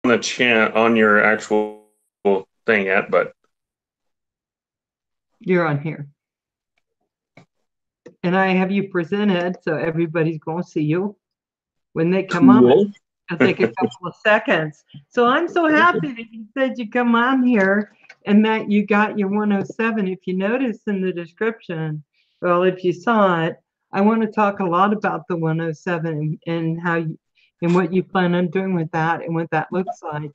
the chant on your actual thing yet, but You're on here. And I have you presented, so everybody's going to see you when they come on. cool. It'll take a couple of seconds. So I'm so happy that you said you come on here and that you got your 107. If you notice in the description, well, if you saw it, I want to talk a lot about the 107 and how you and what you plan on doing with that and what that looks like.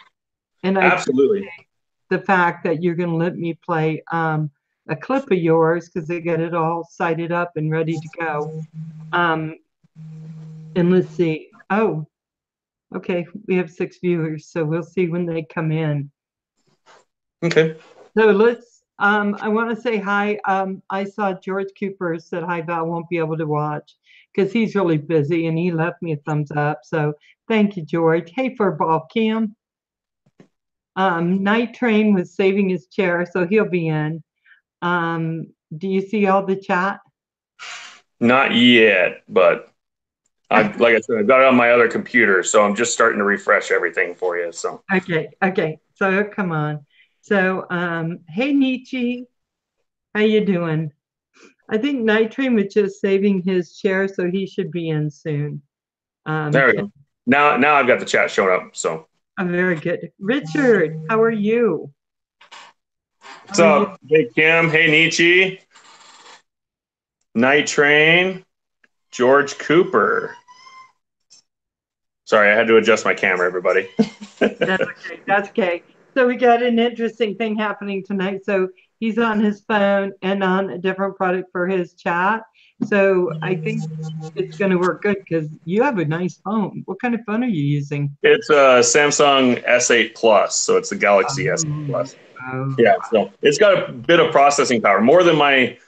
And I Absolutely. appreciate the fact that you're going to let me play a clip of yours because they get it all sighted up and ready to go. Um, and let's see. Oh, okay, we have 6 viewers, so we'll see when they come in. Okay. So let's, I want to say hi. I saw George Cooper said hi, Val won't be able to watch because he's really busy and he left me a thumbs up. So thank you, George. Hey, Furball Kim. Night Train was saving his chair, so he'll be in. Do you see all the chat? Not yet, but like I said, I've got it on my other computer, so I'm just starting to refresh everything for you. So Okay. So come on. So, hey Nietzsche, how you doing? I think Night Train was just saving his chair, so he should be in soon. there we Kim, go. Now I've got the chat showing up. So very good. Richard, how are you? How what's are you? up? Hey Kim. Hey Nietzsche. Night Train. George Cooper. Sorry, I had to adjust my camera, everybody. That's okay. That's okay. So we got an interesting thing happening tonight. So he's on his phone and on a different product for his chat. So I think it's going to work good because you have a nice phone. What kind of phone are you using? It's a Samsung S8 Plus, so it's the Galaxy S8 Oh, Plus. oh, Yeah, so it's got a bit of processing power, more than my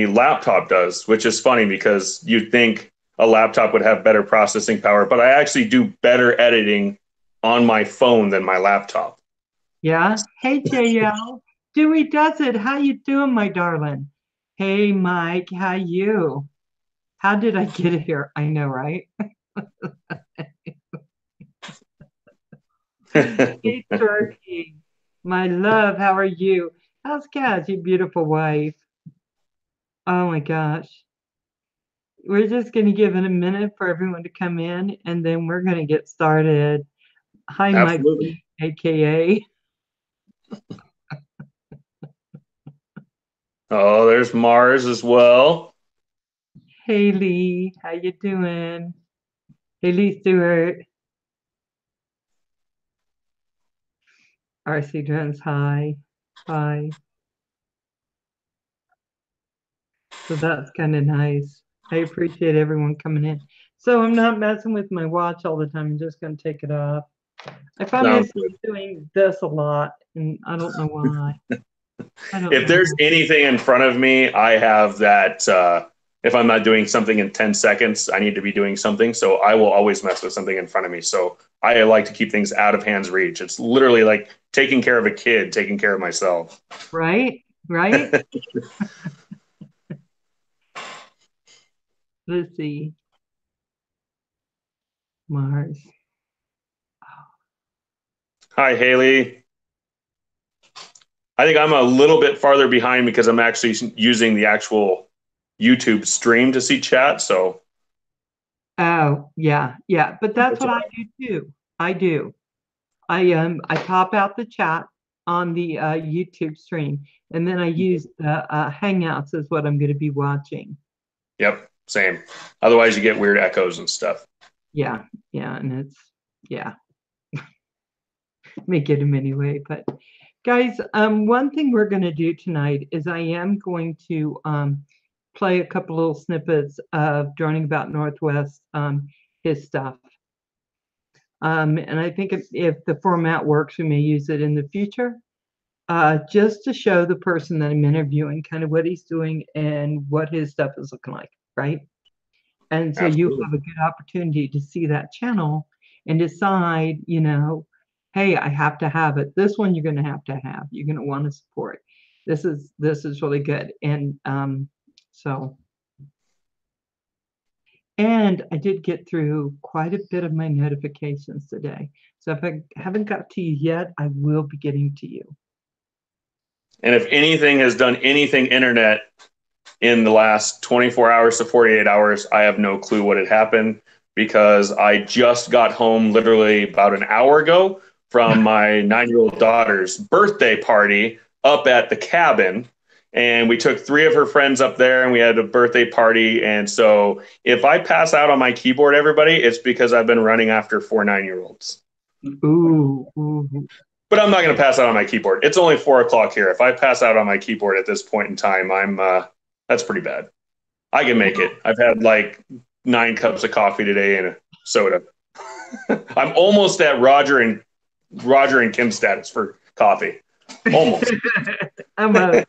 laptop does, which is funny because you'd think a laptop would have better processing power, but I actually do better editing on my phone than my laptop. yeah. Hey, JL. Dewey does it. How you doing, my darling? Hey, Mike. How you? How did I get here? I know, right? Hey, Turkey. My love, how are you? How's Kaz, your beautiful wife? Oh my gosh. We're just going to give it a minute for everyone to come in and then we're going to get started. Hi, Mike, Absolutely. AKA. Oh, there's Mars as well. Haley, how you doing? Haley Stewart, RC Jones, hi. Hi. So that's kind of nice. I appreciate everyone coming in. So I'm not messing with my watch all the time. I'm just going to take it off. I find Sounds myself good. doing this a lot, and I don't know why. I don't If know. there's anything in front of me, I have that. If I'm not doing something in 10 seconds, I need to be doing something. So I will always mess with something in front of me. So I like to keep things out of hands reach. It's literally like taking care of a kid, taking care of myself. Right? Right? Let's see. Mars. Hi, Haley. I think I'm a little bit farther behind because I'm actually using the actual YouTube stream to see chat. So Oh, yeah. But that's that's what all I right. do too. I do. I pop out the chat on the YouTube stream, and then I use the Hangouts is what I'm going to be watching. Yep, same. Otherwise, you get weird echoes and stuff. Yeah, and it's yeah, may get them anyway. But guys, one thing we're going to do tonight is I am going to play a couple little snippets of Droning About Northwest, his stuff. And I think if the format works, we may use it in the future, just to show the person that I'm interviewing kind of what he's doing and what his stuff is looking like, right? And so you Absolutely. have a good opportunity to see that channel and decide, hey, I have to have it. This one you're going to have. You're going to want to support. This is really good. And so And I did get through quite a bit of my notifications today. So if I haven't got to you yet, I will be getting to you. And if anything has done anything internet in the last 24 hours to 48 hours, I have no clue what had happened because I just got home literally about an hour ago from my 9-year-old daughter's birthday party up at the cabin. And we took 3 of her friends up there and we had a birthday party. And so if I pass out on my keyboard, everybody, it's because I've been running after 4 9-year-olds. Ooh, ooh. But I'm not going to pass out on my keyboard. It's only 4 o'clock here. If I pass out on my keyboard at this point in time, that's pretty bad. I can make it. I've had like 9 cups of coffee today and a soda. I'm almost at Roger and Kim status for coffee. Almost. I'm a.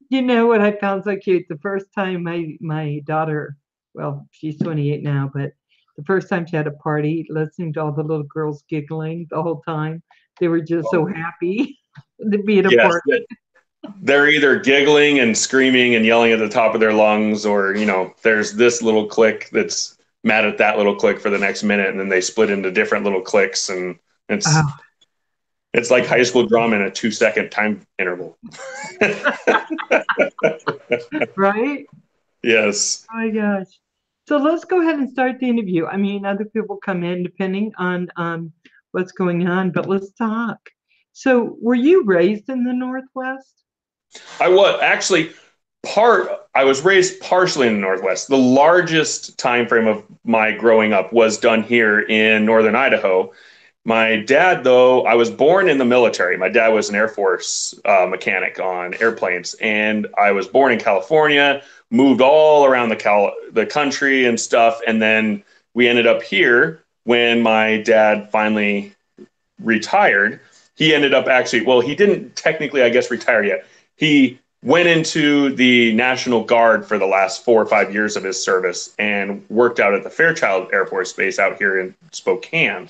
You know what I found so cute? The first time my daughter, well, she's 28 now, but the first time she had a party, listening to all the little girls giggling the whole time, they were just so happy to be at a party. They're either giggling and screaming and yelling at the top of their lungs, or there's this little clique that's mad at that little clique for the next minute, and then they split into different little cliques, and it's like high school drama in a 2-second time interval. Right? Yes. Oh my gosh. So let's go ahead and start the interview. I mean, other people come in depending on what's going on, but let's talk. So were you raised in the Northwest? I was raised partially in the Northwest. The largest time frame of my growing up was done here in northern Idaho. My dad, though, I was born in the military. My dad was an Air Force mechanic on airplanes, and I was born in California, moved all around the country and stuff, and then we ended up here when my dad finally retired. He ended up he didn't technically, I guess, retire yet. He went into the National Guard for the last 4 or 5 years of his service and worked out at the Fairchild Air Force Base out here in Spokane.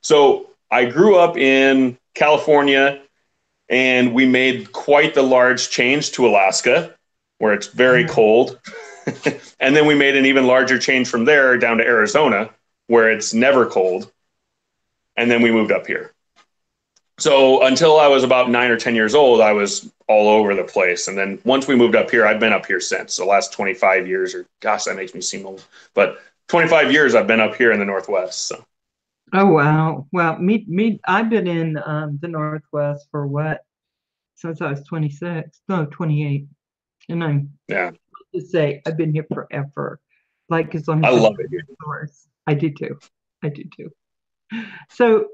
So I grew up in California, and we made quite the large change to Alaska, where it's very cold. And then we made an even larger change from there down to Arizona, where it's never cold. And then we moved up here. So until I was about 9 or 10 years old, I was all over the place. And then once we moved up here, I've been up here since. The last 25 years, or gosh, that makes me seem old. But 25 years I've been up here in the Northwest. So. Oh, wow. Well, I've been in the Northwest for what? Since I was 28. And I'm to say I've been here forever. Like as long as I love it here. I do too. So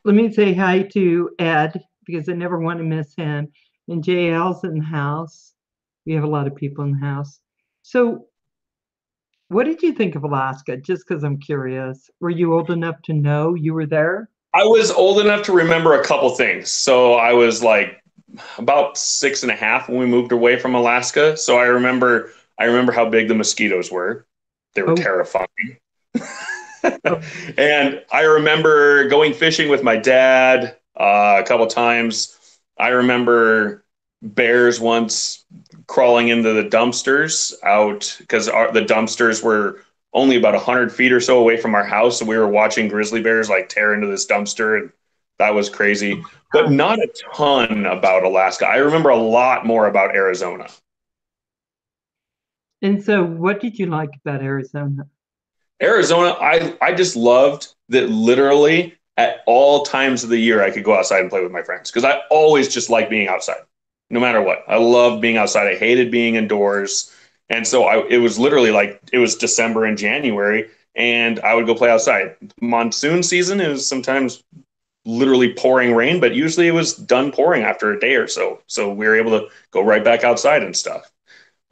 let me say hi to Ed, because I never want to miss him. And JL's in the house. We have a lot of people in the house. So what did you think of Alaska? Just because I'm curious. Were you old enough to know you were there? I was old enough to remember a couple things. So I was like about 6.5 when we moved away from Alaska. So I remember how big the mosquitoes were. They were terrifying. And I remember going fishing with my dad a couple times. I remember bears once crawling into the dumpsters out because the dumpsters were only about 100 feet or so away from our house. So we were watching grizzly bears like tear into this dumpster, and that was crazy. But not a ton about Alaska. I remember a lot more about Arizona. And so what did you like about Arizona? Arizona, I just loved that literally at all times of the year I could go outside and play with my friends, because I always just like being outside, no matter what. I loved being outside. I hated being indoors. And so it was literally like it was December and January, and I would go play outside. Monsoon season, it was sometimes literally pouring rain, but usually it was done pouring after a day or so. So we were able to go right back outside and stuff.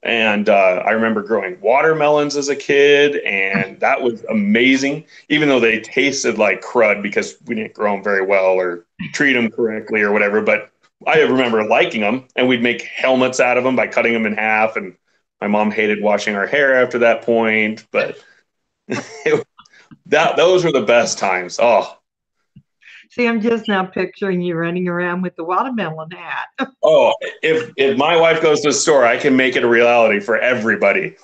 And I remember growing watermelons as a kid, and that was amazing, even though they tasted like crud because we didn't grow them very well or treat them correctly or whatever. But I remember liking them, and we'd make helmets out of them by cutting them in half. And my mom hated washing our hair after that point, but those were the best times. Oh, See, I'm just now picturing you running around with the watermelon hat. Oh, if my wife goes to the store, I can make it a reality for everybody.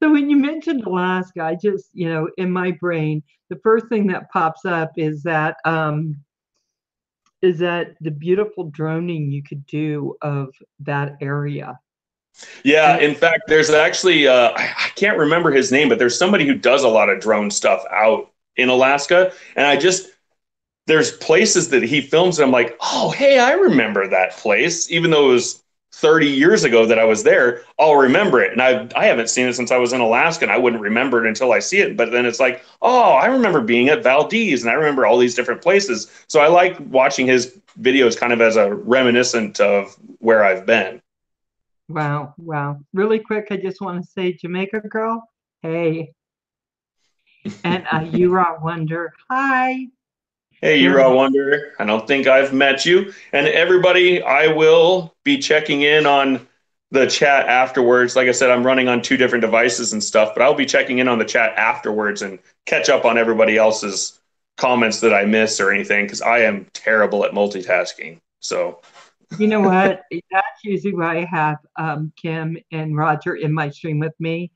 So when you mentioned Alaska, I just, in my brain, the first thing that pops up is that the beautiful droning you could do of that area. Yeah, And in fact, there's actually I can't remember his name, but there's somebody who does a lot of drone stuff out in Alaska, and there's places that he films, and I'm like, oh, hey, I remember that place, even though it was 30 years ago that I was there. I'll remember it, and I haven't seen it since I was in Alaska, and I wouldn't remember it until I see it. But then it's like, oh, I remember being at Valdez, and I remember all these different places. So I like watching his videos kind of as a reminiscent of where I've been. wow, wow. Really quick, I just want to say, Jamaica girl, hey. And you are Wonder, hi. Hey, They're you're a wonder. I don't think I've met you. And everybody, I will be checking in on the chat afterwards. Like I said, I'm running on two different devices and stuff, but I'll be checking in on the chat afterwards and catch up on everybody else's comments that I miss or anything because I am terrible at multitasking. So, You know what? That's usually why I have Kim and Roger in my stream with me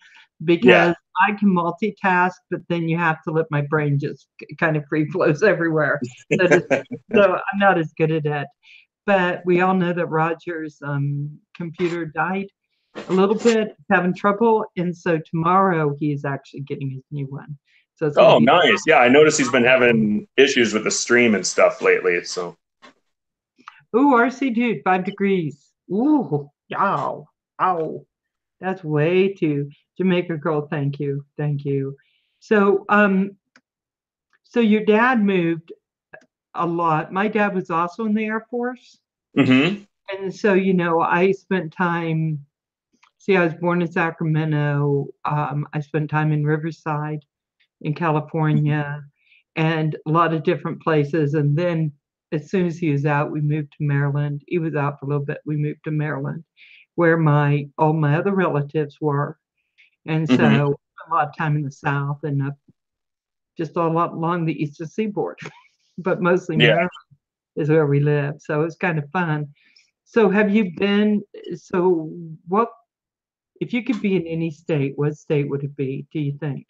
yeah. because I can multitask, but then you have to let my brain just kind of free flows everywhere. So, so I'm not as good at it. But we all know that Roger's computer died a little bit, having trouble. And so tomorrow he's actually getting his new one. So it's going to Oh, be. nice. Yeah, I noticed he's been having issues with the stream and stuff lately. So, Ooh, RC dude, 5 degrees. Ooh, ow, ow. That's way too Jamaica girl. Thank you, thank you. So, so your dad moved a lot. My dad was also in the Air Force, hmm and so I spent time. See, I was born in Sacramento. I spent time in Riverside, in California, and a lot of different places. And then, as soon as he was out, we moved to Maryland. He was out for a little bit. We moved to Maryland, where my all my other relatives were. And so hmm a lot of time in the South and just a lot along the Eastern Seaboard, but mostly yeah. Maryland is where we live. So it's kind of fun. So have you been? So what if you could be in any state? What state would it be? Do you think?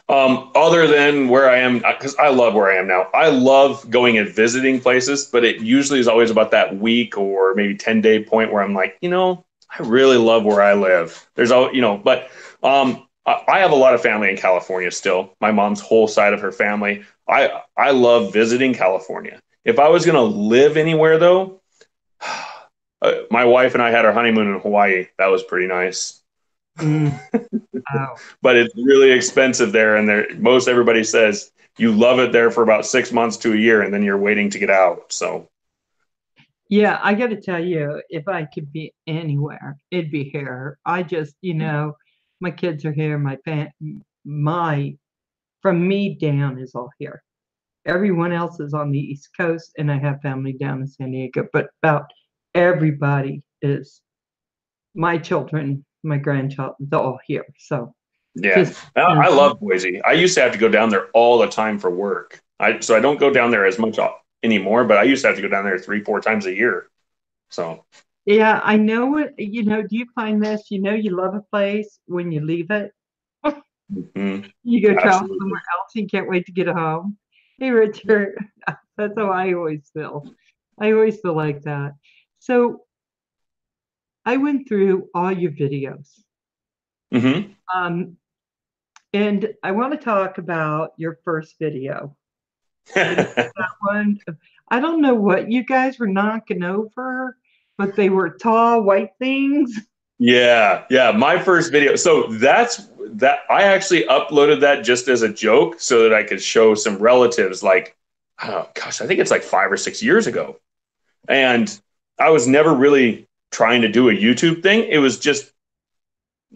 Other than where I am, because I love where I am now. I love going and visiting places, but it usually is always about that week or maybe 10-day point where I'm like, I really love where I live. There's all, but I have a lot of family in California still. My mom's whole side of her family. I love visiting California. If I was going to live anywhere though, my wife and I had our honeymoon in Hawaii. That was pretty nice. Mm, oh. But it's really expensive there. And most everybody says you love it there for about 6 months to a year, and then you're waiting to get out. So, Yeah, I got to tell you, if I could be anywhere, it'd be here. I just, my kids are here. My from me down is all here. Everyone else is on the East Coast, and I have family down in San Diego. But about everybody is my children, my grandchild, they're all here. So yeah, just I love Boise. I used to have to go down there all the time for work. So I don't go down there as much anymore, but I used to have to go down there 3, 4 times a year. So, yeah, I know what do you find this? You love a place when you leave it. mhm, You go travel absolutely. somewhere else, you can't wait to get home. Hey, Richard, that's how I always feel. I always feel like that. So I went through all your videos, hmm um, and I want to talk about your first video. Have you seen that one? I don't know what you guys were knocking over, but they were tall white things. Yeah, yeah. My first video. So that's that. I actually uploaded that just as a joke so that I could show some relatives. Like, oh gosh, I think it's like 5 or 6 years ago, and I was never really trying to do a YouTube thing. It was just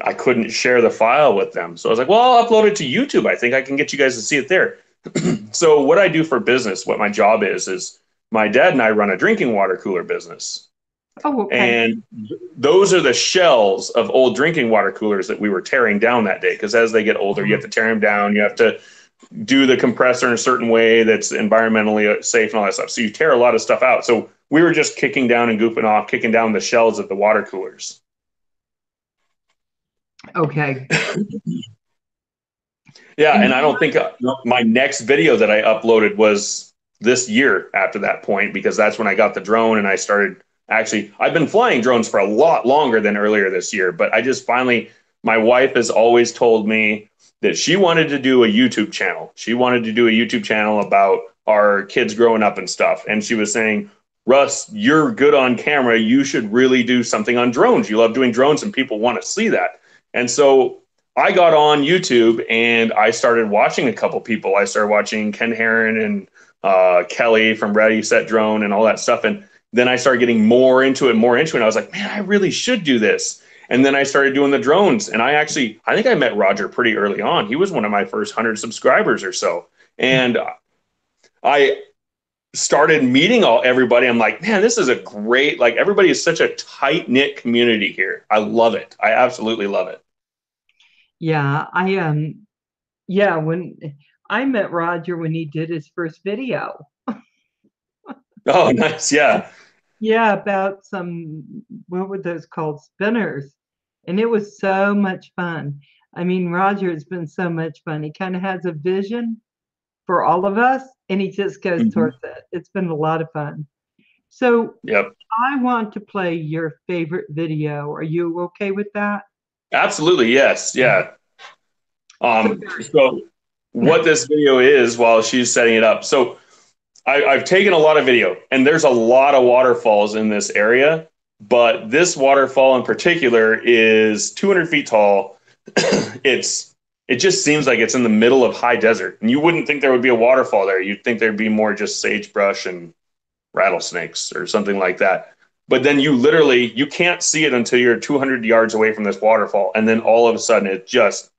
I couldn't share the file with them, so I was like, well, I'll upload it to YouTube. I think I can get you guys to see it there. So what I do for business, what my job is my dad and I run a drinking water cooler business. Oh, okay. And those are the shells of old drinking water coolers that we were tearing down that day. Because as they get older, you have to tear them down. You have to do the compressor in a certain way that's environmentally safe and all that stuff. So you tear a lot of stuff out. So we were just kicking down and goofing off, kicking down the shells of the water coolers. Okay. Yeah, And and I don't think my next video that I uploaded was this year after that point, because that's when I got the drone and I started actually, I've been flying drones for a lot longer than earlier this year, but I just finally, my wife has always told me that she wanted to do a YouTube channel. She wanted to do a YouTube channel about our kids growing up and stuff. And she was saying, Russ, you're good on camera. You should really do something on drones. You love doing drones and people want to see that. And so I got on YouTube and I started watching a couple people. I started watching Ken Heron and Kelly from Ready Set Drone and all that stuff. And then I started getting more into it, more into it. And I was like, man, I really should do this. And then I started doing the drones. And I think I met Roger pretty early on. He was one of my first 100 subscribers or so. And I started meeting everybody. I'm like, man, this is a great, like, everybody is such a tight knit community here. I love it. I absolutely love it. yeah, yeah, when I met Roger when he did his first video. Oh, nice. Yeah. Yeah, about some, what were those called? Spinners. And it was so much fun. I mean, Roger has been so much fun. He kind of has a vision for all of us and he just goes Mm-hmm. towards it. It's been a lot of fun. So Yep. I want to play your favorite video. Are you okay with that? Absolutely. Yes. Yeah. So what this video is while she's setting it up. So I've taken a lot of video and there's a lot of waterfalls in this area, but this waterfall in particular is 200 feet tall. It just seems like it's in the middle of high desert and you wouldn't think there would be a waterfall there. You'd think there'd be more just sagebrush and rattlesnakes or something like that. But then you can't see it until you're 200 yards away from this waterfall. And then all of a sudden it just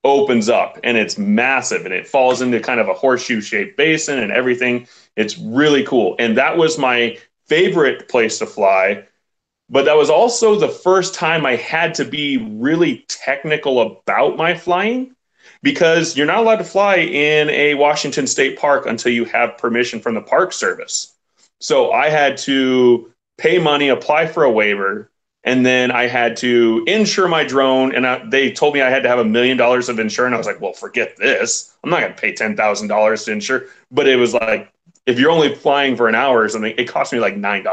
opens up and it's massive and it falls into kind of a horseshoe shaped basin and everything. It's really cool. And that was my favorite place to fly. But that was also the first time I had to be really technical about my flying because you're not allowed to fly in a Washington State park until you have permission from the Park Service. So I had to pay money, apply for a waiver, and then I had to insure my drone. And they told me I had to have $1 million of insurance. I was like, well, forget this. I'm not going to pay $10,000 to insure. But it was like, if you're only flying for an hour or something, it cost me like $9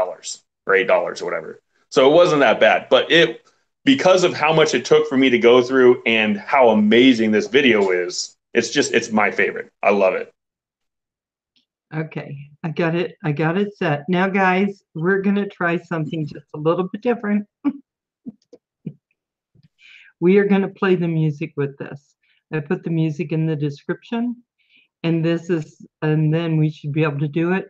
or $8 or whatever. So it wasn't that bad. But because of how much it took for me to go through and how amazing this video is, it's my favorite. I love it. Okay, I got it. I got it set. Now, guys, we're going to try something just a little bit different. We are going to play the music with this. I put the music in the description, and then we should be able to do it.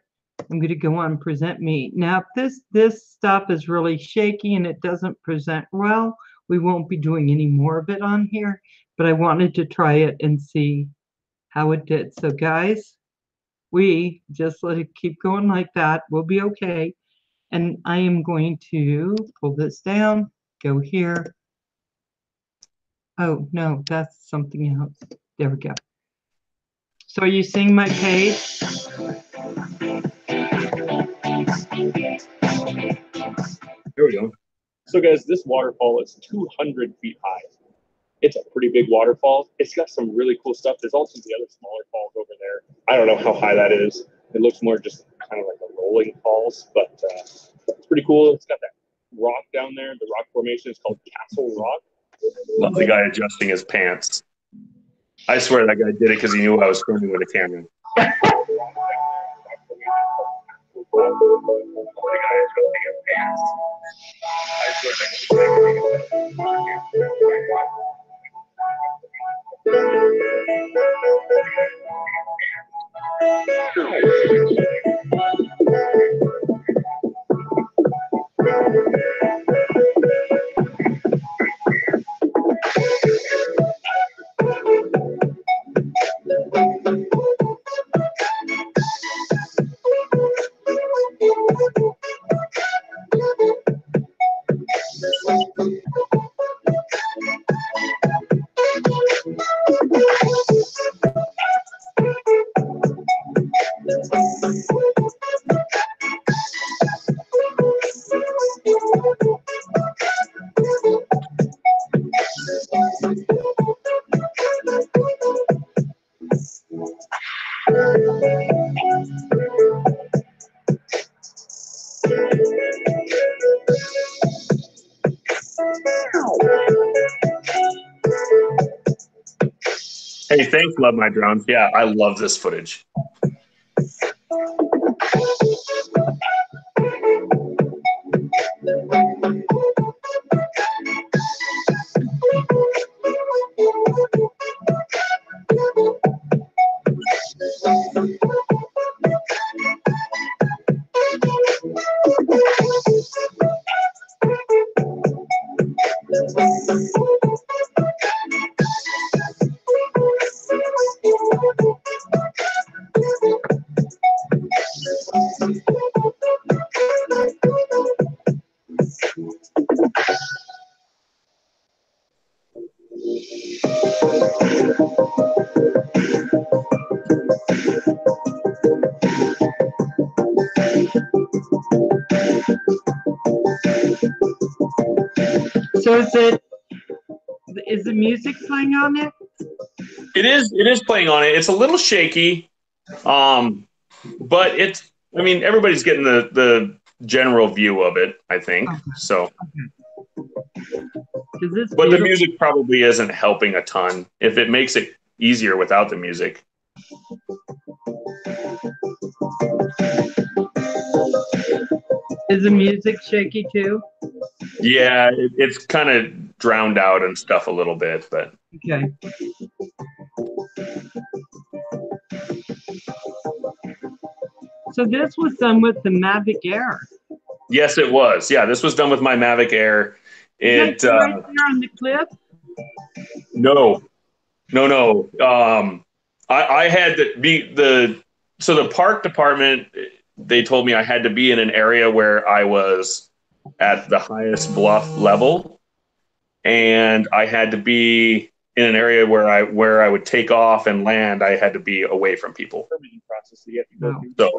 I'm going to go on present me. Now, if this stuff is really shaky and it doesn't present well, we won't be doing any more of it on here, but I wanted to try it and see how it did. So, guys, we just let it keep going like that. We'll be okay. And I am going to pull this down, go here. Oh, no, that's something else. There we go. So are you seeing my page? There we go. So guys, this waterfall is 200 feet high. It's a pretty big waterfall. It's got some really cool stuff. There's also the other smaller falls over there. I don't know how high that is. It looks more just kind of like a rolling falls, but it's pretty cool. It's got that rock down there. The rock formation is called Castle Rock. Love the guy adjusting his pants. I swear that guy did it because he knew I was filming with a camera. Hey, thanks, Love My Drones. Yeah, I love this footage. So is the music playing on it? It is playing on it. It's a little shaky, but it's. I mean, everybody's getting the general view of it. I think so. But the music probably isn't helping a ton. If it makes it easier without the music. Is the music shaky too? Yeah, it's kind of drowned out and stuff a little bit, but okay. So this was done with the Mavic Air. Yes, it was. Yeah, this was done with my Mavic Air. Is that right there on the cliff? No. I had to be so the park department. They told me I had to be in an area where I was at the highest bluff level, and I had to be in an area where I would take off and land. I had to be away from people. Permitting process that you have to go through. So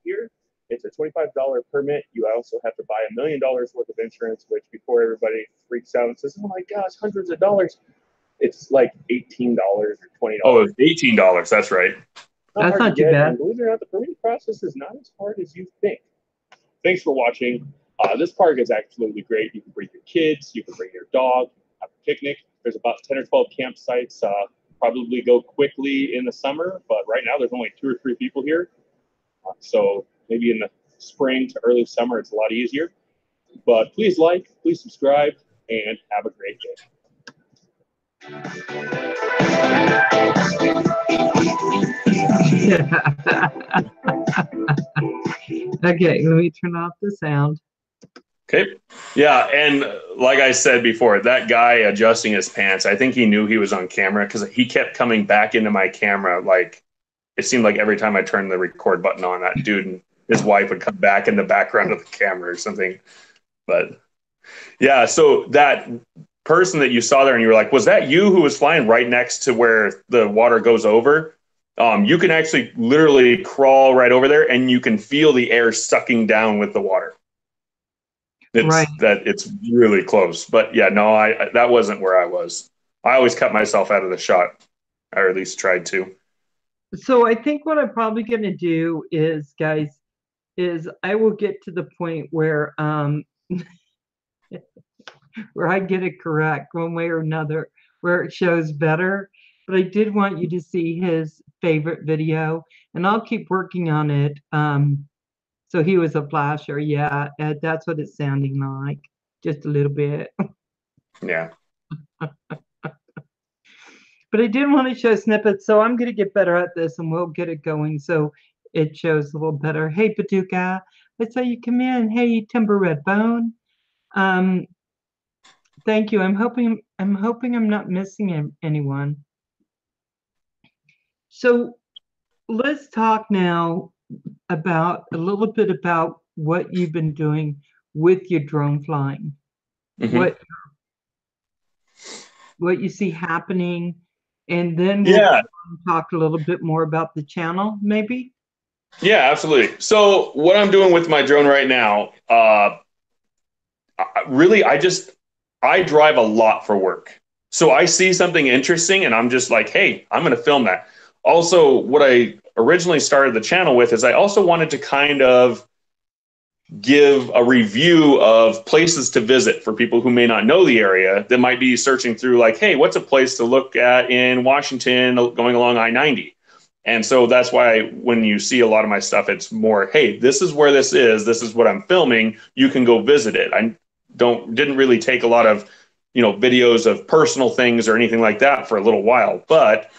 here, it's a $25 permit. You also have to buy $1 million worth of insurance, which before everybody freaks out and says, "Oh my gosh, hundreds of dollars," it's like $18 or $20. Oh, it's $18. That's right. That's not too bad. And believe it or not, the permitting process is not as hard as you think. Thanks for watching. This park is absolutely great. You can bring your kids, you can bring your dog, have a picnic. There's about 10 or 12 campsites. Probably go quickly in the summer, but right now there's only 2 or 3 people here. So maybe in the spring to early summer, it's a lot easier. But please like, please subscribe, and have a great day. Okay, let me turn off the sound. Okay. Yeah, and like I said before, that guy adjusting his pants, I think he knew he was on camera because he kept coming back into my camera. Like, it seemed like every time I turned the record button on, that dude and his wife would come back in the background of the camera or something. But yeah, so that person that you saw there and you were like, was that you who was flying right next to where the water goes over? You can actually literally crawl right over there and you can feel the air sucking down with the water. It's really close. But yeah, no, that wasn't where I was. I always cut myself out of the shot, or at least tried to. So I think what I'm probably going to do is, guys, is I will get to the point where where I get it correct one way or another, where it shows better. But I did want you to see his favorite video, and I'll keep working on it. So he was a flasher. Yeah, that's what it's sounding like, just a little bit. Yeah. But I did want to show snippets, so I'm going to get better at this, and we'll get it going so it shows a little better. Hey, Paducah, I saw you come in. Hey, Timber Redbone. Thank you. I'm hoping I'm not missing anyone. So let's talk now about a little bit about what you've been doing with your drone flying. Mm-hmm. What you see happening, and then we'll talk a little bit more about the channel, maybe. Yeah, absolutely. So what I'm doing with my drone right now, really, I drive a lot for work. So I see something interesting and I'm just like, hey, I'm going to film that. Also, what I originally started the channel with is I also wanted to kind of give a review of places to visit for people who may not know the area that might be searching through like, hey, what's a place to look at in Washington going along I-90? And so that's why when you see a lot of my stuff, it's more, hey, this is where this is what I'm filming. You can go visit it. I didn't really take a lot of, videos of personal things or anything like that for a little while. But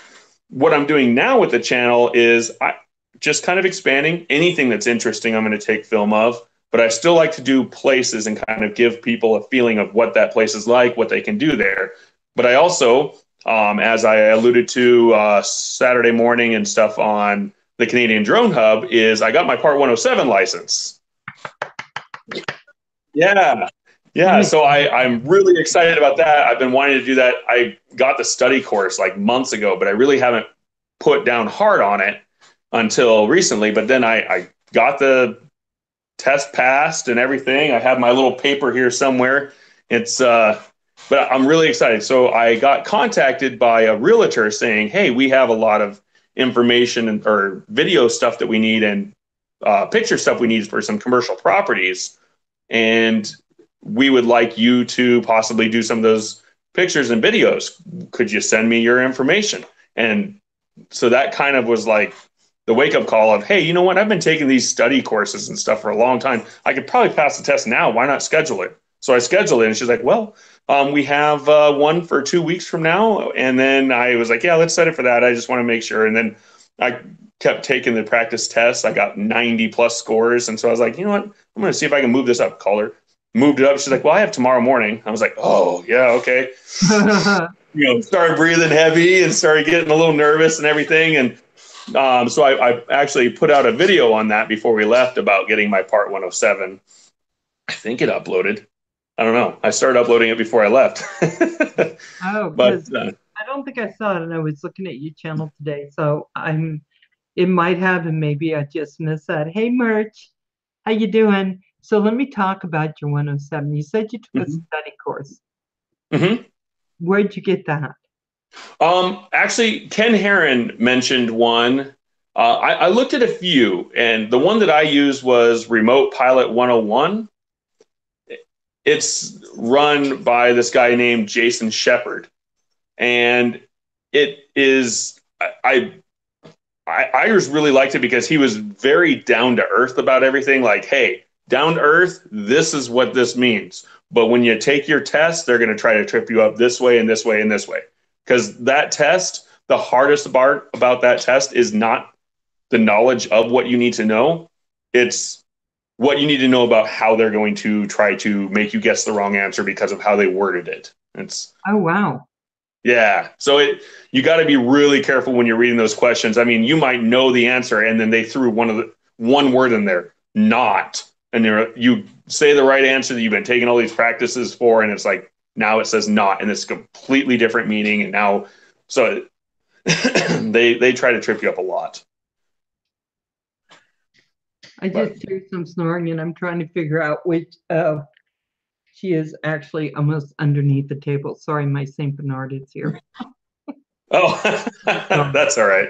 what I'm doing now with the channel is I just kind of expanding anything that's interesting. I'm going to take film of, but I still like to do places and kind of give people a feeling of what that place is like, what they can do there. But I also, as I alluded to Saturday morning and stuff on the Canadian Drone Hub, is I got my Part 107 license. Yeah. So I'm really excited about that. I've been wanting to do that. I got the study course like months ago, but I really haven't put down hard on it until recently. But then I got the test passed and everything. I have my little paper here somewhere. But I'm really excited. So I got contacted by a realtor saying, hey, we have a lot of information or video stuff that we need and picture stuff we need for some commercial properties. And we would like you to possibly do some of those pictures and videos. Could you send me your information? And so that kind of was like the wake-up call of, hey, you know what? I've been taking these study courses and stuff for a long time. I could probably pass the test now. Why not schedule it? So I scheduled it, and she's like, well, we have one for 2 weeks from now. And then I was like, yeah, let's set it for that. I just want to make sure. And then I kept taking the practice tests. I got 90 plus scores. And so I was like, you know what? I'm going to see if I can move this up. Call her. Moved it up. She's like, well, I have tomorrow morning. I was like, oh, yeah, okay. Started breathing heavy and started getting a little nervous and everything. And so I actually put out a video on that before we left about getting my Part 107. I think it uploaded. I don't know. I started uploading it before I left. But I don't think I saw it, and I was looking at your channel today, so it might have, and maybe I just missed that. Hey, Merch, how you doing? So let me talk about your 107. You said you took a study course. Mm-hmm. Where'd you get that? Actually, Ken Herron mentioned one. I looked at a few, and the one that I used was Remote Pilot 101. It's run by this guy named Jason Shepard, and it is I just really liked it because he was very down to earth about everything. Like, hey, down to earth, this is what this means. But when you take your test, they're going to try to trip you up this way and this way and this way. Because that test, the hardest part about that test is not the knowledge of what you need to know. It's what you need to know about how they're going to try to make you guess the wrong answer because of how they worded it. Oh, wow. Yeah. So you got to be really careful when you're reading those questions. I mean, you might know the answer and then they threw one word in there, not. And you say the right answer that you've been taking all these practices for, and it's like, now it says not, and it's a completely different meaning. And now, so they try to trip you up a lot. I just hear some snoring, and I'm trying to figure out which. She is actually almost underneath the table. Sorry, my Saint Bernard is here. Oh, that's all right.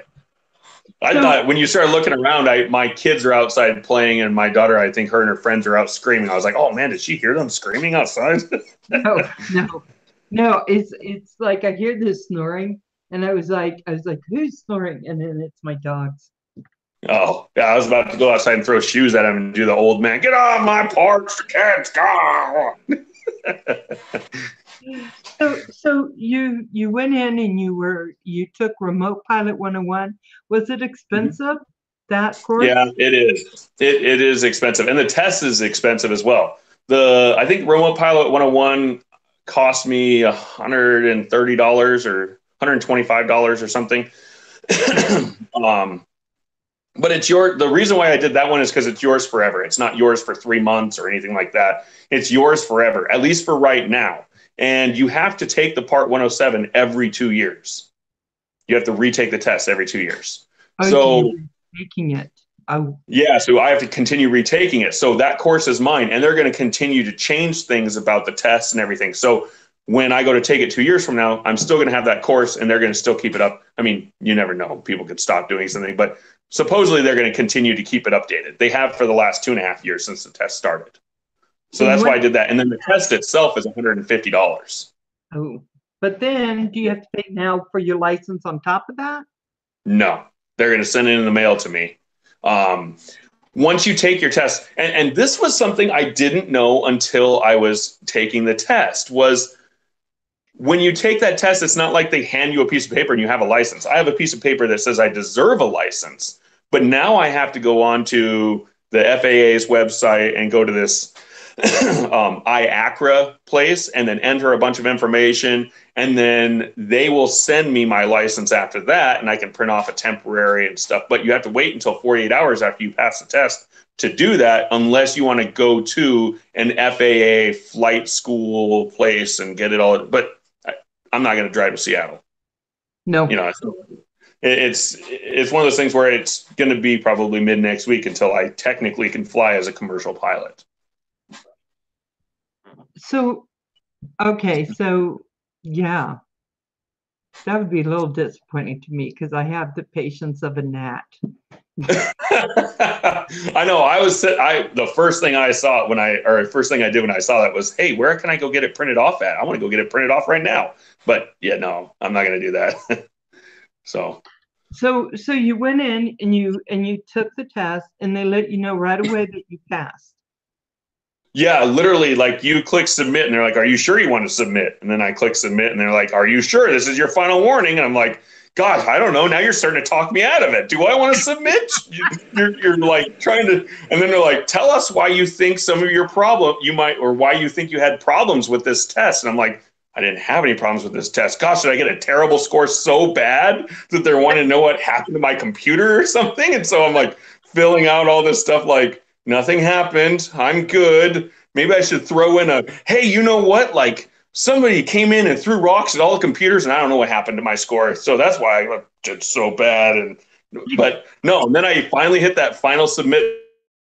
I thought when you started looking around, my kids are outside playing, and my daughter, I think her and her friends are out screaming. I was like, oh man, did she hear them screaming outside? No. It's like I hear this snoring, and I was like, who's snoring? And then it's my dogs. Oh, yeah, I was about to go outside and throw shoes at him and do the old man, get off my porch, the cats, go! So you went in and you took Remote Pilot 101. Was it expensive, that course? Yeah, it is. It is expensive, and the test is expensive as well. I think Remote Pilot 101 cost me $130 or $125 or something. But the reason why I did that one is because it's yours forever. It's not yours for 3 months or anything like that. It's yours forever, at least for right now. And you have to take the Part 107 every 2 years. You have to retake the test every 2 years. Oh, so taking it. Oh. Yeah, so I have to continue retaking it. So that course is mine, and they're going to continue to change things about the tests and everything. So when I go to take it 2 years from now, I'm still going to have that course, and they're going to still keep it up. I mean, you never know. People could stop doing something, but supposedly they're going to continue to keep it updated. They have for the last 2.5 years since the test started. So that's why I did that. And then the test itself is $150. Oh, but then do you have to pay now for your license on top of that? No, they're going to send it in the mail to me. Once you take your test, and this was something I didn't know until I was taking the test, was when you take that test, it's not like they hand you a piece of paper and you have a license. I have a piece of paper that says I deserve a license, but now I have to go on to the FAA's website and go to this IACRA place and then enter a bunch of information, and then they will send me my license after that, and I can print off a temporary and stuff. But you have to wait until 48 hours after you pass the test to do that, unless you want to go to an FAA flight school place and get it all. But I'm not going to drive to Seattle. No. You know, it's one of those things where it's going to be probably mid next week until I technically can fly as a commercial pilot. So, okay, so yeah, that would be a little disappointing to me because I have the patience of a gnat. I know. The first thing I saw first thing I did when I saw that was, hey, where can I go get it printed off at? I want to go get it printed off right now. But yeah, no, I'm not going to do that. So you went in and you took the test and they let you know right away that you passed. Yeah, literally, like you click submit and they're like, are you sure you want to submit? And then I click submit and they're like, are you sure this is your final warning? And I'm like, gosh, I don't know. Now you're starting to talk me out of it. Do I want to submit? You're like trying to, and then they're like, tell us why you think some of your why you think you had problems with this test. And I'm like, I didn't have any problems with this test. Gosh, did I get a terrible score so bad that they're wanting to know what happened to my computer or something? And so I'm like filling out all this stuff like, nothing happened. I'm good. Maybe I should throw in hey, you know what? Like somebody came in and threw rocks at all the computers and I don't know what happened to my score. So that's why I did so bad. But no, and then I finally hit that final submit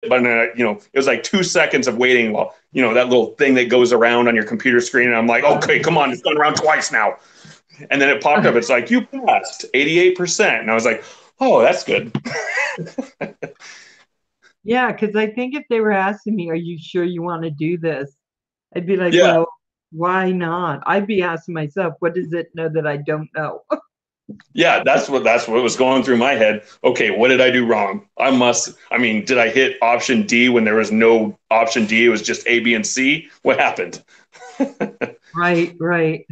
button. It was like 2 seconds of waiting while, that little thing that goes around on your computer screen. And I'm like, okay, come on. It's gone around twice now. And then it popped up. It's like, you passed 88%. And I was like, oh, that's good. Yeah, because I think if they were asking me, are you sure you want to do this? I'd be like, Yeah. well, why not? I'd be asking myself, what does it know that I don't know? Yeah, that's what was going through my head. Okay, what did I do wrong? Did I hit option D when there was no option D? It was just A, B, and C. What happened? Right.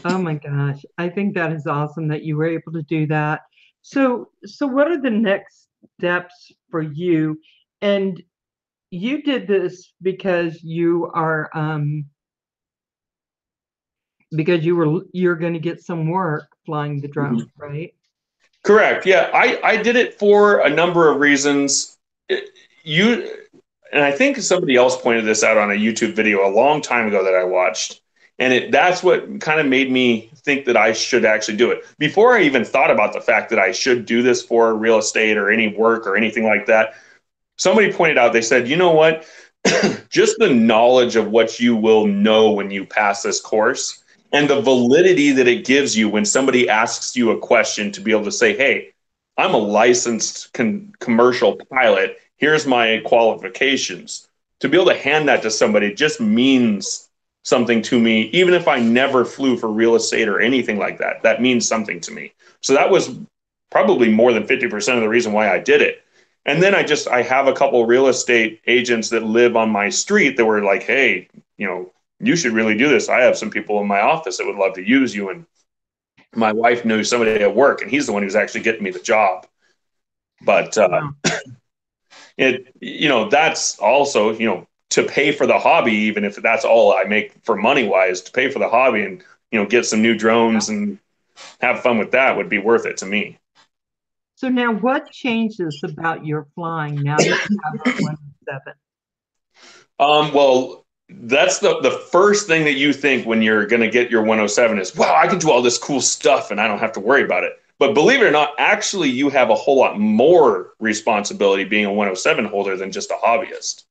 Oh my gosh. I think that is awesome that you were able to do that. So what are the next steps for you? And you did this because you're going to get some work flying the drone, right? Correct. Yeah, I did it for a number of reasons. And I think somebody else pointed this out on a YouTube video a long time ago that I watched. And that's what kind of made me think that I should actually do it. Before I even thought about the fact that I should do this for real estate or any work or anything like that, somebody pointed out, they said, you know what? Just the knowledge of what you will know when you pass this course and the validity that it gives you when somebody asks you a question to be able to say, hey, I'm a licensed commercial pilot. Here's my qualifications. To be able to hand that to somebody just means something to me, even if I never flew for real estate or anything like that. That means something to me. So that was probably more than 50% of the reason why I did it. And then I have a couple of real estate agents that live on my street that were like, hey, you should really do this. I have some people in my office that would love to use you. And my wife knew somebody at work, and he's the one who's actually getting me the job. But that's also, to pay for the hobby, even if that's all I make for money wise, to pay for the hobby and, get some new drones and have fun with that would be worth it to me. So now what changes about your flying now that you have a 107? Well, that's the first thing that you think when you're going to get your 107 is, wow, I can do all this cool stuff and I don't have to worry about it. But believe it or not, actually, you have a whole lot more responsibility being a 107 holder than just a hobbyist.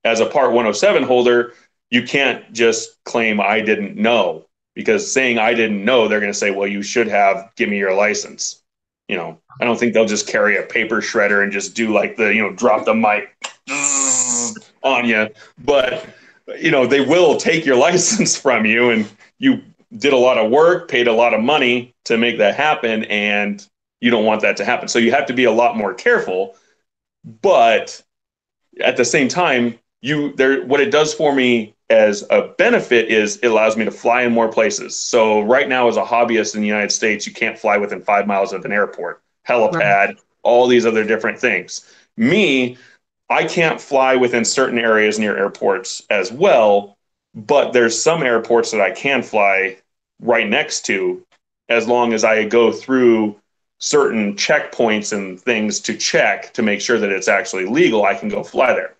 As a Part 107 holder, you can't just claim I didn't know, because saying I didn't know, they're going to say, well, you should have, give me your license. I don't think they'll just carry a paper shredder and just do like drop the mic on you. But, they will take your license from you, and you did a lot of work, paid a lot of money to make that happen, and you don't want that to happen. So you have to be a lot more careful. But at the same time, what it does for me as a benefit is it allows me to fly in more places. So right now, as a hobbyist in the United States, you can't fly within 5 miles of an airport, helipad, right, all these other different things. Me, I can't fly within certain areas near airports as well, but there's some airports that I can fly right next to, as long as I go through certain checkpoints and things to check to make sure that it's actually legal. I can go fly there.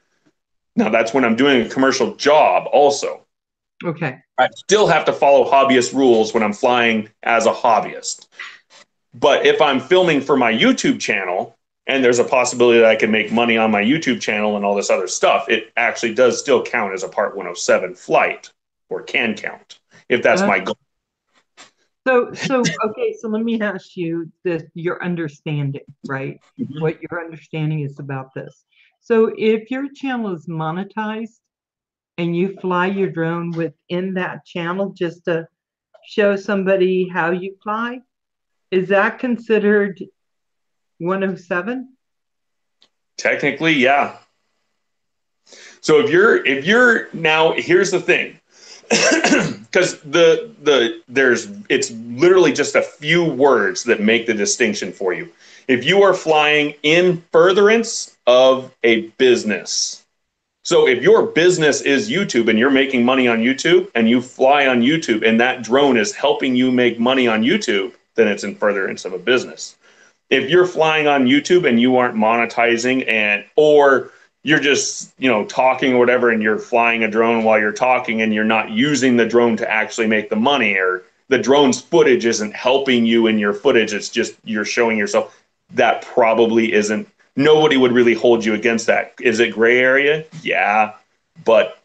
Now, that's when I'm doing a commercial job also. Okay. I still have to follow hobbyist rules when I'm flying as a hobbyist. But if I'm filming for my YouTube channel, and there's a possibility that I can make money on my YouTube channel and all this other stuff, it actually does still count as a Part 107 flight, or can count, if that's my goal. Okay, so let me ask you your understanding, right? Mm-hmm. What your understanding is about this. So if your channel is monetized and you fly your drone within that channel just to show somebody how you fly, is that considered 107? Technically, yeah. So if you're now, here's the thing, because it's literally just a few words that make the distinction for you. If you are flying in furtherance of a business, so if your business is YouTube and you're making money on YouTube and you fly on YouTube and that drone is helping you make money on YouTube, then it's in furtherance of a business. If you're flying on YouTube and you aren't monetizing, or you're just, talking or whatever, and you're flying a drone while you're talking and you're not using the drone to actually make the money, or the drone's footage isn't helping you in your footage, it's just you're showing yourself, that probably isn't, nobody would really hold you against that. Is it gray area? Yeah, but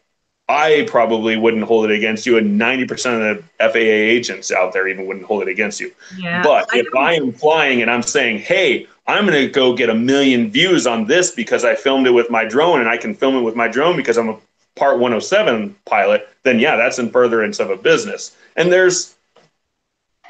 I probably wouldn't hold it against you, and 90% of the FAA agents out there even wouldn't hold it against you. Yeah, but if I am flying and I'm saying, hey, I'm going to go get 1 million views on this because I filmed it with my drone, and I can film it with my drone because I'm a Part 107 pilot, then yeah, that's in furtherance of a business. And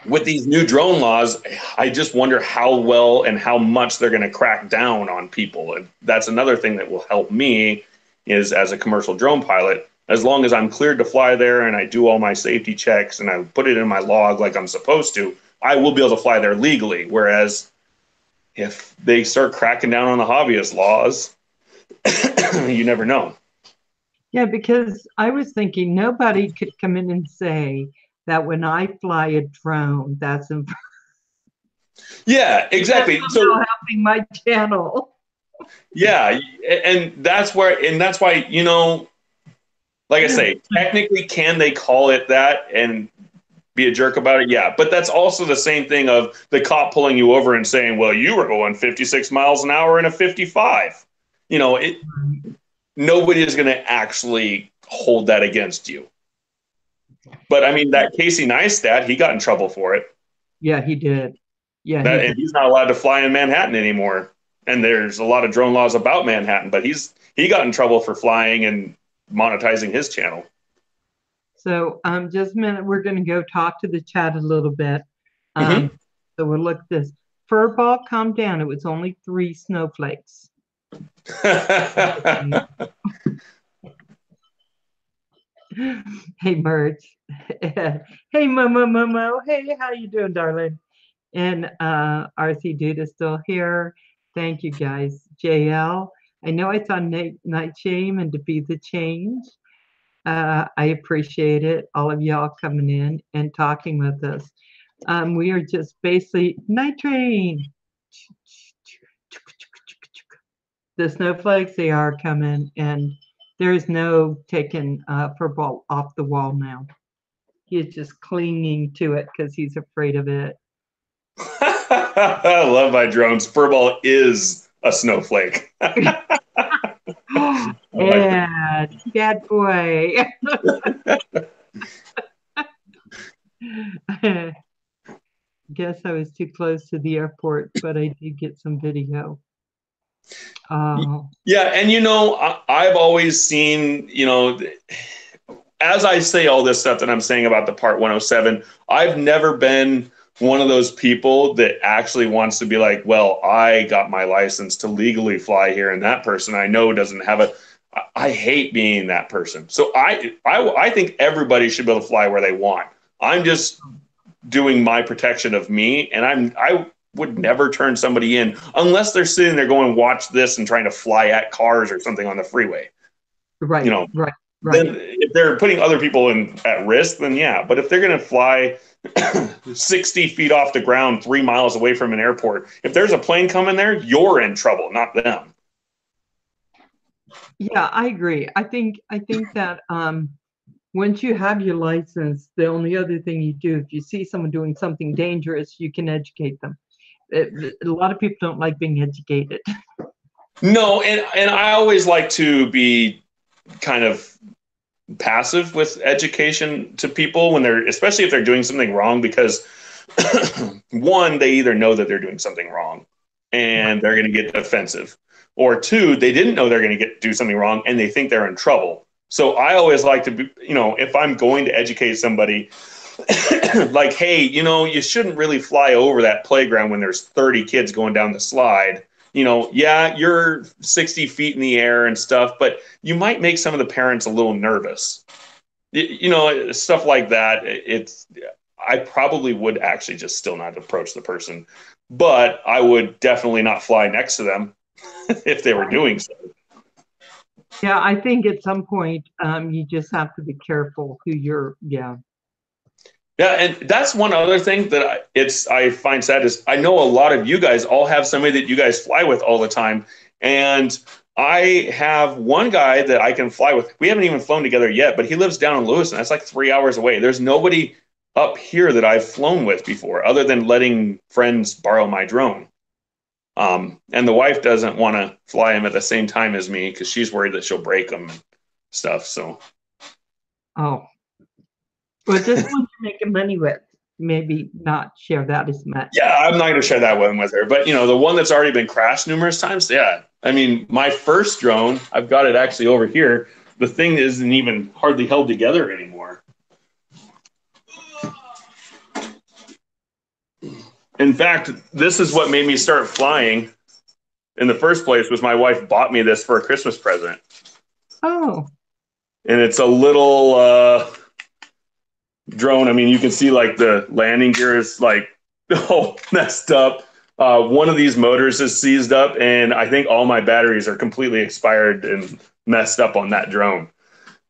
with these new drone laws, I just wonder how well and how much they're going to crack down on people. And that's another thing that will help me is, as a commercial drone pilot, as long as I'm cleared to fly there and I do all my safety checks and I put it in my log like I'm supposed to, I will be able to fly there legally. Whereas if they start cracking down on the hobbyist laws, you never know. Yeah, because I was thinking nobody could come in and say that when I fly a drone, that's exactly. So helping my channel. Yeah, and that's why, like I say, technically, can they call it that and be a jerk about it? Yeah, but that's also the same thing of the cop pulling you over and saying, well, you were going 56 miles an hour in a 55. Nobody is going to actually hold that against you. But I mean, that Casey Neistat, he got in trouble for it. Yeah, he did. Yeah, and he's not allowed to fly in Manhattan anymore. And there's a lot of drone laws about Manhattan, but he got in trouble for flying and monetizing his channel. So just a minute, we're going to go talk to the chat a little bit. So we'll look at this. Furball, calm down. It was only 3 snowflakes. Hey, Merch. Hey, Momo. Hey, how you doing, darling? And RC Dude is still here. Thank you, guys. JL, I know it's on Night Shame and To Be the Change. I appreciate it. All of y'all coming in and talking with us. We are just basically Night Train. The snowflakes, they are coming, and there's no taking Furball off the wall now. He's just clinging to it because he's afraid of it. I love my drones. Furball is a snowflake. Yeah, bad boy. guess I was too close to the airport, but I did get some video. Oh, Yeah, and I've always seen, as I say all this stuff that I'm saying about the Part 107, I've never been one of those people that actually wants to be like, well, I got my license to legally fly here, and that person I know doesn't have it. I hate being that person. So I think everybody should be able to fly where they want. I'm just doing my protection of me, and I would never turn somebody in unless they're sitting there going, watch this, and trying to fly at cars or something on the freeway. right, You know, right, then right. if they're putting other people at risk, then yeah. But if they're going to fly 60 feet off the ground, 3 miles away from an airport, if there's a plane coming there, you're in trouble, not them. Yeah, I agree. I think that once you have your license, the only other thing you do, if you see someone doing something dangerous, you can educate them. A lot of people don't like being educated. No, and I always like to be kind of passive with education to people when they're, especially if they're doing something wrong, because one, they either know that they're doing something wrong and they're going to get defensive, or two, they didn't know they're going to do something wrong and they think they're in trouble. So I always like to be, if I'm going to educate somebody, like, hey, you shouldn't really fly over that playground when there's 30 kids going down the slide. Yeah, you're 60 feet in the air and stuff, but you might make some of the parents a little nervous. Stuff like that. I probably would actually just still not approach the person, but I would definitely not fly next to them if they were doing so. Yeah, I think at some point you just have to be careful who you're. Yeah. Yeah, and that's one other thing that I find sad is I know a lot of you guys all have somebody that you guys fly with all the time, and I have one guy that I can fly with. We haven't even flown together yet, but he lives down in Lewis, and that's like 3 hours away. There's nobody up here that I've flown with before, other than letting friends borrow my drone. And the wife doesn't want to fly him at the same time as me because she's worried that she'll break them and stuff. So, Oh, well, just one you're making money with. Maybe not share that as much. yeah, I'm not going to share that one with her. But, the one that's already been crashed numerous times, yeah. I mean, my first drone, I've got it actually over here. The thing isn't even hardly held together anymore. In fact, this is what made me start flying in the first place, was my wife bought me this for a Christmas present. Oh. And it's a little drone. I mean, you can see like the landing gear is like messed up. One of these motors is seized up, and I think all my batteries are completely expired and messed up on that drone.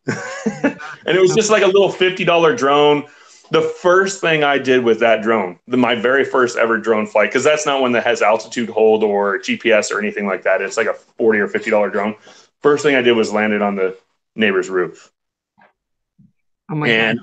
And it was just like a little $50 drone. The first thing I did with that drone, my very first ever drone flight, because that's not one that has altitude hold or GPS or anything like that. It's like a $40 or $50 drone. First thing I did was landed on the neighbor's roof. Oh my God.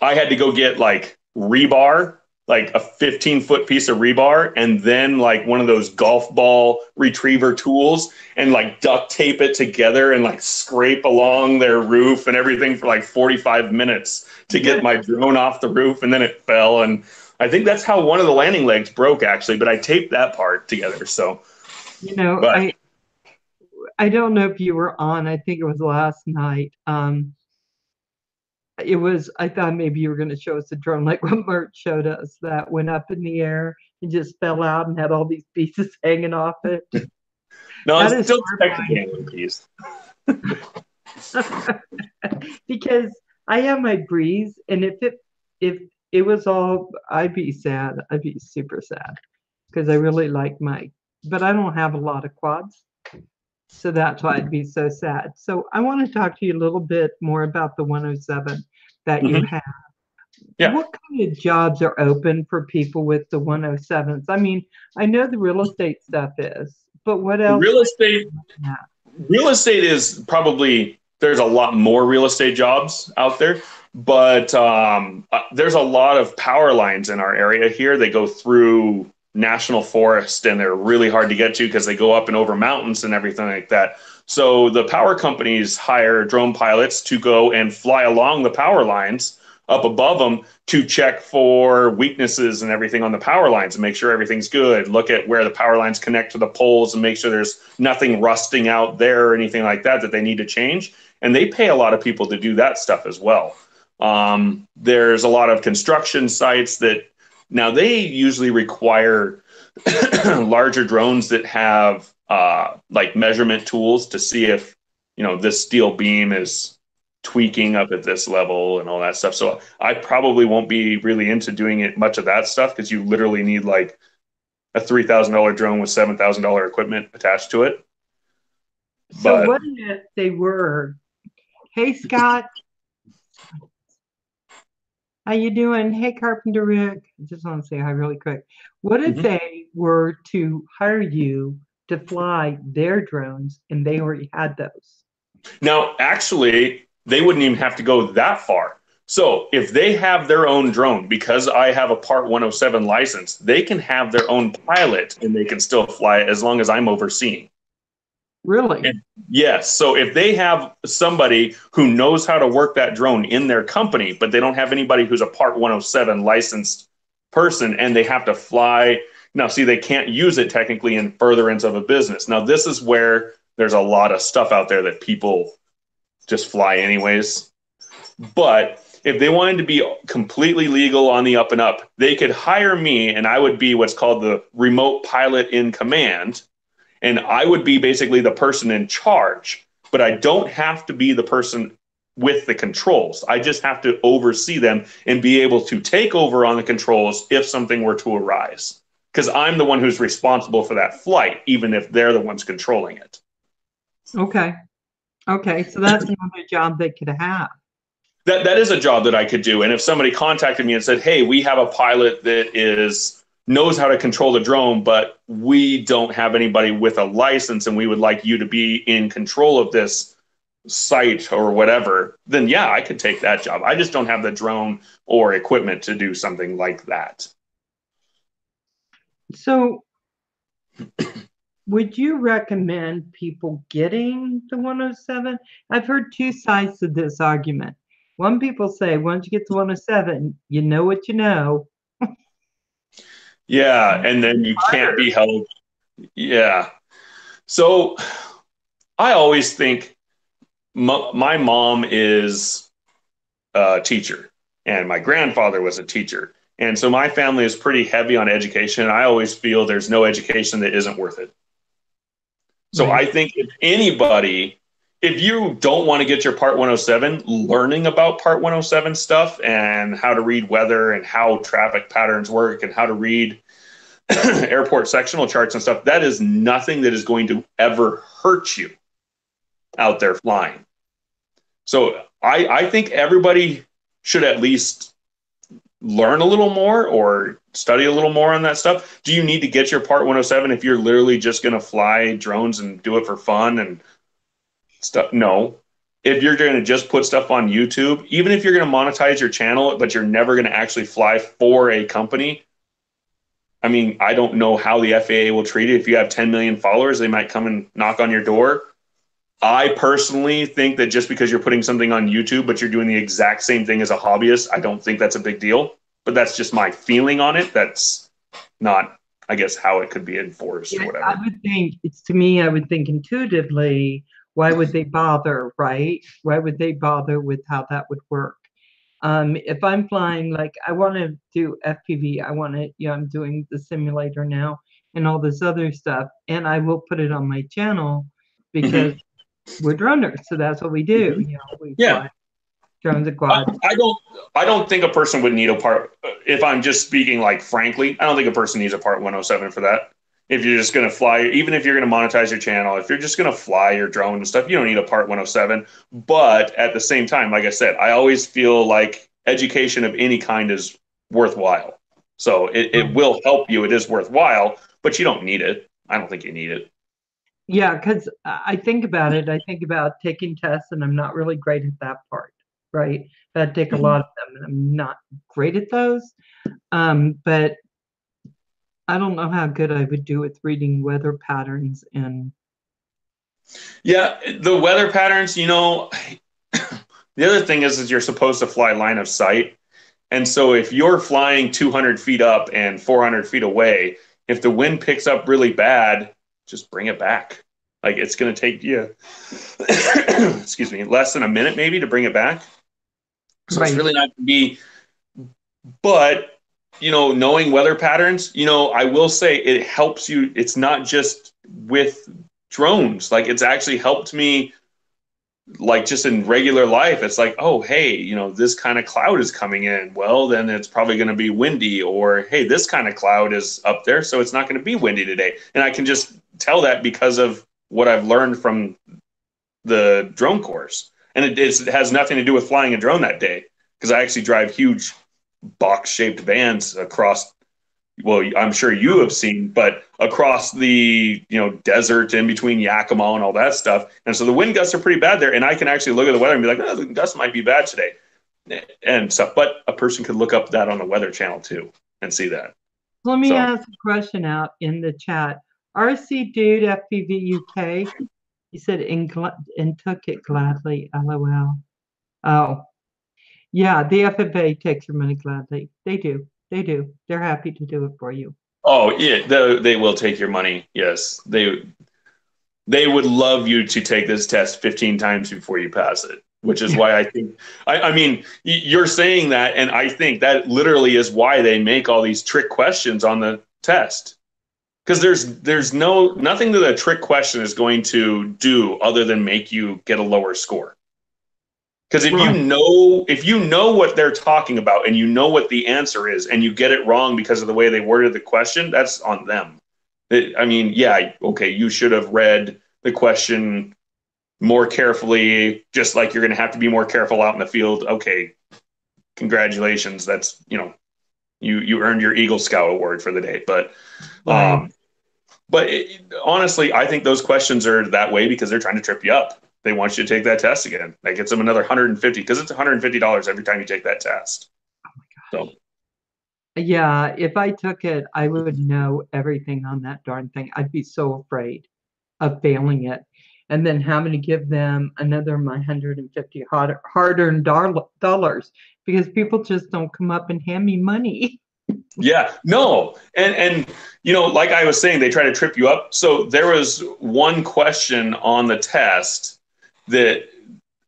I had to go get like rebar, like a 15-foot piece of rebar, and then like one of those golf ball retriever tools, and like duct tape it together and like scrape along their roof and everything for like 45 minutes to get my drone off the roof. And then it fell. And I think that's how one of the landing legs broke, actually, but I taped that part together. So, I don't know if you were on, I think it was last night. I thought maybe you were going to show us a drone like what Mert showed us that went up in the air and just fell out and had all these pieces hanging off it. No, it's still technically one piece. Because I have my Breeze, and if it was all, I'd be sad. I'd be super sad because I really like but I don't have a lot of quads. So that's why I'd be so sad. So I want to talk to you a little bit more about the 107 that you have. Yeah. What kind of jobs are open for people with the 107s? I mean, I know the real estate stuff is, but what else? Real estate is probably, there's a lot more real estate jobs out there, but there's a lot of power lines in our area here. They go through national forest, and they're really hard to get to because they go up and over mountains and everything like that. So the power companies hire drone pilots to go and fly along the power lines up above them to check for weaknesses and everything on the power lines and make sure everything's good. Look at where the power lines connect to the poles and make sure there's nothing rusting out there or anything like that they need to change. And they pay a lot of people to do that stuff as well. There's a lot of construction sites that now they usually require larger drones that have like measurement tools to see if, this steel beam is tweaking up at this level and all that stuff. So I probably won't be really into doing it much of that stuff because you literally need like a $3,000 drone with $7,000 equipment attached to it. So what if they were, hey, Scott, how you doing? Hey, Carpenter Rick. I just want to say hi really quick. What if they were to hire you to fly their drones and they already had those? Now, actually, they wouldn't even have to go that far. So if they have their own drone, because I have a Part 107 license, they can have their own pilot and they can still fly it as long as I'm overseeing. Really? And yes. So if they have somebody who knows how to work that drone in their company, but they don't have anybody who's a Part 107 licensed person and they have to fly. Now, see, they can't use it technically in furtherance of a business. Now, this is where there's a lot of stuff out there that people just fly anyways. But if they wanted to be completely legal on the up and up, they could hire me and I would be what's called the remote pilot in command. And I would be basically the person in charge, but I don't have to be the person with the controls. I just have to oversee them and be able to take over on the controls if something were to arise. Because I'm the one who's responsible for that flight, even if they're the ones controlling it. Okay. Okay. So that's another job they could have. That is a job that I could do. And if somebody contacted me and said, hey, we have a pilot that knows how to control the drone, but we don't have anybody with a license and we would like you to be in control of this site or whatever, then yeah, I could take that job. I just don't have the drone or equipment to do something like that. So would you recommend people getting the 107? I've heard two sides to this argument. One, people say, once you get to 107, you know what you know. Yeah, and then you can't be held. Yeah. So I always think my mom is a teacher and my grandfather was a teacher. And so my family is pretty heavy on education. I always feel there's no education that isn't worth it. So I think if you don't want to get your Part 107, learning about Part 107 stuff and how to read weather and how traffic patterns work and how to read airport sectional charts and stuff, that is nothing that is going to ever hurt you out there flying. So I think everybody should at least learn a little more or study a little more on that stuff. Do you need to get your Part 107 if you're literally just going to fly drones and do it for fun and stuff? No. If you're going to just put stuff on YouTube, even if you're going to monetize your channel, but you're never going to actually fly for a company, I mean, I don't know how the FAA will treat it. If you have 10 million followers, they might come and knock on your door. I personally think that just because you're putting something on YouTube, but you're doing the exact same thing as a hobbyist, I don't think that's a big deal. But that's just my feeling on it. That's not, I guess, how it could be enforced or whatever. I would think intuitively, why would they bother, right? Why would they bother with how that would work? If I'm flying, like I want to do FPV, I'm doing the simulator now and all this other stuff, and I will put it on my channel because we're droners, so that's what we do. We fly drones and quads. I don't think a person would need a part. If I'm just speaking like frankly, I don't think a person needs a Part 107 for that. If you're just going to fly, even if you're going to monetize your channel, if you're just going to fly your drone and stuff, you don't need a Part 107. But at the same time, like I said, I always feel like education of any kind is worthwhile. So it will help you. It is worthwhile, but you don't need it. I don't think you need it. Yeah, because I think about it. I think about taking tests, and I'm not really great at that part, right? I take a lot of them, and I'm not great at those. But I don't know how good I would do with reading weather patterns and. Yeah, the weather patterns, the other thing is you're supposed to fly line of sight. And so if you're flying 200 feet up and 400 feet away, if the wind picks up really bad, just bring it back. Like it's going to take you, excuse me, less than a minute maybe to bring it back. So Right. it's really not to be, but knowing weather patterns, I will say it helps you. It's not just with drones. Like it's actually helped me, like just in regular life. It's like, oh, hey, this kind of cloud is coming in. Well, then it's probably going to be windy, or, hey, this kind of cloud is up there, so it's not going to be windy today. And I can just tell that because of what I've learned from the drone course. And it has nothing to do with flying a drone that day, because I actually drive huge box-shaped vans across, well, I'm sure you have seen, but across the desert in between Yakima and all that stuff. And so the wind gusts are pretty bad there. And I can actually look at the weather and be like, oh, the gusts might be bad today and stuff. But a person could look up that on the Weather Channel too and see that. Let me ask a question out in the chat. RC Dude FPV UK, he said, and took it gladly, LOL. Oh, yeah, the FFA takes your money gladly. They do. They do. They're happy to do it for you. Oh, yeah, they will take your money. Yes. They would love you to take this test 15 times before you pass it, which is why I think, I mean, you're saying that, and I think that literally is why they make all these trick questions on the test. Because there's nothing that a trick question is going to do other than make you get a lower score. Because if you know what they're talking about and you know what the answer is and you get it wrong because of the way they worded the question, that's on them. I mean, yeah, okay, you should have read the question more carefully, just like you're going to have to be more careful out in the field. Okay, congratulations. That's, you earned your Eagle Scout award for the day. But honestly, I think those questions are that way because they're trying to trip you up. They want you to take that test again. That gets them another $150 because it's $150 every time you take that test. Oh my gosh. So, yeah, if I took it, I would know everything on that darn thing. I'd be so afraid of failing it, and then having to give them another my $150 hard-earned dollars because people just don't come up and hand me money. Yeah, no. And like I was saying, they try to trip you up. So there was one question on the test that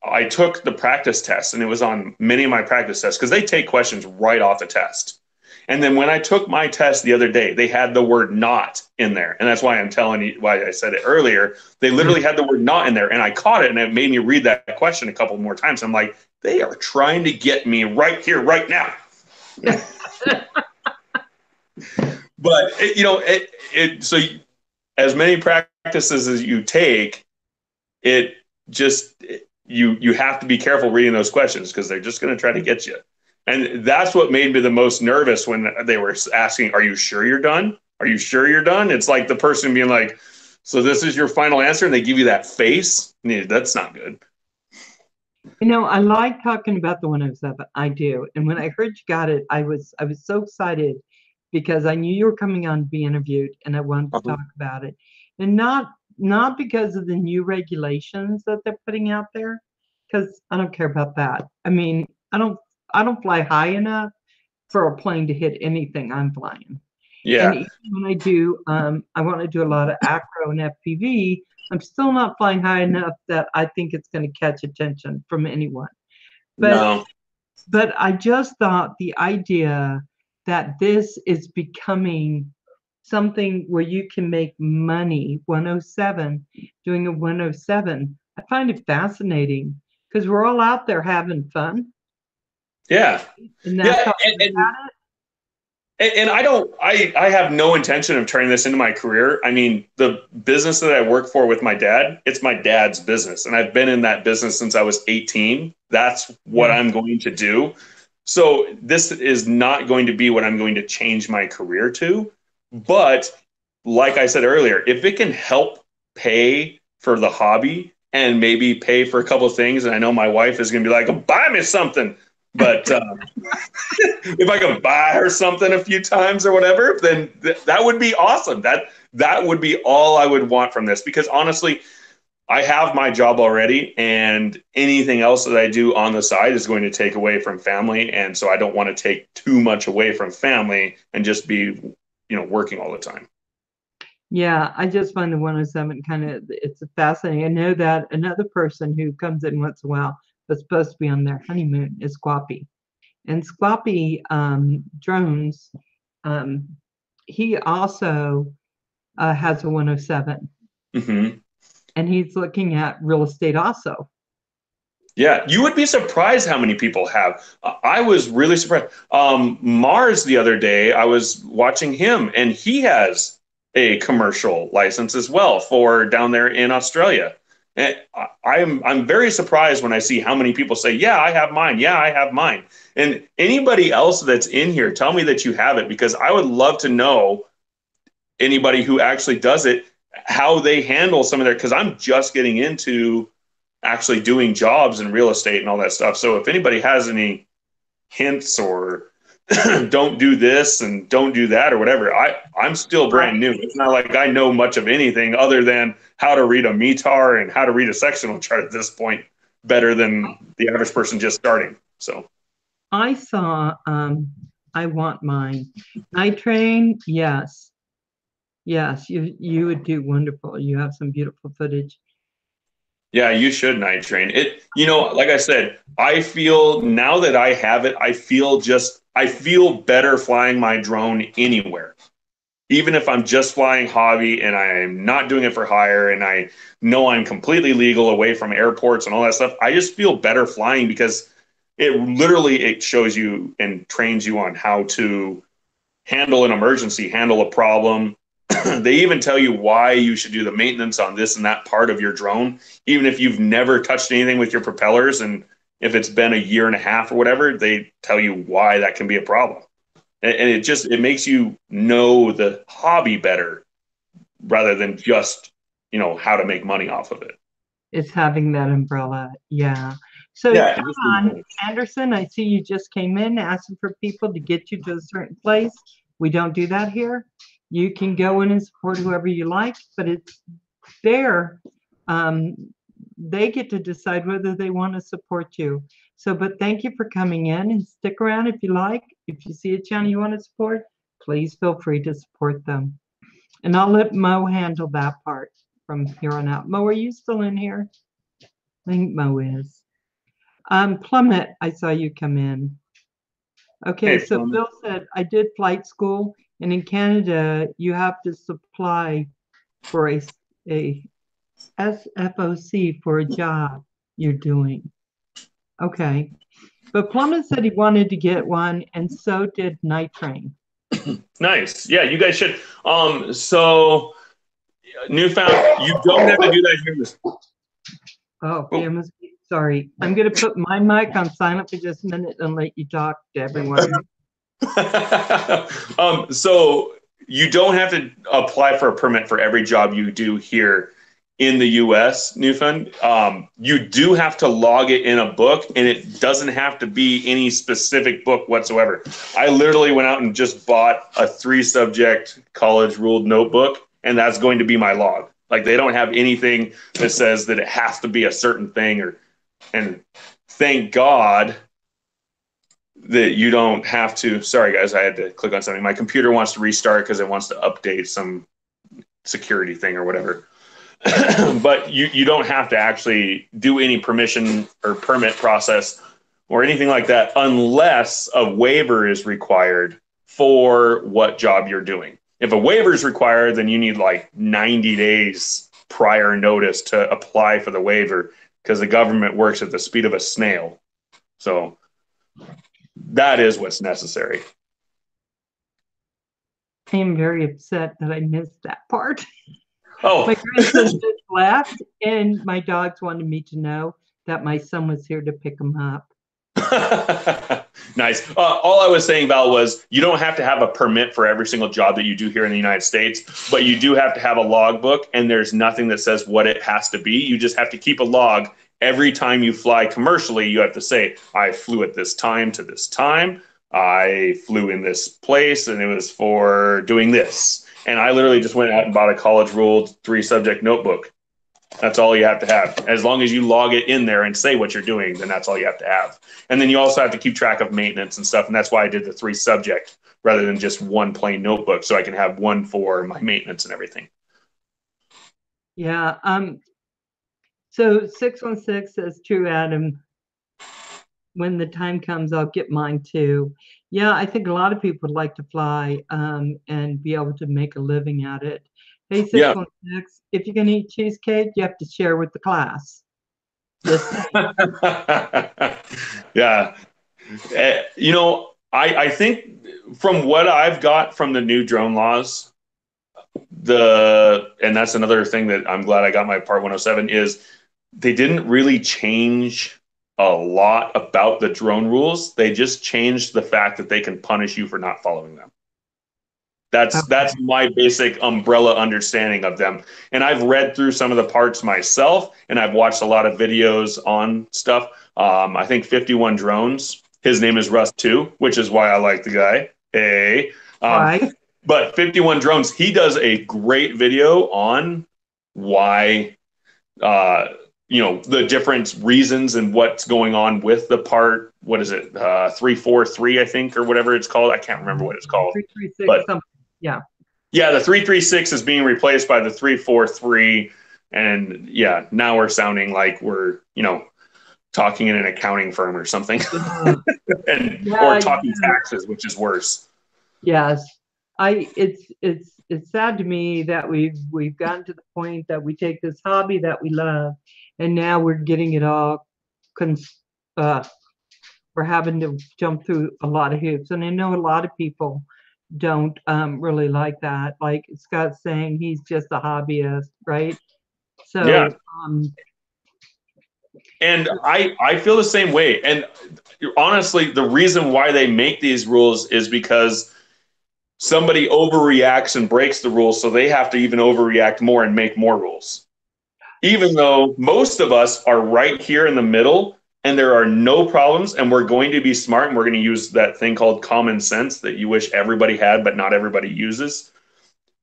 I took the practice test, and it was on many of my practice tests because they take questions right off the test. And then when I took my test the other day, they had the word not in there. And that's why I'm telling you why I said it earlier. They literally had the word not in there, and I caught it, and it made me read that question a couple more times. I'm like, they are trying to get me right here, right now. But so as many practices as you take, you have to be careful reading those questions because they're just going to try to get you. And that's what made me the most nervous when they were asking, are you sure you're done? Are you sure you're done? It's like the person being like, so this is your final answer, and they give you that face. That's not good. I like talking about the 107. I do. And when I heard you got it, I was so excited because I knew you were coming on to be interviewed, and I wanted to talk about it. And not because of the new regulations that they're putting out there, because I don't care about that. I mean, I don't fly high enough for a plane to hit anything I'm flying. Yeah. And even when I do, I want to do a lot of acro and FPV. I'm still not flying high enough that I think it's going to catch attention from anyone. But I just thought the idea that this is becoming something where you can make money, 107, doing a 107, I find it fascinating because we're all out there having fun. Yeah. And I have no intention of turning this into my career. I mean, the business that I work for with my dad, it's my dad's business. And I've been in that business since I was 18. That's what I'm going to do. So this is not going to be what I'm going to change my career to. But like I said earlier, if it can help pay for the hobby and maybe pay for a couple of things, and I know my wife is going to be like, buy me something. But if I could buy her something a few times or whatever, then that would be awesome. That would be all I would want from this. Because honestly, I have my job already, and anything else that I do on the side is going to take away from family. And so I don't want to take too much away from family and just be, working all the time. Yeah, I just find the 107 kind of, it's fascinating. I know that another person who comes in once in a while was supposed to be on their honeymoon is Squappy. And Squappy drones, he also has a 107. Mm-hmm. And he's looking at real estate also. Yeah, you would be surprised how many people have. I was really surprised. Mars the other day, I was watching him, and he has a commercial license as well for down there in Australia. And I'm very surprised when I see how many people say, "Yeah, I have mine. Yeah, I have mine." And anybody else that's in here, tell me that you have it, because I would love to know anybody who actually does it, how they handle some of their. Because I'm just getting into actually doing jobs in real estate and all that stuff. So if anybody has any hints or don't do this and don't do that or whatever, I'm still brand new. It's not like I know much of anything other than how to read a METAR and how to read a sectional chart at this point better than the average person just starting. So I saw, I want mine. Night Train, yes. Yes, you would do wonderful. You have some beautiful footage. yeah, you should night train it. Like I said, I feel now that I have it, I feel better flying my drone anywhere. Even if I'm just flying hobby and I'm not doing it for hire and I know I'm completely legal away from airports and all that stuff, I just feel better flying because it shows you and trains you on how to handle an emergency, handle a problem. They even tell you why you should do the maintenance on this and that part of your drone, even if you've never touched anything with your propellers. And if it's been a year and a half or whatever, they tell you why that can be a problem. And it makes you know the hobby better rather than just, how to make money off of it. It's having that umbrella. Yeah. So Yeah, John Anderson, I see you just came in asking for people to get you to a certain place. We don't do that here. You can go in and support whoever you like, but it's there. They get to decide whether they want to support you. So, but thank you for coming in, and stick around if you like. If you see a channel you want to support, please feel free to support them. And I'll let Mo handle that part from here on out. Mo, are you still in here? I think Mo is. Plummet, I saw you come in. Okay, Hey, so Plummet. Bill said, I did flight school, and in Canada, you have to supply for a SFOC for a job you're doing. Okay. But Plummet said he wanted to get one, and so did Night Train. Nice. Yeah, you guys should. So Newfound, you don't have to do that here. Oh, sorry. I'm going to put my mic on silent for just a minute and let you talk to everyone. So you don't have to apply for a permit for every job you do here in the U.S., Newfound. You do have to log it in a book, and it doesn't have to be any specific book whatsoever. I literally went out and just bought a 3-subject college ruled notebook, and that's going to be my log. Like, they don't have anything that says that it has to be a certain thing, and thank God that you don't have to. Sorry, guys, I had to click on something. My computer wants to restart because it wants to update some security thing or whatever. But you don't have to actually do any permission or permit process or anything like that unless a waiver is required for what job you're doing. If a waiver is required, then you need like 90 days prior notice to apply for the waiver because the government works at the speed of a snail. So that is what's necessary. I am very upset that I missed that part. Oh, my grandson just left, and my dogs wanted me to know that my son was here to pick him up. Nice. All I was saying, Val, was you don't have to have a permit for every single job that you do here in the United States, but you do have to have a logbook, and there's nothing that says what it has to be. You just have to keep a log. Every time you fly commercially, you have to say, I flew at this time to this time. I flew in this place, and it was for doing this. And I literally just went out and bought a college-ruled 3-subject notebook. That's all you have to have. As long as you log it in there and say what you're doing, then that's all you have to have. And then you also have to keep track of maintenance and stuff. And that's why I did the 3 subject rather than just one plain notebook, so I can have one for my maintenance and everything. Yeah. So 616 says, true, Adam. When the time comes, I'll get mine too. Yeah, I think a lot of people would like to fly and be able to make a living at it. Hey, 616, if you're going to eat cheesecake, you have to share with the class. Just yeah. You know, I think from what I've got from the new drone laws, and that's another thing that I'm glad I got my Part 107, is they didn't really change a lot about the drone rules. They just changed the fact that they can punish you for not following them. That's my basic umbrella understanding of them. And I've read through some of the parts myself, and I've watched a lot of videos on stuff. I think 51 Drones, his name is Russ too, which is why I like the guy. Hey. right. But 51 Drones, he does a great video on why, the different reasons and what's going on with the part. What is it? 343, I think, or whatever it's called. I can't remember what it's called. 336, but something. Yeah. Yeah, the 336 is being replaced by the 343. And yeah, now we're sounding like we're, talking in an accounting firm or something. Or talking taxes, which is worse. Yes. It's sad to me that we've gotten to the point that we take this hobby that we love, and now we're getting it all we're having to jump through a lot of hoops. And I know a lot of people don't really like that. Like Scott's saying, he's just a hobbyist, right? So yeah. And I feel the same way. And honestly, the reason why they make these rules is because somebody overreacts and breaks the rules, so they have to even overreact more and make more rules. Even though most of us are right here in the middle and there are no problems, and we're going to be smart, and we're going to use that thing called common sense that you wish everybody had, but not everybody uses.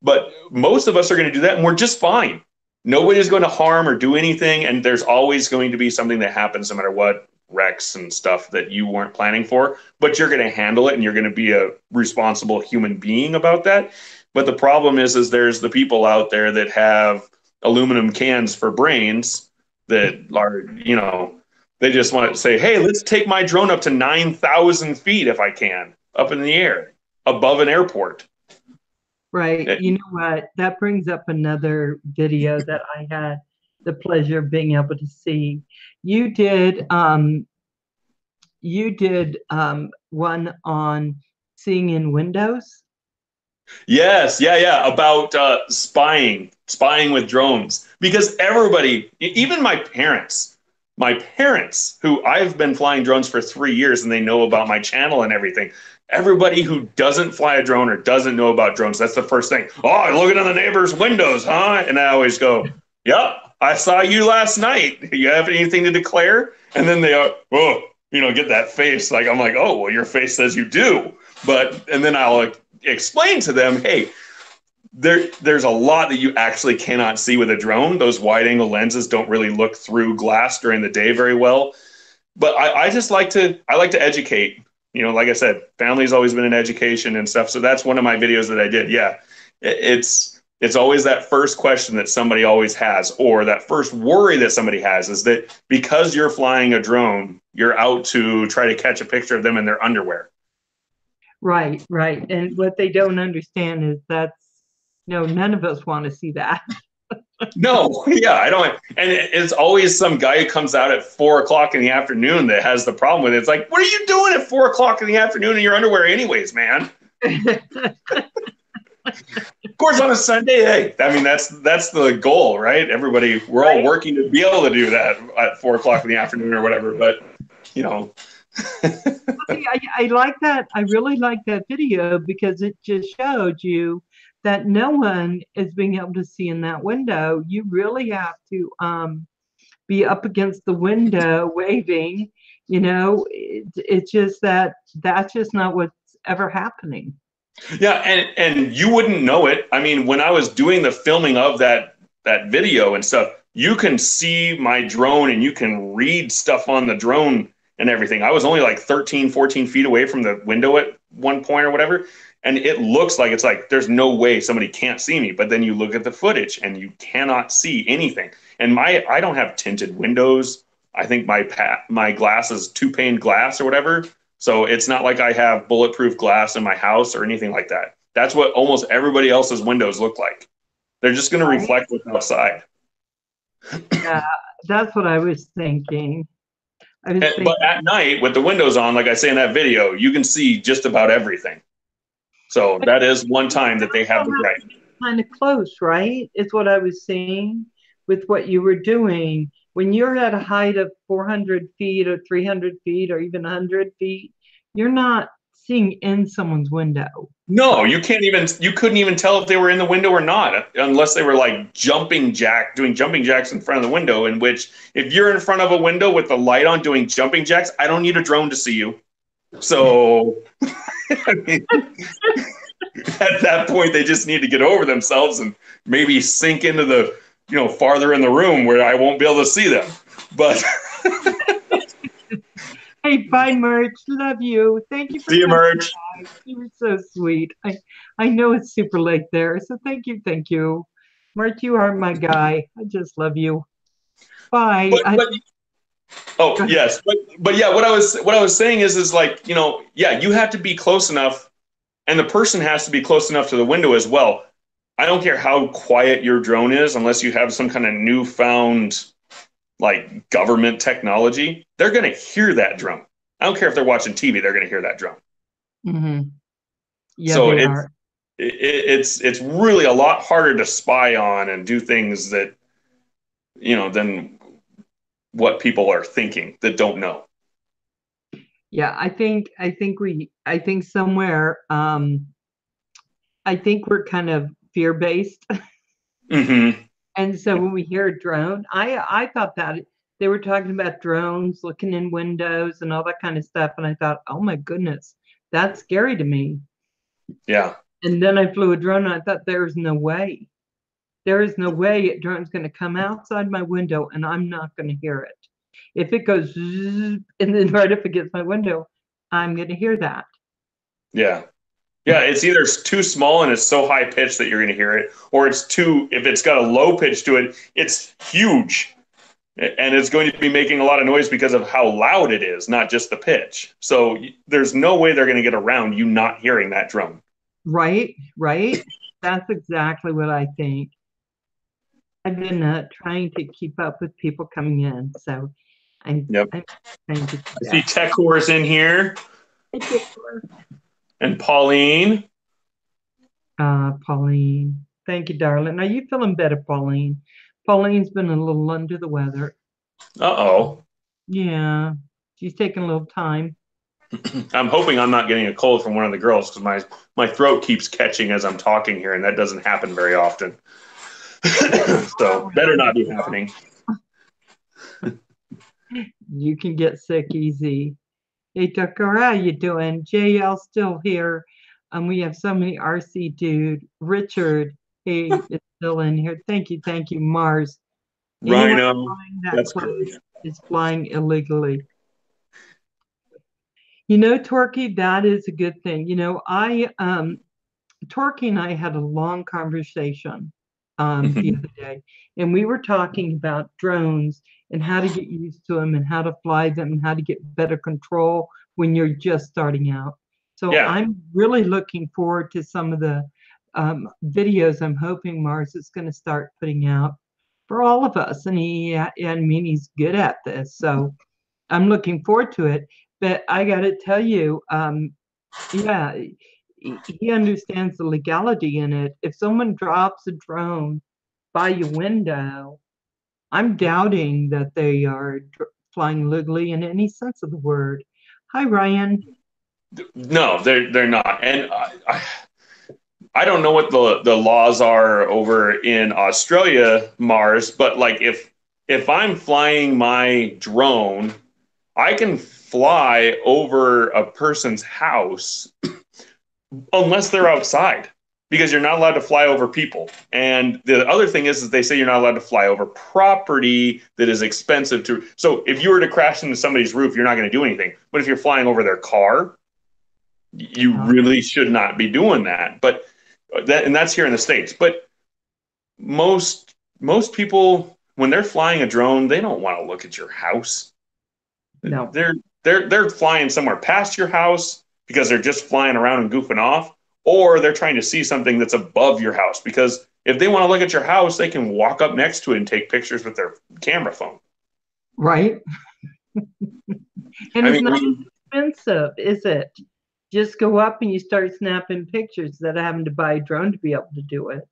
But most of us are going to do that, and we're just fine. Nobody's going to harm or do anything, and there's always going to be something that happens no matter what, wrecks and stuff that you weren't planning for, but you're going to handle it, and you're going to be a responsible human being about that. But the problem is there's the people out there that have aluminum cans for brains that are, they just want to say, hey, let's take my drone up to 9,000 feet if I can, up in the air, above an airport. Right. You know what? That brings up another video that I had the pleasure of being able to see. You did one on seeing in windows. Yes, yeah, about spying with drones. Because everybody, even my parents, who I've been flying drones for 3 years and they know about my channel and everything. Everybody who doesn't fly a drone or doesn't know about drones, that's the first thing. Oh, looking in the neighbor's windows, huh? And I always go, yep, I saw you last night. You have anything to declare? And then they get that face. Like, I'm like, oh, well, your face says you do. And then I'll explain to them, hey, there's a lot that you actually cannot see with a drone. Those wide angle lenses don't really look through glass during the day very well. But I like to educate. Like I said, family's always been in education and stuff. So that's one of my videos that I did. Yeah, it's always that first question that somebody always has, or that first worry that somebody has, is that because you're flying a drone, you're out to try to catch a picture of them in their underwear. Right. And what they don't understand is none of us want to see that. No, yeah, I don't. And it's always some guy who comes out at 4 o'clock in the afternoon that has the problem with it. It's like, what are you doing at 4 o'clock in the afternoon in your underwear anyways, man? Of course, on a Sunday, hey, I mean, that's the goal, right? Everybody, we're all working to be able to do that at 4 o'clock in the afternoon or whatever, but, I like that. I really like that video because it just showed you that no one is being able to see in that window. You really have to be up against the window waving. It's just that's just not what's ever happening. Yeah, and you wouldn't know it. I mean, when I was doing the filming of that video and stuff, you can see my drone and you can read stuff on the drone and everything. I was only like 13, 14 feet away from the window at one point or whatever. And it looks like it's like there's no way somebody can't see me. But then you look at the footage and you cannot see anything. And I don't have tinted windows. I think my glass is 2-pane glass or whatever. So it's not like I have bulletproof glass in my house or anything like that. That's what almost everybody else's windows look like. They're just going to reflect what's outside. Yeah, that's what I was thinking. But at night, with the windows on, like I say in that video, you can see just about everything. So that is one time that they have the right. Kind of close, right? Is what I was saying with what you were doing. When you're at a height of 400 feet or 300 feet or even 100 feet, you're not seeing in someone's window. No, you couldn't even tell if they were in the window or not, unless they were like doing jumping jacks in front of the window, in which if you're in front of a window with the light on doing jumping jacks, I don't need a drone to see you. So I mean, at that point, they just need to get over themselves and maybe sink into the, farther in the room where I won't be able to see them. But hey, bye, Merch. Love you. Thank you for see you, Merch. You were so sweet. I know it's super late there, so thank you. Merch, you are my guy. I just love you. Bye. Yes, but yeah, what I was saying is like, you have to be close enough, and the person has to be close enough to the window as well. I don't care how quiet your drone is, unless you have some kind of newfound like government technology, they're going to hear that drone. I don't care if they're watching TV, they're going to hear that drone. Mm-hmm. Yeah, so it's really a lot harder to spy on and do things that, than what people are thinking that don't know. Yeah, I think somewhere, I think we're kind of fear-based. Mm-hmm. And so when we hear a drone, I thought that they were talking about drones looking in windows and all that kind of stuff. And I thought, oh my goodness, that's scary to me. Yeah. And then I flew a drone and I thought, there's no way. There is no way a drone's going to come outside my window and I'm not going to hear it. If it goes and then right up against my window, I'm going to hear that. Yeah. Yeah, it's either too small and it's so high pitched that you're going to hear it, or if it's got a low pitch to it, it's huge. And it's going to be making a lot of noise because of how loud it is, not just the pitch. So there's no way they're going to get around you not hearing that drone. Right. That's exactly what I think. I've been trying to keep up with people coming in, so I'm trying to. I see Tech Wars in here. And Pauline. Pauline. Thank you, darling. Are you feeling better, Pauline? Pauline's been a little under the weather. Uh-oh. Yeah. She's taking a little time. I'm hoping I'm not getting a cold from one of the girls because my throat keeps catching as I'm talking here, and that doesn't happen very often. So better not be happening. You can get sick easy. Hey, Tucker, how you doing? JL still here. We have so many RC dude. Richard, hey, is still in here. Thank you, Mars. Rhino, that's great. Is flying illegally. Torquay, that is a good thing. Torquay and I had a long conversation the other day, and we were talking about drones and how to get used to them and how to fly them and how to get better control when you're just starting out. So yeah. I'm really looking forward to some of the videos I'm hoping Mars is going to start putting out for all of us. And he's good at this. So I'm looking forward to it. But I got to tell you, he understands the legality in it. If someone drops a drone by your window, I'm doubting that they are flying legally in any sense of the word. Hi, Ryan. No, they're not. And I don't know what the laws are over in Australia, Mars, but like if I'm flying my drone, I can fly over a person's house unless they're outside. because you're not allowed to fly over people. And the other thing is they say you're not allowed to fly over property that is expensive to. So if you were to crash into somebody's roof, you're not going to do anything. But if you're flying over their car, you really should not be doing that. But that's here in the States. But most people, when they're flying a drone, they don't want to look at your house. No. They're flying somewhere past your house because they're just flying around and goofing off, or they're trying to see something that's above your house, because if they want to look at your house, they can walk up next to it and take pictures with their camera phone. Right. And it's not expensive, is it? Just go up and you start snapping pictures instead of having to buy a drone to be able to do it.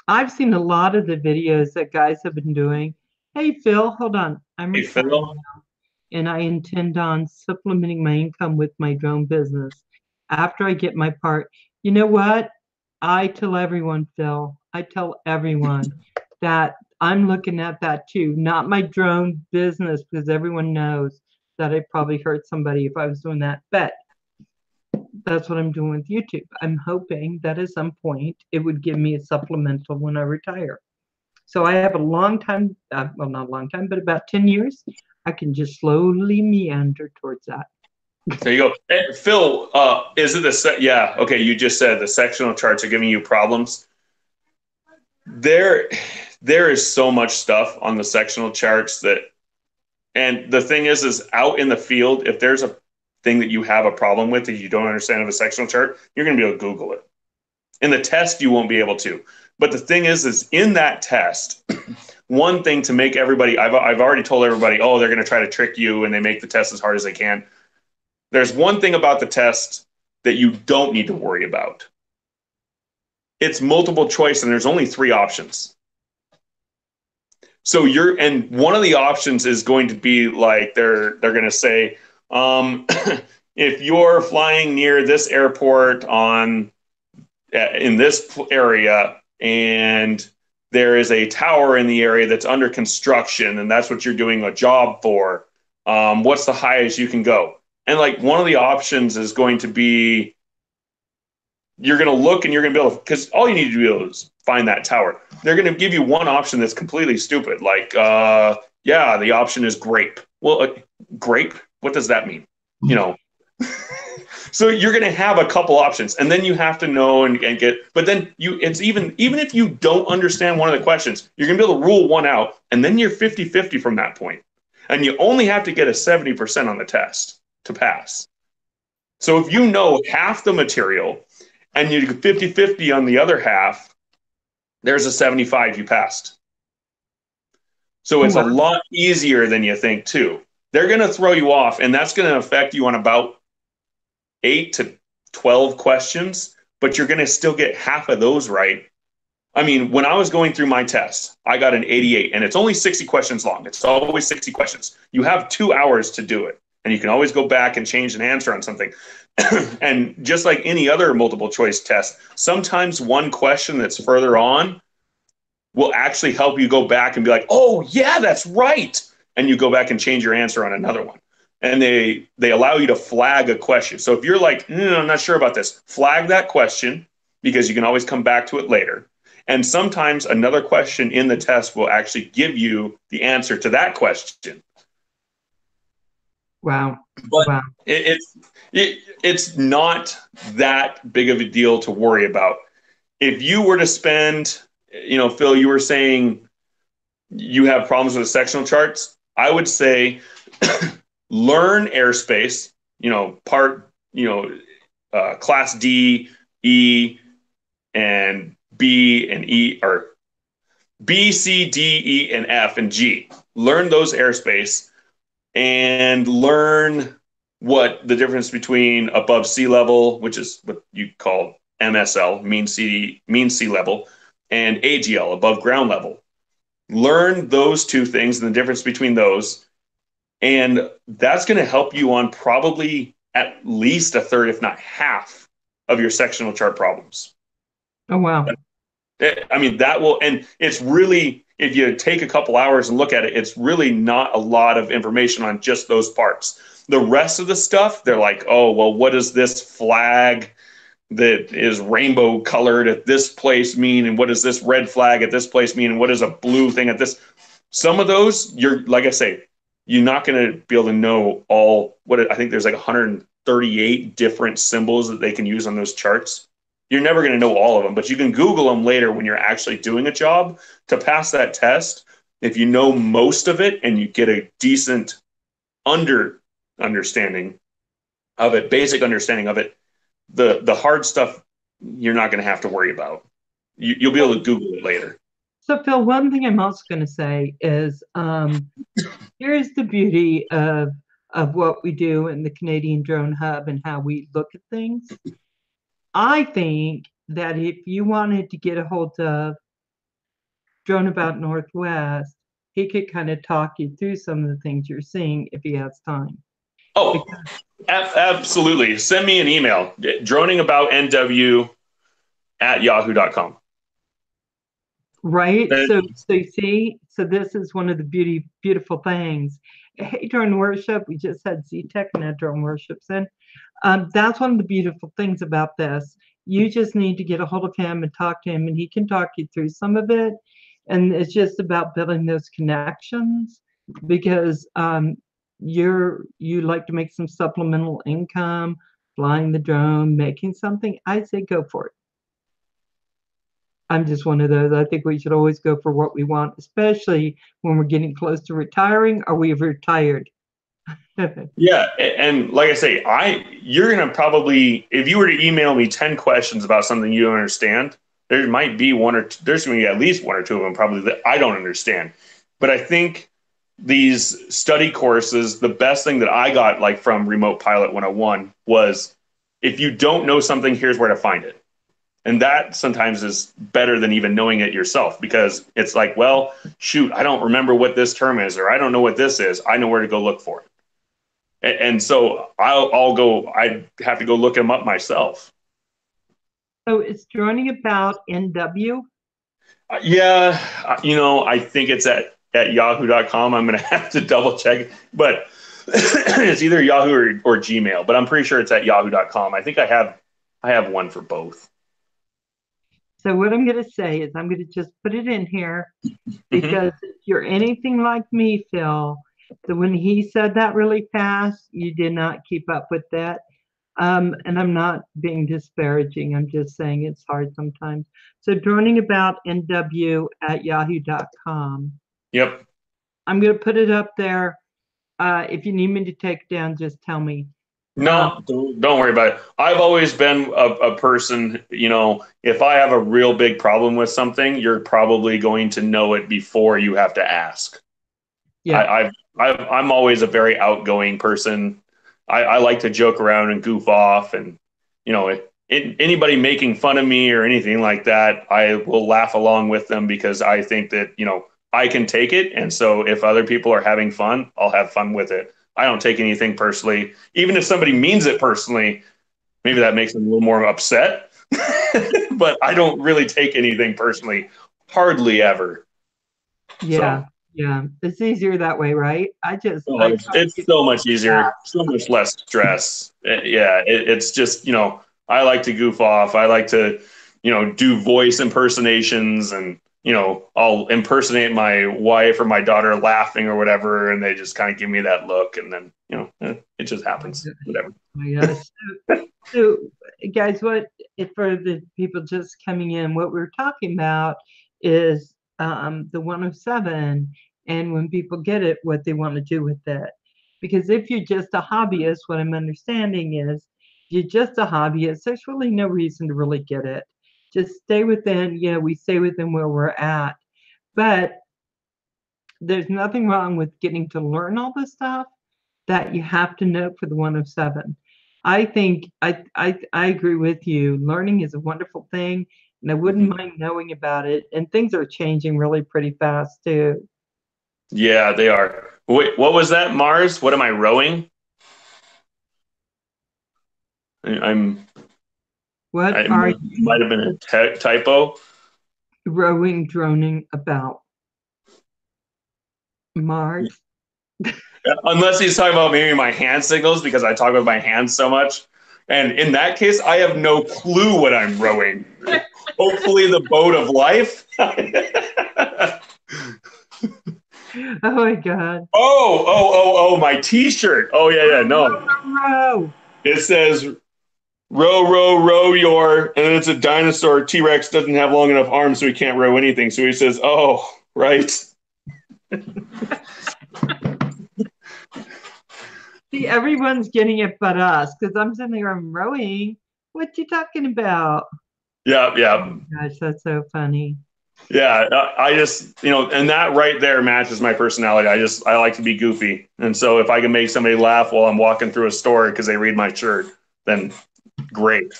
I've seen a lot of the videos that guys have been doing. Hey, Phil, hold on. I'm recording now, and I intend on supplementing my income with my drone business after I get my part. You know what? I tell everyone, Phil, I tell everyone that I'm looking at that too, not my drone business, because everyone knows that I'd probably hurt somebody if I was doing that. But that's what I'm doing with YouTube. I'm hoping that at some point it would give me a supplemental when I retire. So I have a long time, well, not a long time, but about 10 years. I can just slowly meander towards that. There you go. Hey, Phil, is it yeah, okay, you just said the sectional charts are giving you problems. There is so much stuff on the sectional charts and the thing is out in the field, if there's a thing that you have a problem with that you don't understand of a sectional chart, you're going to be able to Google it. In the test, you won't be able to. But the thing is in that test, one thing to make everybody, I've already told everybody, oh, they're going to try to trick you and they make the test as hard as they can. There's one thing about the test that you don't need to worry about. It's multiple choice and there's only 3 options. So and one of the options is going to be like, they're going to say, if you're flying near this airport in this area and there is a tower in the area that's under construction and that's what you're doing a job for, what's the highest you can go? And like one of the options is going to be, you're going to look and you're going to be able to, because all you need to do is find that tower. They're going to give you one option that's completely stupid. Like, yeah, the option is grape. Well, grape, what does that mean? You know, so you're going to have a couple options and then you have to know and get, but then it's even if you don't understand one of the questions, you're going to be able to rule one out and then you're 50-50 from that point. And you only have to get a 70% on the test to pass. So if you know half the material and you get 50-50 on the other half, there's a 75 you passed. So it's a lot easier than you think too. They're going to throw you off and that's going to affect you on about 8 to 12 questions, but you're going to still get half of those right. I mean, when I was going through my test, I got an 88 and it's only 60 questions long. It's always 60 questions. You have 2 hours to do it. And you can always go back and change an answer on something. And just like any other multiple choice test, sometimes one question that's further on will actually help you go back and be like, oh, yeah, that's right. And you go back and change your answer on another one. And they allow you to flag a question. So if you're like, I'm not sure about this, flag that question because you can always come back to it later. And sometimes another question in the test will actually give you the answer to that question. Wow. But wow. It's not that big of a deal to worry about. If you were to spend, Phil, you were saying you have problems with the sectional charts. I would say learn airspace, class D, E, and B and E, or B, C, D, E, and F, and G. Learn those airspace and learn what the difference between above sea level, which is what you call MSL, mean sea level, and AGL, above ground level. Learn those 2 things and the difference between those. And that's going to help you on probably at least a third, if not half, of your sectional chart problems. Oh, wow. I mean, that will, and it's really, if you take a couple hours and look at it, it's really not a lot of information on just those parts. The rest of the stuff, they're like, oh, well, what does this flag? that is rainbow colored at this place mean, and what does this red flag at this place mean, and what does a blue thing at this? Some of those, you're like I say, you're not going to be able to know all. I think there's like 138 different symbols that they can use on those charts. You're never going to know all of them, but you can Google them later when you're actually doing a job to pass that test. If you know most of it and you get a decent understanding of it, basic understanding of it, the hard stuff you're not going to have to worry about. You'll be able to Google it later. So Phil, one thing I'm also going to say is here's the beauty of what we do in the Canadian Drone Hub and how we look at things. I think that if you wanted to get a hold of Drone About Northwest, he could kind of talk you through some of the things you're seeing if he has time. Oh, absolutely. Send me an email, droningaboutnw@yahoo.com. Right. So you see, so this is one of the beautiful things. Hey, Drone Worship, we just had Z-Tech and had Drone Worships in. That's one of the beautiful things about this. You just need to get a hold of him and talk to him, and he can talk you through some of it. And it's just about building those connections, because you like to make some supplemental income, flying the drone, making something. I say go for it. I'm just one of those. I think we should always go for what we want, especially when we're getting close to retiring or we've retired. Yeah, and like I say, you're gonna probably, if you were to email me 10 questions about something you don't understand, there might be there's gonna be at least one or two of them probably that I don't understand. But I think these study courses, the best thing that I got like from Remote Pilot 101 was, if you don't know something, here's where to find it. And that sometimes is better than even knowing it yourself, because it's like, well, shoot, I don't remember what this term is, or I don't know what this is. I know where to go look for it. And so I have to go look them up myself. So it's Droning About NW? Yeah, I think it's at yahoo.com. I'm going to have to double check, but it's either Yahoo or Gmail, but I'm pretty sure it's at yahoo.com. I think I have one for both. So what I'm going to say is I'm going to just put it in here, because if you're anything like me, Phil, so when he said that really fast, you did not keep up with that. And I'm not being disparaging. I'm just saying it's hard sometimes. So droningaboutnw@yahoo.com. Yep. I'm going to put it up there. If you need me to take it down, just tell me. No, don't worry about it. I've always been a person, if I have a real big problem with something, you're probably going to know it before you have to ask. Yeah. I'm always a very outgoing person. I like to joke around and goof off, and anybody making fun of me or anything like that, I will laugh along with them, because I think that I can take it, and so if other people are having fun, I'll have fun with it. I don't take anything personally. Even if somebody means it personally, maybe that makes them a little more upset, but I don't really take anything personally, hardly ever. Yeah. So. Yeah, it's easier that way, right? It's so much easier, so much less stress. Yeah, it's just, I like to goof off. I like to, do voice impersonations, and, I'll impersonate my wife or my daughter laughing or whatever, and they just kind of give me that look, and then, it just happens, whatever. Oh my gosh. So, guys, for the people just coming in, what we're talking about is the 107, and when people get it, what they want to do with it. Because if you're just a hobbyist, what I'm understanding is you're just a hobbyist, there's really no reason to really get it. Just stay within, we stay within where we're at. But there's nothing wrong with getting to learn all this stuff that you have to know for the 107. I think I agree with you. Learning is a wonderful thing, and I wouldn't mind knowing about it. And things are changing really pretty fast too. Yeah, they are. Wait, what was that, Mars? What am I rowing? What are you? Might have been a typo. Droning about Mars. Unless he's talking about maybe my hand signals, because I talk with my hands so much. And in that case, I have no clue what I'm rowing. Hopefully the boat of life. Oh my God. Oh, my t-shirt. Oh, yeah, no. Row. It says, row your, and it's a dinosaur. T-Rex doesn't have long enough arms, so he can't row anything. So he says, oh, right. See, everyone's getting it but us, because I'm sitting there, I'm rowing. What you talking about? Yeah. Oh gosh, that's so funny. Yeah, I just, and that right there matches my personality. I like to be goofy. And so if I can make somebody laugh while I'm walking through a store because they read my shirt, then great.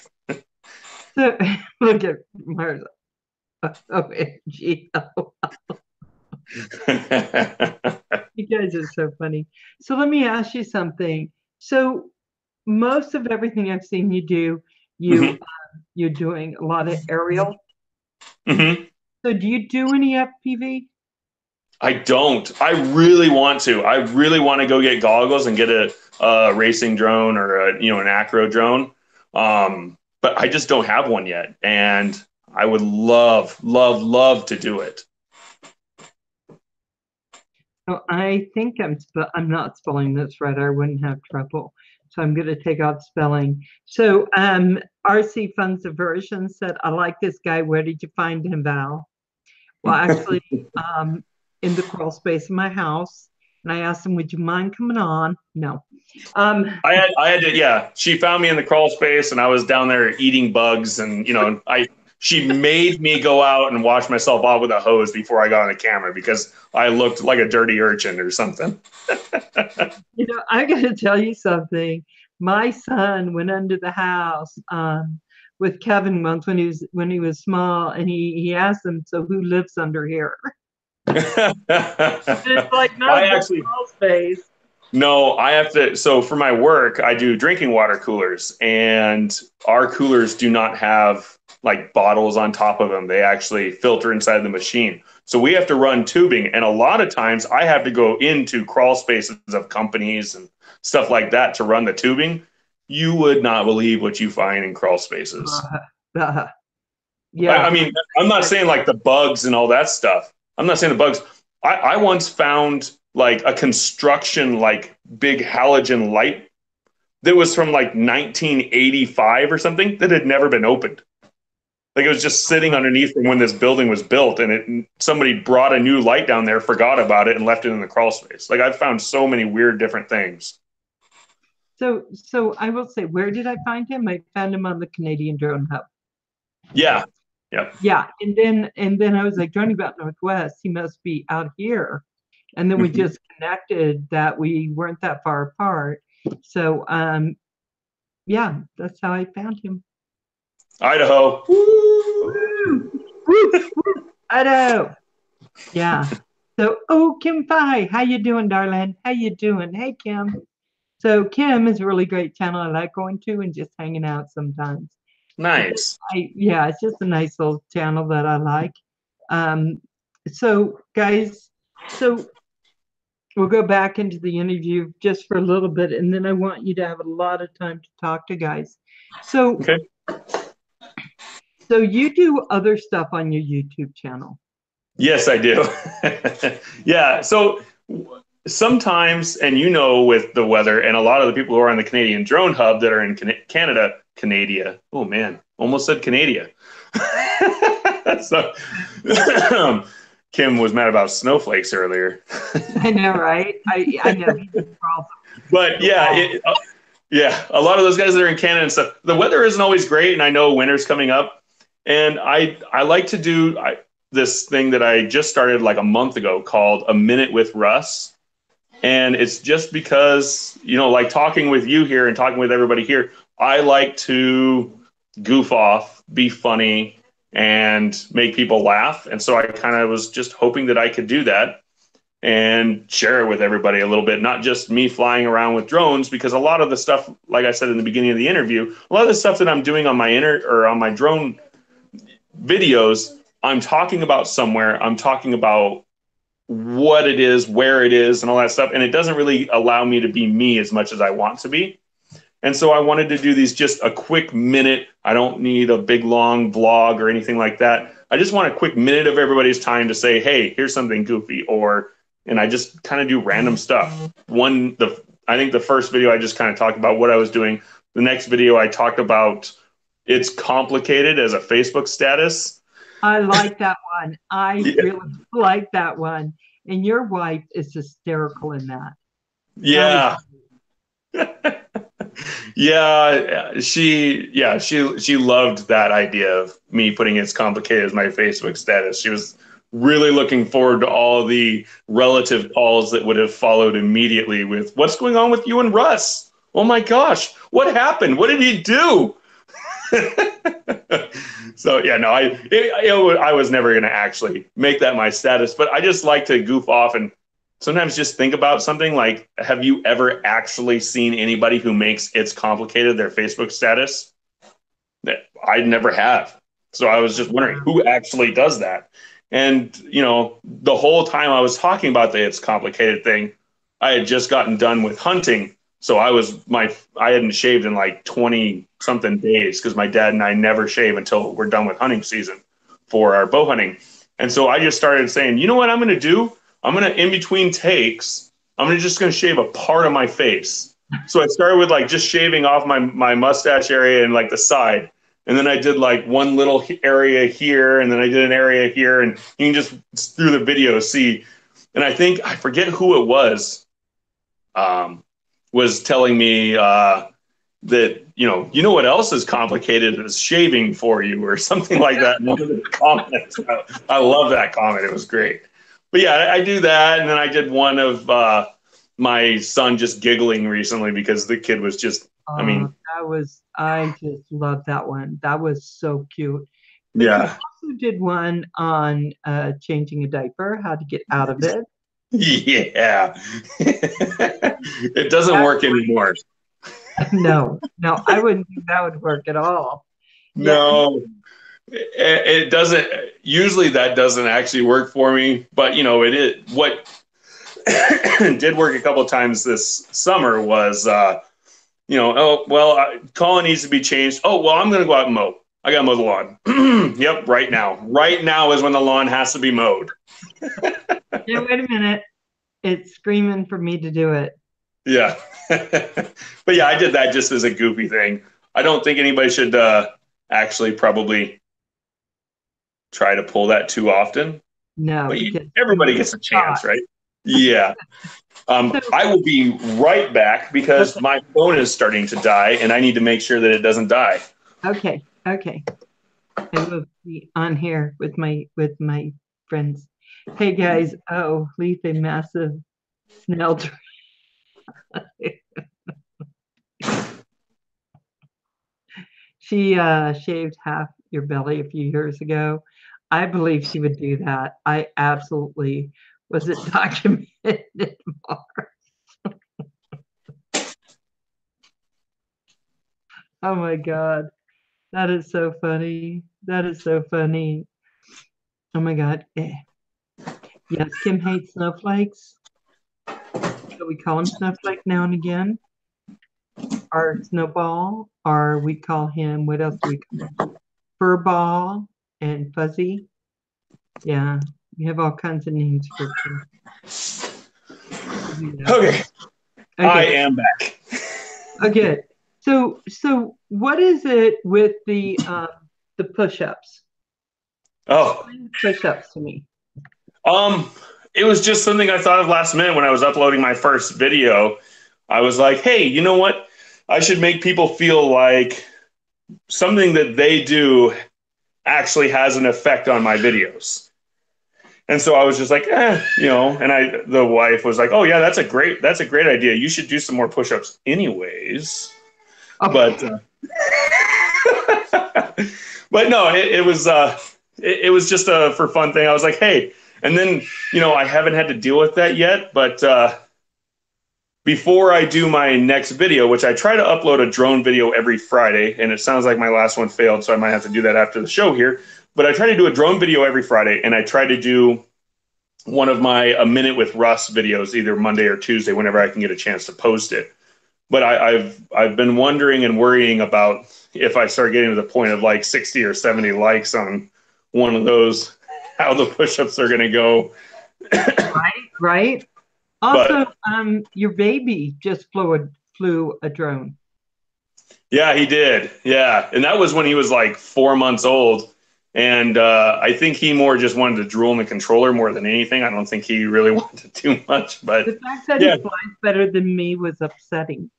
So look at Martha. OMG. You guys are so funny. So let me ask you something. So most of everything I've seen you do, you're doing a lot of aerial. Mm-hmm. So do you do any FPV? I don't. I really want to. I really want to go get goggles and get a racing drone or an acro drone. But I just don't have one yet, and I would love to do it. Oh, I think I'm not spelling this right. I wouldn't have trouble. So I'm going to take off spelling. So RC Funds Diversion said, I like this guy. Where did you find him, Val? Well, actually, in the crawl space of my house. And I asked him, would you mind coming on? No. I had to, yeah. She found me in the crawl space, and I was down there eating bugs, and she made me go out and wash myself off with a hose before I got on the camera because I looked like a dirty urchin or something. I got to tell you something. My son went under the house with Kevin once when he was small, and he asked him, "So who lives under here?" It's like not a small space. No, I have to. So for my work, I do drinking water coolers, and our coolers do not have like bottles on top of them. They actually filter inside the machine. So we have to run tubing. And a lot of times I have to go into crawl spaces of companies and stuff like that to run the tubing. You would not believe what you find in crawl spaces. Yeah. I mean, I'm not saying like the bugs and all that stuff. I'm not saying the bugs. I once found like a construction, like big halogen light that was from like 1985 or something that had never been opened. Like it was just sitting underneath from when this building was built, and somebody brought a new light down there, forgot about it, and left it in the crawl space. Like I've found so many weird different things. So I will say, where did I find him? I found him on the Canadian Drone Hub. Yeah. Yeah, and then I was like, Johnny about Northwest, he must be out here. And then we just connected that we weren't that far apart. So yeah, that's how I found him. Idaho. Woo! Woo! Idaho. Yeah. So, Kim Phi, how you doing, darling? How you doing? Hey, Kim. So Kim is a really great channel I like going to and just hanging out sometimes. Nice. It's just a nice little channel that I like. So guys, we'll go back into the interview just for a little bit, and then I want you to have a lot of time to talk to guys. So, okay. So you do other stuff on your YouTube channel? Yes, I do. Yeah. So sometimes, and with the weather, and a lot of the people who are on the Canadian Drone Hub that are in Canada. Oh man, almost said Canada. So Kim was mad about snowflakes earlier. I know, right? I know. But yeah, a lot of those guys that are in Canada and stuff, the weather isn't always great, and I know winter's coming up, and I like to do this thing that I just started like a month ago called A Minute with Russ. And it's just because, like talking with you here and talking with everybody here, I like to goof off, be funny, and make people laugh. And so I kind of was just hoping that I could do that and share it with everybody a little bit, not just me flying around with drones, because a lot of the stuff, like I said in the beginning of the interview, a lot of the stuff that I'm doing on my drone videos, I'm talking about somewhere, I'm talking about what it is, where it is, and all that stuff. And it doesn't really allow me to be me as much as I want to be. And so I wanted to do these just a quick minute. I don't need a big long vlog or anything like that. I just want a quick minute of everybody's time to say, hey, here's something goofy, and I just kind of do random stuff. I think the first video I just kind of talked about what I was doing. The next video I talked about it's complicated as a Facebook status. I like that one. I Yeah. really like that one. And your wife is hysterical in that. Yeah. Yeah, she loved that idea of me putting it's complicated as my Facebook status. She was really looking forward to all the relative calls that would have followed immediately with what's going on with you and Russ? Oh my gosh, what happened? What did he do? So yeah, no, I was never going to actually make that my status, but I just like to goof off and sometimes just think about something like, have you ever actually seen anybody who makes it's complicated their Facebook status? I never have. So I was just wondering who actually does that. And, the whole time I was talking about the it's complicated thing, I had just gotten done with hunting. So I hadn't shaved in like 20 something days because my dad and I never shave until we're done with hunting season for our bow hunting. And so I just started saying, you know what I'm going to do? I'm going to, in between takes, just going to shave a part of my face. So I started with like just shaving off my mustache area and like the side. And then I did like one little area here. And then I did an area here. And you can just through the video see. And I forget who it was telling me that, you know what else is complicated is shaving for you or something like that. In one of the comments. I love that comment. It was great. But yeah, I do that. And then I did one of my son just giggling recently because the kid was just, I just love that one. That was so cute. But yeah. You also did one on changing a diaper, how to get out of it. Yeah. It doesn't work anymore. No, I wouldn't think that would work at all. No. Yeah. It doesn't. Usually that doesn't actually work for me, but it is what did work a couple of times this summer was, Colin needs to be changed. Oh, well, I'm going to go out and mow. I got to mow the lawn. Yep. Right now is when the lawn has to be mowed. Yeah. Wait a minute. It's screaming for me to do it. Yeah. But yeah, I did that just as a goofy thing. I don't think anybody should actually probably try to pull that too often. No, but everybody gets a chance, right? Yeah. I will be right back because my phone is starting to die and I need to make sure that it doesn't die. Okay. I will be on here with my friends. Hey guys, leave a massive snail trail. She shaved half your belly a few years ago. I believe she would do that. I absolutely was it documented in Mars. Oh my God. That is so funny. Oh my God. Yes, Kim hates snowflakes. So we call him Snowflake now and again. Our Snowball, or we call him, what else do we call him? Furball and Fuzzy. Yeah, we have all kinds of names for him. Okay. I am back. Okay. So what is it with the push-ups? Oh. Push-ups to me. It was just something I thought of last minute when I was uploading my first video. I was like, hey, you know what? I should make people feel like something that they do actually has an effect on my videos. And so I was just like, and the wife was like, oh yeah, that's a great idea. You should do some more push-ups anyways. Oh. But no, it was just a for fun thing. I was like, hey, and then, I haven't had to deal with that yet, but before I do my next video, which I try to upload a drone video every Friday, and it sounds like my last one failed, so I might have to do that after the show here, but I try to do a drone video every Friday, and I try to do one of my A Minute with Russ videos, either Monday or Tuesday, whenever I can get a chance to post it. but I've been wondering and worrying about if I start getting to the point of like 60 or 70 likes on one of those, how the push-ups are going to go. Right. Also, But your baby just flew a drone. yeah, he did. Yeah, and that was when he was like 4 months old. And I think he more just wanted to drool in the controller more than anything. I don't think he really wanted too much. But The fact that yeah, he flies better than me was upsetting.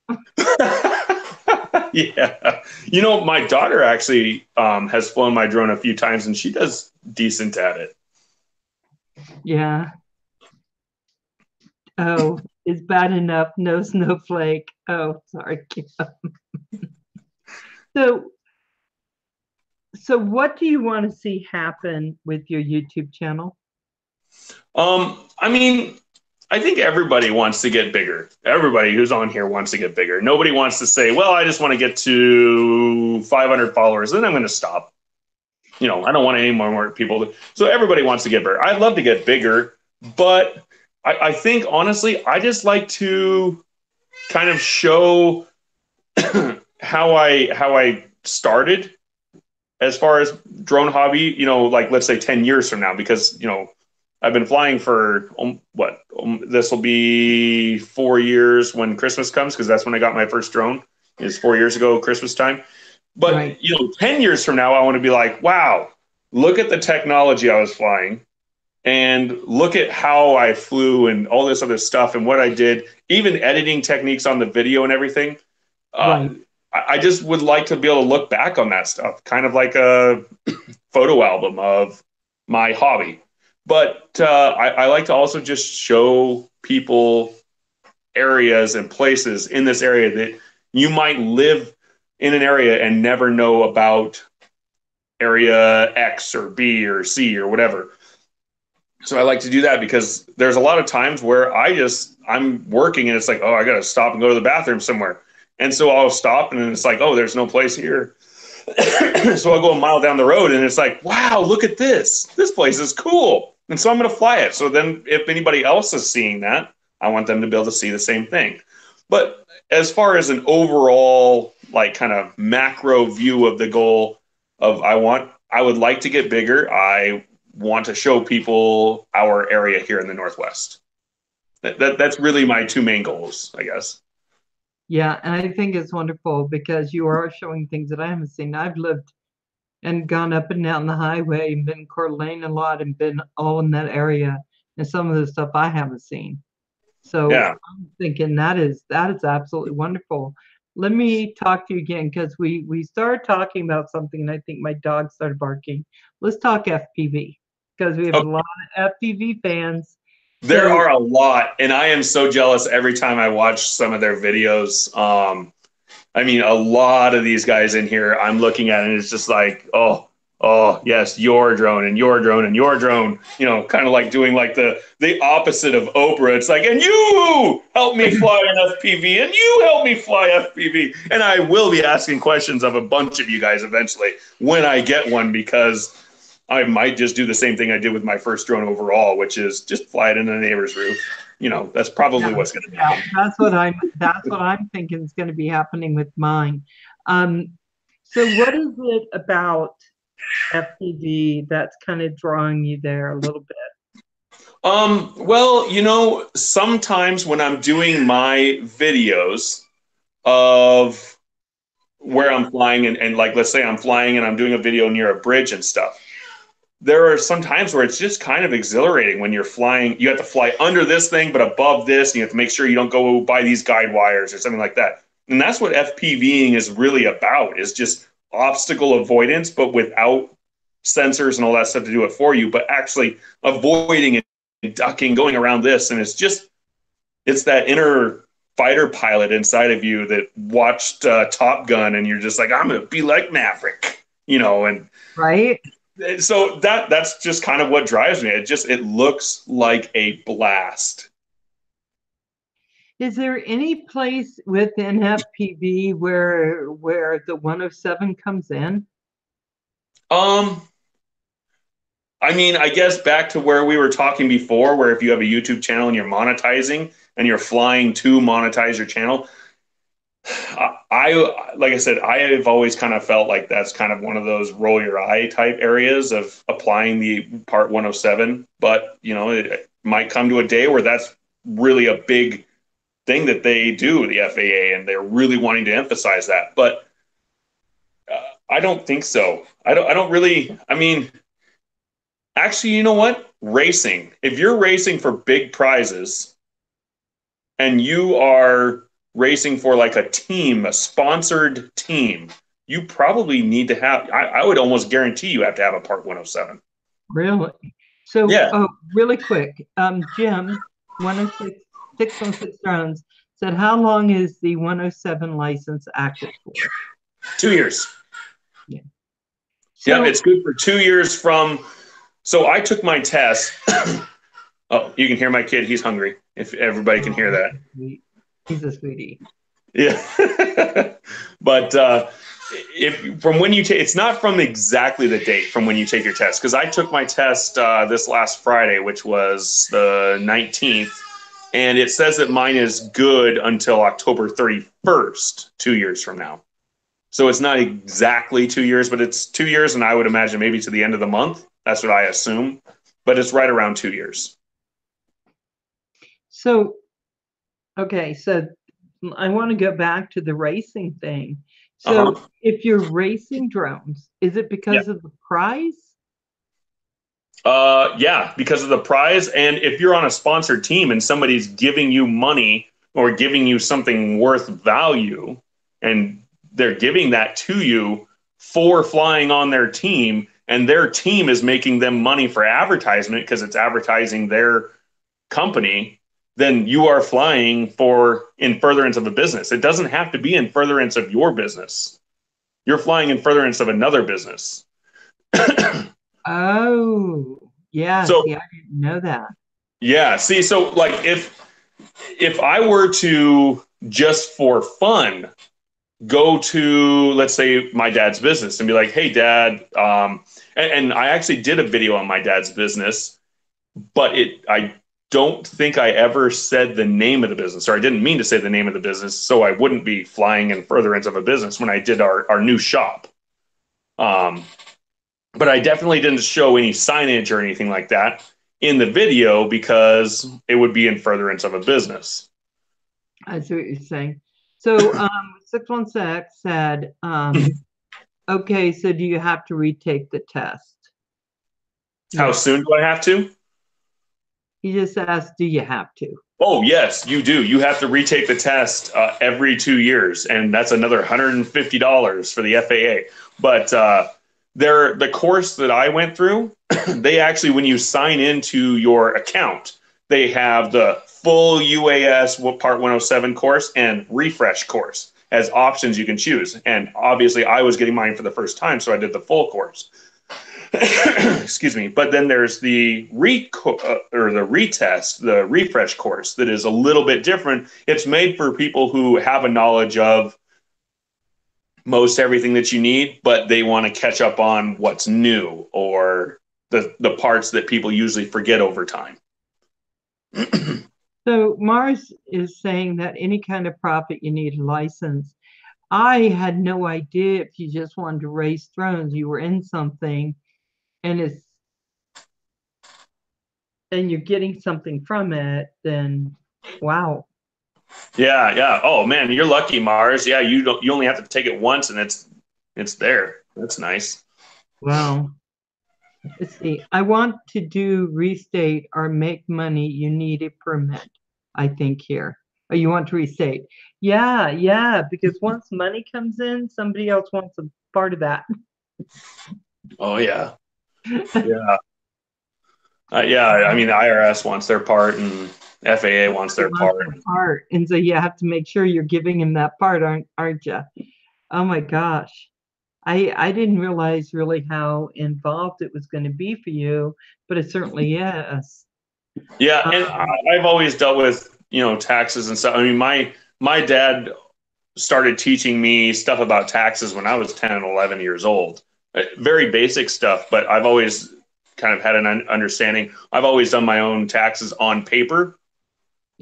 yeah. You know, my daughter actually has flown my drone a few times, and she does decent at it. Yeah. Oh, it's bad enough. No snowflake. Oh, sorry. So, so what do you want to see happen with your YouTube channel? I mean, I think everybody wants to get bigger. Everybody who's on here wants to get bigger. Nobody wants to say, well, I just want to get to 500 followers, then I'm going to stop. You know, I don't want any more people. So everybody wants to get bigger. I'd love to get bigger, but I think honestly, I just like to kind of show how I started as far as drone hobby, you know, like let's say 10 years from now, because, you know, I've been flying for this will be 4 years when Christmas comes, because that's when I got my first drone, is 4 years ago, Christmas time. But, Right. you know, 10 years from now, I want to be like, wow, look at the technology I was flying and look at how I flew and all this other stuff and what I did, even editing techniques on the video and everything. Uh, Right. I just would like to be able to look back on that stuff, kind of like a photo album of my hobby. But I like to also just show people areas and places in this area that you might live in an area and never know about area X or B or C or whatever. So I like to do that because there's a lot of times where I'm working and it's like, oh, I got to stop and go to the bathroom somewhere. And so I'll stop and it's like, oh, there's no place here. So I'll go a mile down the road and it's like, wow, look at this. This place is cool. And so I'm going to fly it. So then if anybody else is seeing that, I want them to be able to see the same thing. But as far as an overall, like kind of macro view of the goal of I would like to get bigger. I want to show people our area here in the Northwest. That's really my two main goals, I guess. Yeah, and I think it's wonderful because you are showing things that I haven't seen. I've lived and gone up and down the highway and been in Coeur d'Alene a lot and been all in that area, and some of the stuff I haven't seen. So Yeah. I'm thinking that is absolutely wonderful. Let me talk to you again because we started talking about something and I think my dog started barking. Let's talk FPV because we have a Okay. lot of FPV fans. There So are a lot, and I am so jealous every time I watch some of their videos. I mean, a lot of these guys in here, I'm looking at, and it's just like, oh, yes, your drone and your drone and your drone. You know, kind of like doing like the opposite of Oprah. It's like, and you help me fly an FPV, and you help me fly FPV, and I will be asking questions of a bunch of you guys eventually when I get one, because I might just do the same thing I did with my first drone overall, which is just fly it in the neighbor's roof. You know, that's probably yeah, what's going to yeah, happen. that's what I'm thinking is going to be happening with mine. Um, so what is it about FPV that's kind of drawing you there a little bit? Well, you know, sometimes when I'm doing my videos of where I'm flying and like, let's say I'm flying and I'm doing a video near a bridge and stuff, there are some times where it's just kind of exhilarating when you're flying. You have to fly under this thing, but above this, and you have to make sure you don't go by these guide wires or something like that. And that's what FPVing is really about, is just obstacle avoidance, but without sensors and all that stuff to do it for you, but actually avoiding and ducking, going around this. And it's that inner fighter pilot inside of you that watched Top Gun, and you're just like, I'm going to be like Maverick, you know, and Right? so that's just kind of what drives me. It looks like a blast. Is there any place within FPV where the 107 comes in? Um, I mean, I guess back to where we were talking before, where if you have a YouTube channel and you're monetizing and you're flying to monetize your channel, Like I said, I have always kind of felt like that's kind of one of those roll your eye type areas of applying the Part 107. But, it might come to a day where that's really a big thing that they do, the FAA, and they're really wanting to emphasize that. But I don't think so. I don't really, I mean, actually, you know what? Racing. If you're racing for big prizes and you are racing for like a team, a sponsored team, you probably need to have, I would almost guarantee you have to have a Part 107. Really? So, Yeah. really quick, Jim, 106, 616 drones said, how long is the 107 license active for? 2 years. Yeah. Yeah, So, it's good for 2 years from, so I took my test. Oh, you can hear my kid. He's hungry. If everybody can hear that. he's a sweetie. Yeah. But if from when you take, it's not from exactly the date from when you take your test, because I took my test this last Friday, which was the 19th, and it says that mine is good until October 31st, 2 years from now. So it's not exactly 2 years, but it's 2 years, and I would imagine maybe to the end of the month. That's what I assume, but it's right around 2 years. So, okay, so I want to go back to the racing thing. So, if you're racing drones, is it because of the prize? Yeah, because of the prize. And if you're on a sponsored team and somebody's giving you money or giving you something worth value, and they're giving that to you for flying on their team, and their team is making them money for advertisement because it's advertising their company, then you are flying for in furtherance of a business. It doesn't have to be in furtherance of your business. You're flying in furtherance of another business. Oh, yeah. So, see, I didn't know that. yeah. See, so like if I were to just for fun go to, let's say, my dad's business and be like, hey, Dad, and I actually did a video on my dad's business, but I don't think I ever said the name of the business, or I didn't mean to say the name of the business, so I wouldn't be flying in furtherance of a business when I did our new shop. But I definitely didn't show any signage or anything like that in the video because it would be in furtherance of a business. I see what you're saying. So 616 said, okay, so do you have to retake the test? How soon do I have to? He just asked, do you have to? Oh, yes, you do. You have to retake the test every 2 years, and that's another $150 for the FAA. But the course that I went through, they actually, when you sign into your account, they have the full UAS Part 107 course and refresh course as options you can choose. And obviously, I was getting mine for the first time, so I did the full course. Excuse me. But then there's the retest, the refresh course that is a little bit different. It's made for people who have a knowledge of most everything that you need, but they want to catch up on what's new or the parts that people usually forget over time. So Mars is saying that any kind of profit, you need a license. I had no idea if you just wanted to race drones, you were in something and you're getting something from it, then wow. Yeah. Oh man, you're lucky, Mars. Yeah, you only have to take it once and it's there. That's nice. Wow. Let's see. I want to do restate or make money. You need a permit, I think here. Oh, you want to restate? Yeah, because once money comes in, somebody else wants a part of that. Oh yeah. Yeah. Yeah, I mean, the IRS wants their part and FAA wants their part. And so you have to make sure you're giving him that part, aren't you? Oh my gosh. I didn't realize really how involved it was going to be for you, but it certainly is. Yeah, and I've always dealt with, taxes and stuff. I mean, my dad started teaching me stuff about taxes when I was 10 and 11 years old. Very basic stuff, but I've always kind of had an understanding. I've always done my own taxes on paper.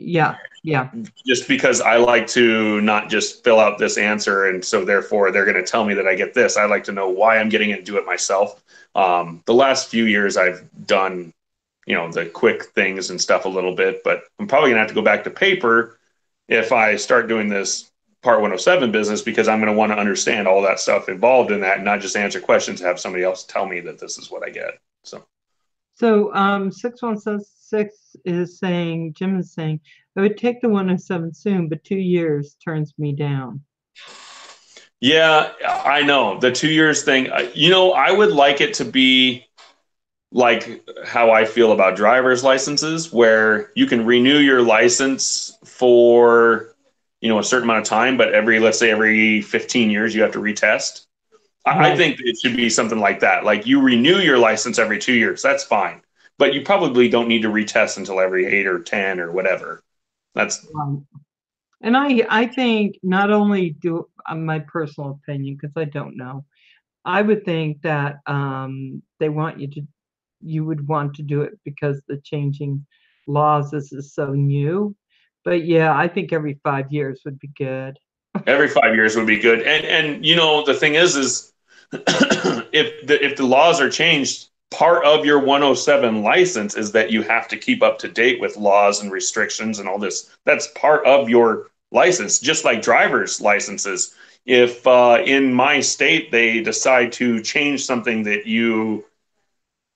Yeah, yeah. Just because I like to not just fill out this answer, and so therefore they're going to tell me that I get this. I like to know why I'm getting it and do it myself. The last few years I've done, the quick things and stuff a little bit, but I'm probably gonna have to go back to paper if I start doing this Part 107 business, because I'm going to want to understand all that stuff involved in that and not just answer questions, have somebody else tell me that this is what I get. So 6176 is saying, Jim is saying, I would take the 107 soon, but 2 years turns me down. Yeah, I know the 2 years thing. I would like it to be like how I feel about driver's licenses, where you can renew your license for, a certain amount of time, but let's say every 15 years, you have to retest. I Right. think it should be something like that. Like you renew your license every 2 years. That's fine. But you probably don't need to retest until every 8 or 10 or whatever. That's And I think not only do my personal opinion, because I don't know, I would think that you would want to do it because the changing laws, this is so new. But yeah, I think every 5 years would be good. every 5 years would be good. And the thing is if the laws are changed, part of your 107 license is that you have to keep up to date with laws and restrictions and all this. That's part of your license, just like driver's licenses. If in my state they decide to change something that you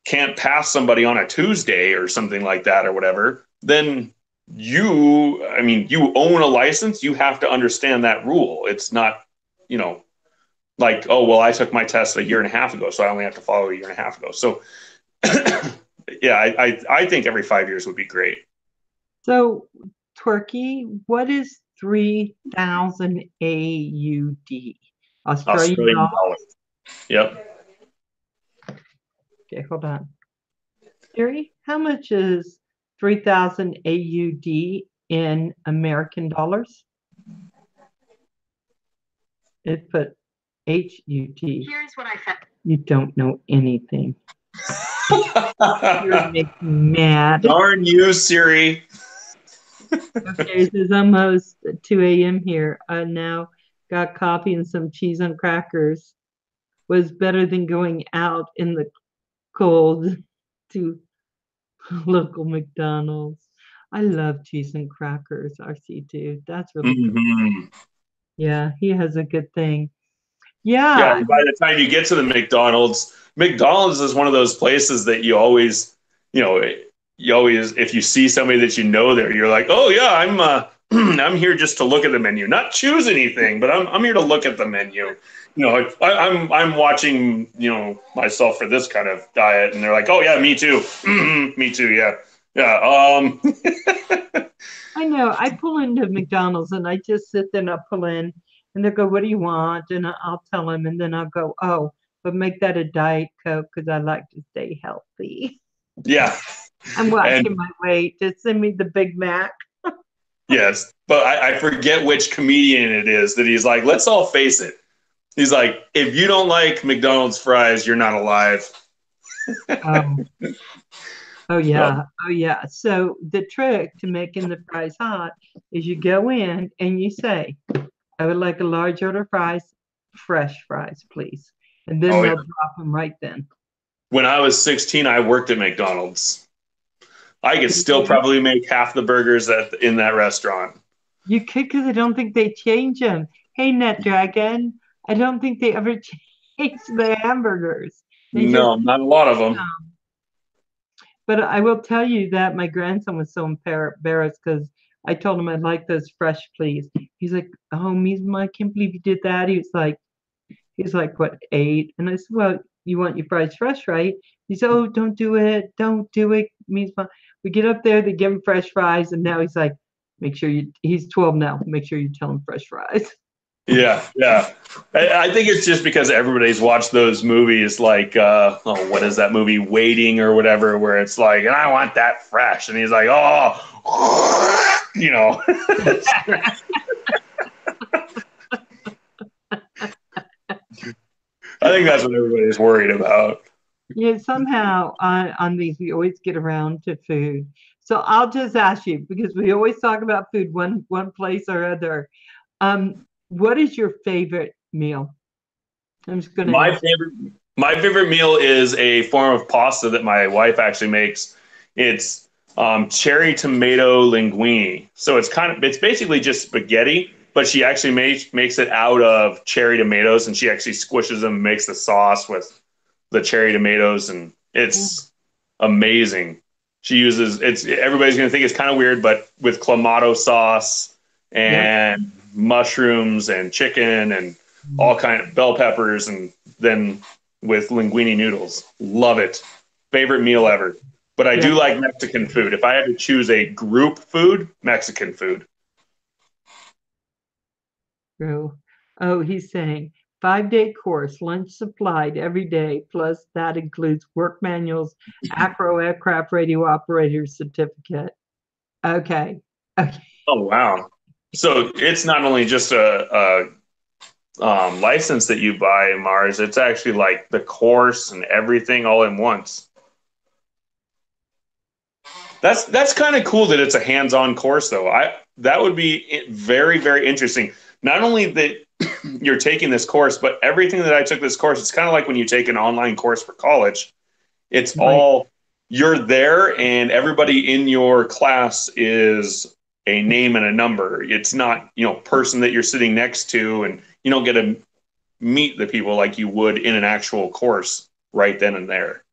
can't pass somebody on a Tuesday or something like that or whatever, then you own a license, you have to understand that rule. It's not, like, oh, well, I took my test a year and a half ago, so I only have to follow a year and a half ago. So, yeah, I think every 5 years would be great. So, Twerky, what is 3,000 AUD? Australian dollars? Yep. Okay, hold on. Siri, how much is 3,000 AUD in American dollars? It put HUT. Here's what I said. You don't know anything. You're making me mad. Darn you, Siri. Okay, it is almost 2 a.m. here. I now got coffee and some cheese and crackers. Was better than going out in the cold to local McDonald's. I love cheese and crackers, RC2. That's really good. Mm-hmm. Yeah, he has a good thing. Yeah, Yeah. by the time you get to the McDonald's is one of those places that you always, if you see somebody that there, you're like, oh yeah, I'm I'm here just to look at the menu, not choose anything, but I'm here to look at the menu. I'm watching, myself for this kind of diet, and they're like, oh yeah, me too, me too, yeah, yeah. I know. I pull into McDonald's and I just sit there and I pull in and they'll go, what do you want? And I'll tell them and then I'll go, oh, but make that a Diet Coke because I like to stay healthy. Yeah. I'm watching my weight. Just send me the Big Mac. Yes, but I forget which comedian it is that he's like, let's all face it. He's like, if you don't like McDonald's fries, you're not alive. Oh yeah. Oh yeah. So the trick to making the fries hot is you go in and you say, I would like a large order of fries, fresh fries, please. And then they'll drop them right then. When I was 16, I worked at McDonald's. I could still probably make half the burgers in that restaurant. You could, because I don't think they change them. Hey, NetDragon, I don't think they ever change the hamburgers. No, not a lot of them. But I will tell you that my grandson was so embarrassed because I told him I'd like those fresh, please. He's like, oh, Misma, I can't believe you did that. He was like, what, 8? And I said, well, you want your fries fresh, right? He said, oh, don't do it. Don't do it, Misma. We get up there, they give him fresh fries, and now he's like, he's 12 now. Make sure you tell him fresh fries. Yeah, yeah. I think it's just because everybody's watched those movies like, what is that movie, Waiting or whatever, where it's like, and I want that fresh. And he's like, oh, I think that's what everybody's worried about. Yeah, somehow on these, we always get around to food. So I'll just ask you because we always talk about food one place or other. What is your favorite meal? I'm just going to My ask. favorite my favorite meal is a form of pasta that my wife actually makes. It's cherry tomato linguine. So it's basically just spaghetti, but she actually makes it out of cherry tomatoes, and she actually squishes them and makes the sauce with the cherry tomatoes, and it's amazing. She uses it's everybody's gonna think it's kind of weird, but with clamato sauce Yep. and mushrooms and chicken and all kind of bell peppers, and then with linguine noodles. Love it. Favorite meal ever. But I do Yep. like Mexican food. If I had to choose a group food, Mexican food. True. Oh, he's saying 5-day course, lunch supplied every day, plus that includes work manuals, acro aircraft radio operator certificate. Okay. Okay. Oh wow! So it's not only just a license that you buy, Mars. It's actually like the course and everything all in once. That's kind of cool that it's a hands-on course, though. I that would be very very interesting. Not only that you're taking this course, but everything that I took this course, it's kind of like when you take an online course for college. It's Right. all you're there, and everybody in your class is a name and a number. It's not person that you're sitting next to, and you don't get to meet the people like you would in an actual course right then and there.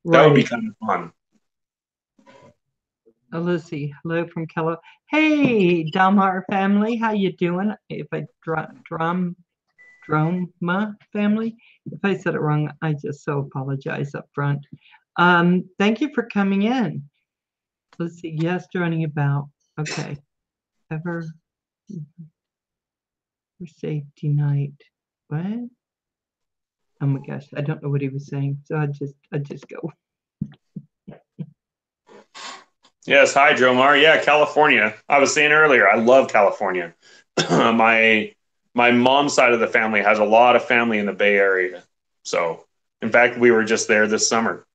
That would be Right. kind of fun. Lucy, hello from Kello. Hey, Dalmar family, how you doing? If I Droma family, if I said it wrong, I just so apologize up front. Thank you for coming in. Let's see. Yes, joining about. Okay. Ever for safety night. What? Oh my gosh, I don't know what he was saying. So I just go. Yes, hi, Jomar. Yeah, California. I was saying earlier, I love California. My mom's side of the family has a lot of family in the Bay Area. So, in fact, we were just there this summer.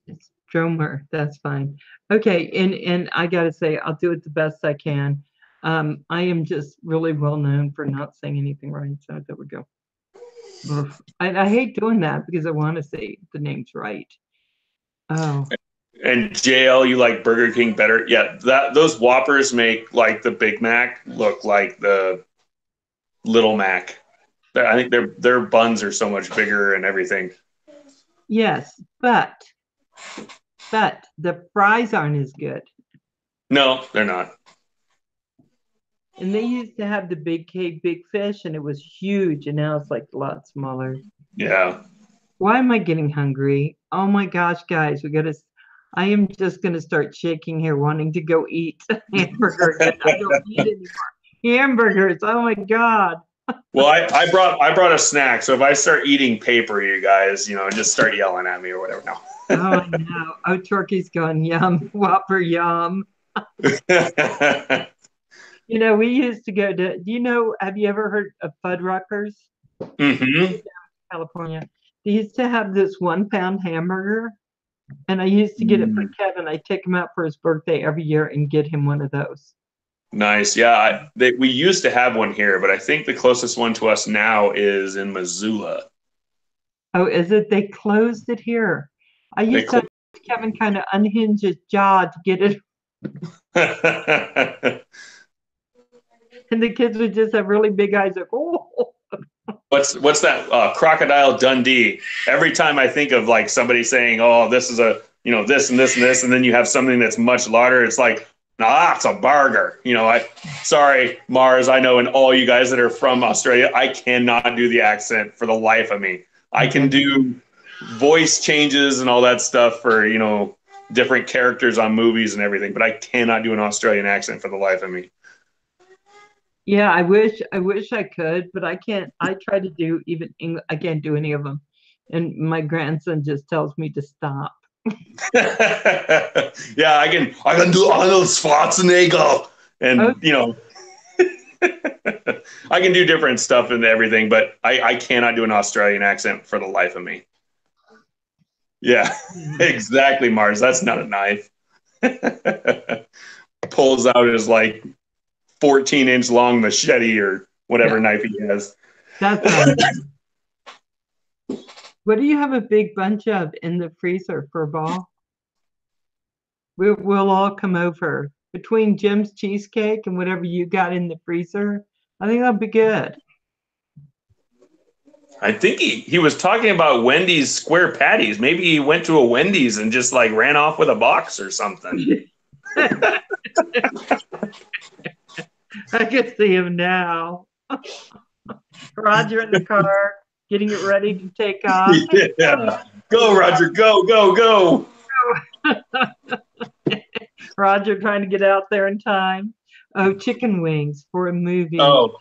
It's Dromer. That's fine. Okay, and I gotta say, I'll do it the best I can. I am just really well known for not saying anything right. So there we go. Oof. I hate doing that because I want to say the names right. Oh, And JL, you like Burger King better? Yeah, that those Whoppers make like the Big Mac look like the Little Mac. I think their buns are so much bigger and everything. yes, but the fries aren't as good. No, they're not. And they used to have the Big K Big Fish, and it was huge, and now it's like a lot smaller. Yeah. Why am I getting hungry? Oh my gosh, guys, we gotta. I am just gonna start shaking here, wanting to go eat hamburger again. I don't eat anymore. Hamburgers. Oh my god. Well, I brought a snack, so if I start eating paper, you guys, just start yelling at me or whatever. No. Oh, I know. Oh, turkey's going yum, Whopper yum. We used to go to. Have you ever heard of Fuddruckers? hmm California. They used to have this 1-pound hamburger, and I used to get it for Kevin. I take him out for his birthday every year and get him one of those. Nice. Yeah, we used to have one here, but I think the closest one to us now is in Missoula. Oh, is it? They closed it here. I They used to have Kevin kind of unhinge his jaw to get it, and the kids would just have really big eyes like, oh. What's that? Crocodile Dundee. Every time I think of like somebody saying, "Oh, this is a this and this and this," and then you have something that's much larger, it's like, nah, it's a burger. Sorry, Mars. I know, and all you guys that are from Australia, I cannot do the accent for the life of me. I can do voice changes and all that stuff for different characters on movies and everything, but I cannot do an Australian accent for the life of me. Yeah, I wish I could, but I can't. I try to do even English. I can't do any of them, and my grandson just tells me to stop. Yeah, I can do Arnold Schwarzenegger, and I can do different stuff and everything, but I cannot do an Australian accent for the life of me. Yeah, exactly, Mars. That's not a knife. Pulls out his like 14-inch long machete or whatever knife he has. That's what do you have a big bunch of in the freezer for Ball? We'll all come over between Jim's cheesecake and whatever you got in the freezer. I think that'll be good. I think he was talking about Wendy's square patties. Maybe he went to a Wendy's and just like ran off with a box or something. I can see him now. Roger in the car, getting it ready to take off. Yeah. Go, Roger. Go, go, go. Roger trying to get out there in time. Oh, chicken wings for a movie. Oh,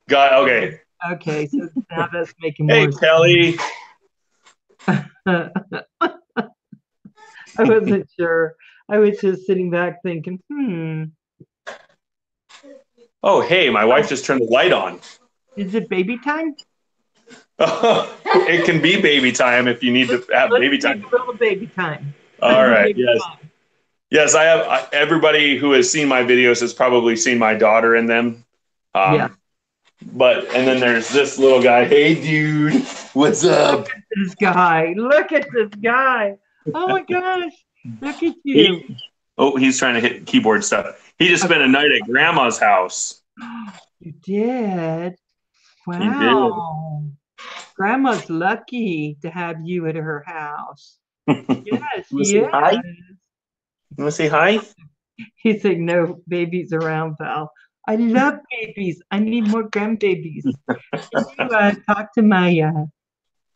God. Okay. Okay, so now that's making Hey, more Kelly. sense. I wasn't sure. I was just sitting back thinking, Oh, hey, my wife just turned the light on. is it baby time? It can be baby time if you need to have baby time. A little baby time. All right. Baby Yes. time. Yes, I have. Everybody who has seen my videos has probably seen my daughter in them. Yeah. And then there's this little guy. Hey, dude, what's up? This guy. Look at this guy. Oh my gosh. Look at you. He's trying to hit keyboard stuff. He just spent a night at Grandma's house. You did? Wow. Grandma's lucky to have you at her house. Yes, she is. Hi? You want to say hi? He's saying, no babies around, Val. I love babies. I need more grandbabies. Can you talk to my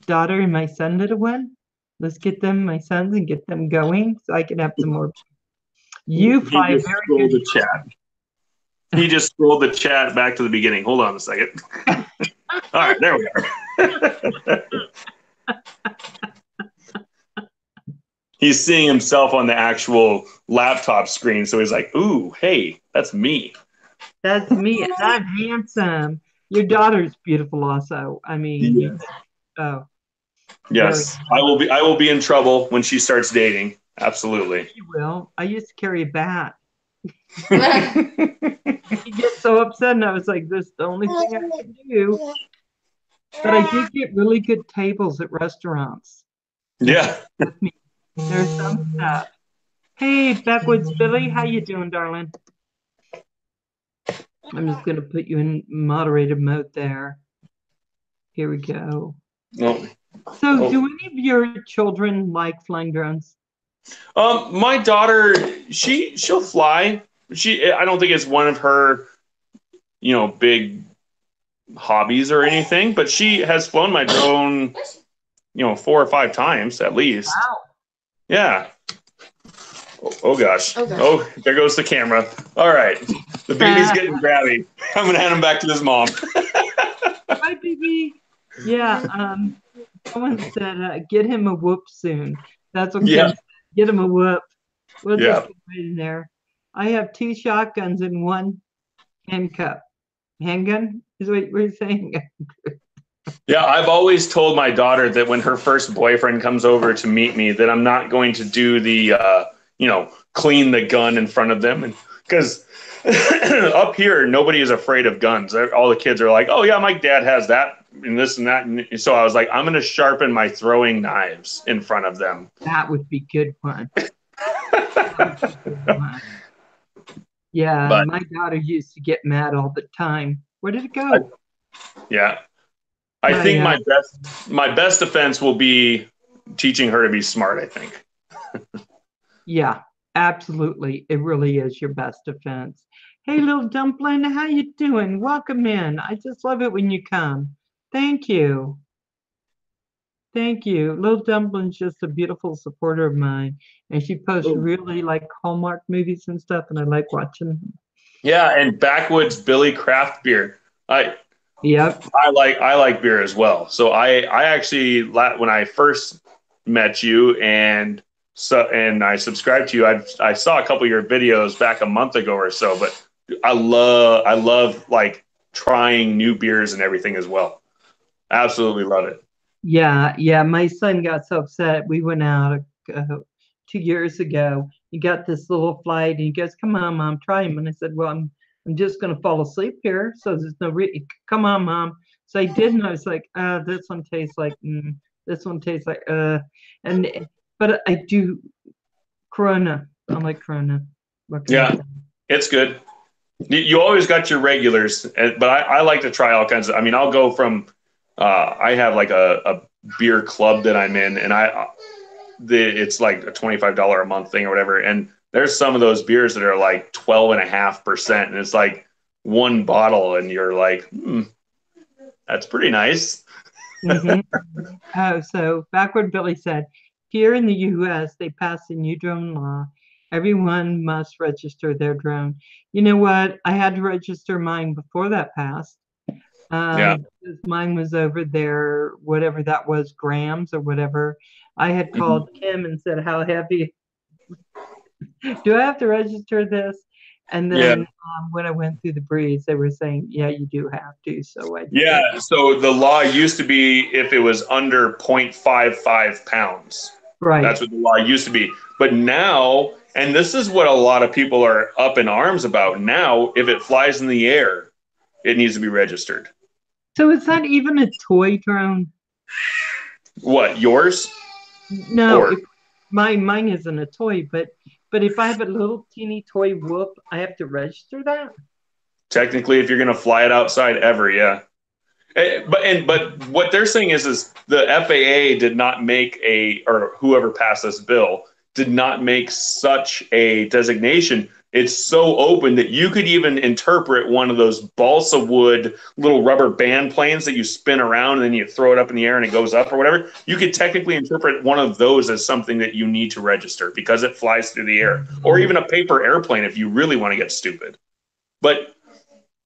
daughter and my son, little one? Let's get them, my sons, and get them going so I can have some more. You fly very good. The chat. He just scrolled the chat back to the beginning. Hold on a second. All right, there we are. He's seeing himself on the actual laptop screen, so he's like, ooh, hey, that's me. That's me, and I'm handsome. Your daughter's beautiful also. I mean, yes. I will be in trouble when she starts dating. Absolutely. You will. I used to carry a bat. He gets so upset, and I was like, this is the only thing I can do. But I did get really good tables at restaurants. Yeah. There's some stuff. Hey, Backwoods Billy, how you doing, darling? I'm just going to put you in moderator mode there. Here we go. No. So, do any of your children like flying drones? My daughter, she'll fly. I don't think it's one of her, big hobbies or anything, but she has flown my drone, 4 or 5 times at least. Wow. Yeah. Oh gosh. Oh, there goes the camera. All right. The baby's getting grabby. I'm going to hand him back to his mom. Hi, baby. Yeah. Someone said, get him a whoop soon. That's what Kim said. Get him a whoop. We'll just put it in there. I have 2 shotguns and 1 handcuff. Handgun is what you're saying? Yeah, I've always told my daughter that when her first boyfriend comes over to meet me, that I'm not going to do the, clean the gun in front of them. Because up here, nobody is afraid of guns. All the kids are like, oh, yeah, my dad has that and this and that. And so I was like, I'm going to sharpen my throwing knives in front of them. That would be good fun. Yeah, but my daughter used to get mad all the time. Where did it go? I think my best defense will be teaching her to be smart, I think. Yeah, absolutely. It really is your best defense. Hey, little dumpling, how you doing? Welcome in. I just love it when you come. Thank you. Thank you. Little Dumpling's just a beautiful supporter of mine. And she posts really like Hallmark movies and stuff, and I like watching them. Yeah, and Backwoods Billy craft beer. Yep. I like beer as well. So I actually, when I first met you and I subscribed to you, I saw a couple of your videos back a month ago or so, but I love like trying new beers and everything as well. Absolutely love it. Yeah. My son got so upset. We went out 2 years ago. He got this little flight, and he goes, "Come on, Mom, try him." And I said, "Well, I'm just going to fall asleep here, so there's no come on, Mom." So I did, and I was like, "This one tastes like, this one tastes like, and but I do Corona. I like Corona. What can I Yeah, say? it's good. You always got your regulars, but I like to try all kinds of. I mean, I'll go from. I have like a beer club that I'm in, and it's like a $25 a month thing or whatever. And there's some of those beers that are like 12.5%, and it's like one bottle, and you're like, that's pretty nice. Hmm. Oh, so backward Billy said, here in the U.S., they passed a new drone law. Everyone must register their drone. You know what? I had to register mine before that passed. Yeah. Because mine was over there, whatever that was, grams or whatever. I had called Kim and said, how heavy do I have to register this? And Yeah. then when I went through the breeze, they were saying, yeah, you do have to. So I did Yeah. it. So the law used to be if it was under 0.55 pounds. Right. That's what the law used to be. But now, and this is what a lot of people are up in arms about now, if it flies in the air, it needs to be registered. So is that even a toy drone? What, yours? No, Or if mine isn't a toy, but if I have a little teeny toy whoop, I have to register that? technically, if you're going to fly it outside ever, yeah. But what they're saying is the FAA did not make or whoever passed this bill did not make such a designation. It's so open that you could even interpret one of those balsa wood little rubber band planes that you spin around and then you throw it up in the air and it goes up or whatever. You could technically interpret one of those as something that you need to register because it flies through the air, or even a paper airplane if you really want to get stupid. But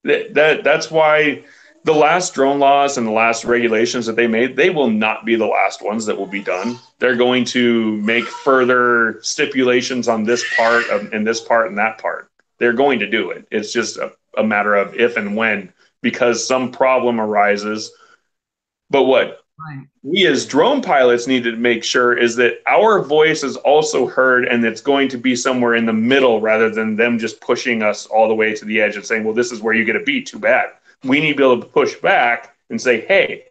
that's why the last drone laws and the last regulations that they made, they will not be the last ones that will be done. They're going to make further stipulations on this part and this part and that part. They're going to do it. It's just a matter of if and when, because some problem arises. But what Right. we as drone pilots need to make sure is that our voice is also heard, and it's going to be somewhere in the middle rather than them just pushing us all the way to the edge and saying, well, this is where you get to be. Too bad. We need to be able to push back and say, hey,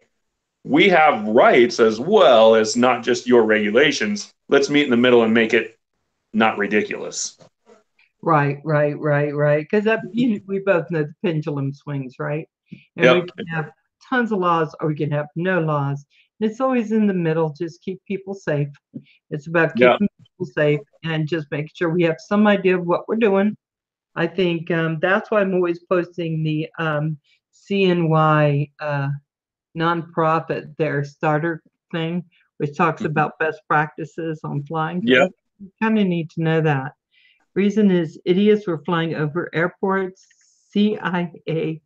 we have rights as well as not just your regulations. Let's meet in the middle and make it not ridiculous. Right. Because we both know the pendulum swings, right? And we Yep. can have tons of laws or we can have no laws. And it's always in the middle. Just keep people safe. It's about Yeah. keeping people safe and just making sure we have some idea of what we're doing. I think that's why I'm always posting the CNY nonprofit, their starter thing, which talks about best practices on flying. Yeah. You kind of need to know that. Reason is idiots were flying over airports, CIA,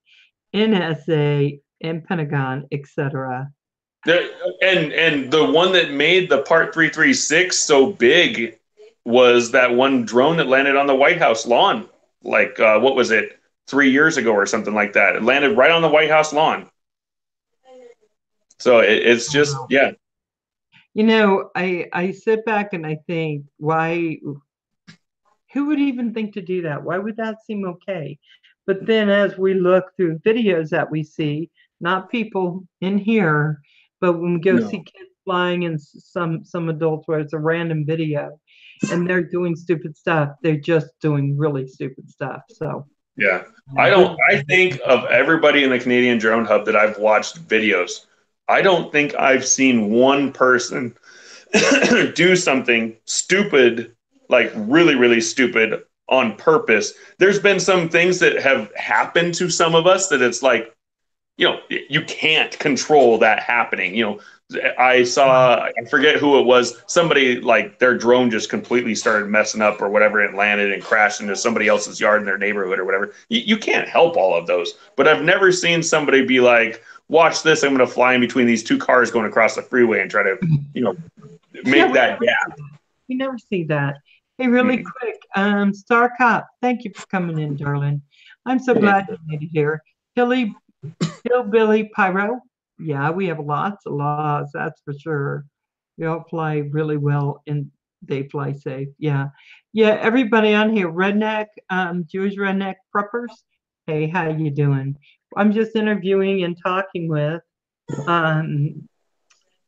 NSA, and Pentagon, etc. And the one that made the Part 336 so big was that one drone that landed on the White House lawn. Like, what was it, 3 years ago or something like that? It landed right on the White House lawn. So it's just, Wow. yeah. I sit back and I think, who would even think to do that? Why would that seem okay? But then as we look through videos that we see, not people in here, but when we go see No. kids flying and some adults where it's a random video and they're doing stupid stuff, they're just doing really stupid stuff. So Yeah. I think of everybody in the Canadian Drone Hub that I've watched videos, I don't think I've seen one person do something stupid, like really, really stupid on purpose. There's been some things that have happened to some of us that it's like, you can't control that happening. I saw, I forget who it was, somebody like their drone just completely started messing up or whatever. It landed and crashed into somebody else's yard in their neighborhood or whatever. You can't help all of those. But I've never seen somebody be like, watch this, I'm going to fly in between these two cars going across the freeway and try to, make that gap. We never see that. Hey, really quick, Star Cop, thank you for coming in, darling. I'm so glad you made it here. Hillbilly Pyro, Yeah, we have lots of laws, that's for sure. We all fly really well and they fly safe. Yeah. Yeah, everybody on here, redneck, Jewish redneck preppers. Hey, how you doing? I'm just interviewing and talking with um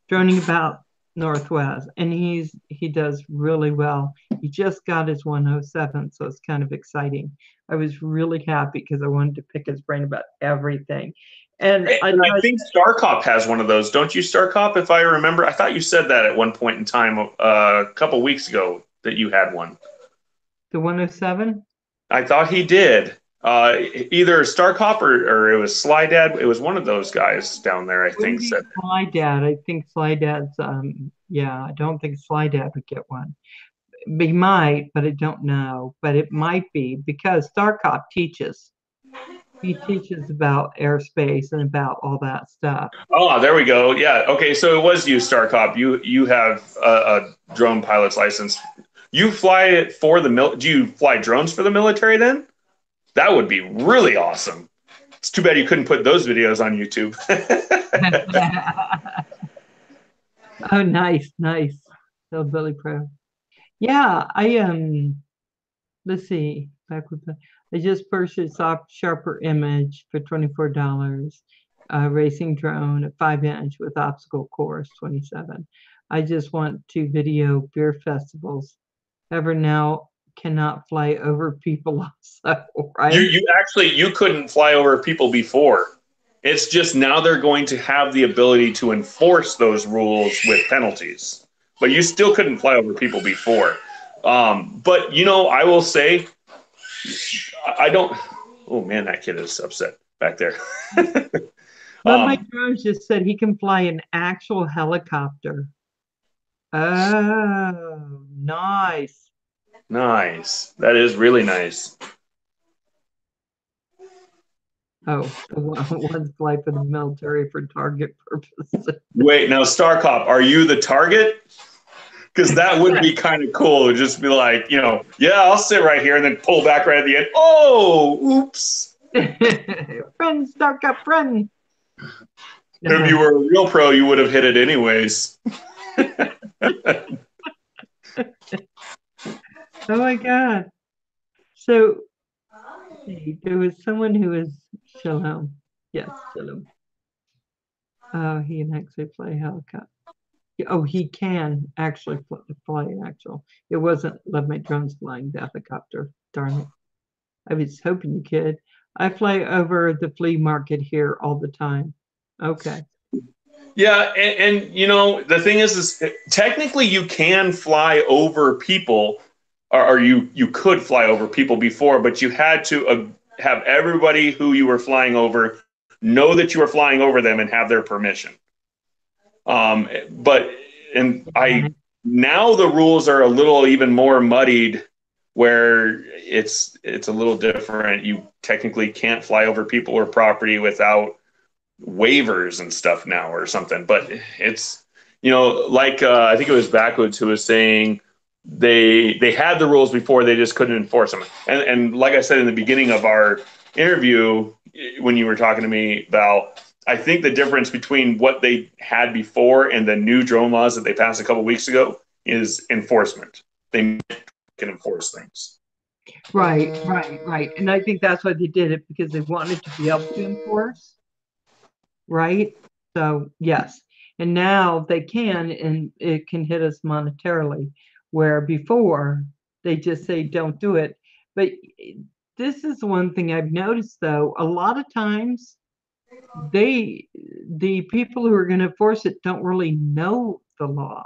droning about Northwest, and he does really well. He just got his 107, so it's kind of exciting. I was really happy because I wanted to pick his brain about everything. And Hey, and I think StarCop has one of those, don't you, StarCop? If I remember, I thought you said that at one point in time a couple weeks ago that you had one. the 107. I thought he did. Either StarCop or it was Sly Dad. It was one of those guys down there, I Wouldn't think, be said. Sly Dad. I think Sly Dad's yeah, I don't think Sly Dad would get one. He might, but I don't know. But it might be because StarCop teaches. He teaches about airspace and about all that stuff. Oh, there we go. Yeah. Okay. So it was you, StarCop. You have a drone pilot's license. You fly it for the Do you fly drones for the military then? That would be really awesome. It's too bad you couldn't put those videos on YouTube. Oh, nice, nice. Hillbilly Pro. Yeah, let's see. Back with the I just purchased off Sharper Image for $24. Racing drone, a 5-inch with obstacle course, 27. I just want to video beer festivals. Ever now cannot fly over people also, right? You couldn't fly over people before. It's just now they're going to have the ability to enforce those rules with penalties. But you still couldn't fly over people before. But I will say, I don't. Oh man, that kid is upset back there. Mike Jones just said he can fly an actual helicopter. Oh, nice. Nice. That is really nice. Oh, the one's fly for the military for target purposes. Wait, now StarCop, are you the target? Because that would be kind of cool. It'd just be like, yeah, I'll sit right here and then pull back right at the end. Oh, oops. Friend, StarCop, friend. If you were a real pro, you would have hit it anyways. Oh my God. So there was someone who was Shalom. Yes, Shalom. Oh, he can actually fly helicopter. Oh, he can actually fly an actual. It wasn't Love My Drones flying the helicopter. Darn it. I was hoping you could. I fly over the flea market here all the time. Okay. Yeah, and the thing is technically you can fly over people, or you could fly over people before, but you had to have everybody who you were flying over know that you were flying over them and have their permission. But now the rules are a little even more muddied, where it's a little different. You technically can't fly over people or property without waivers and stuff now or something. But it's like I think it was Backwoods who was saying they had the rules before, they just couldn't enforce them. And like I said in the beginning of our interview, when you were talking to me, Val, I think the difference between what they had before and the new drone laws that they passed a couple of weeks ago is enforcement. They can enforce things. Right. And I think that's why they did it, because they wanted to be able to enforce. Right. So yes. And now they can, and it can hit us monetarily, where before they just say don't do it. But this is one thing I've noticed, though. A lot of times the people who are going to enforce it don't really know the law.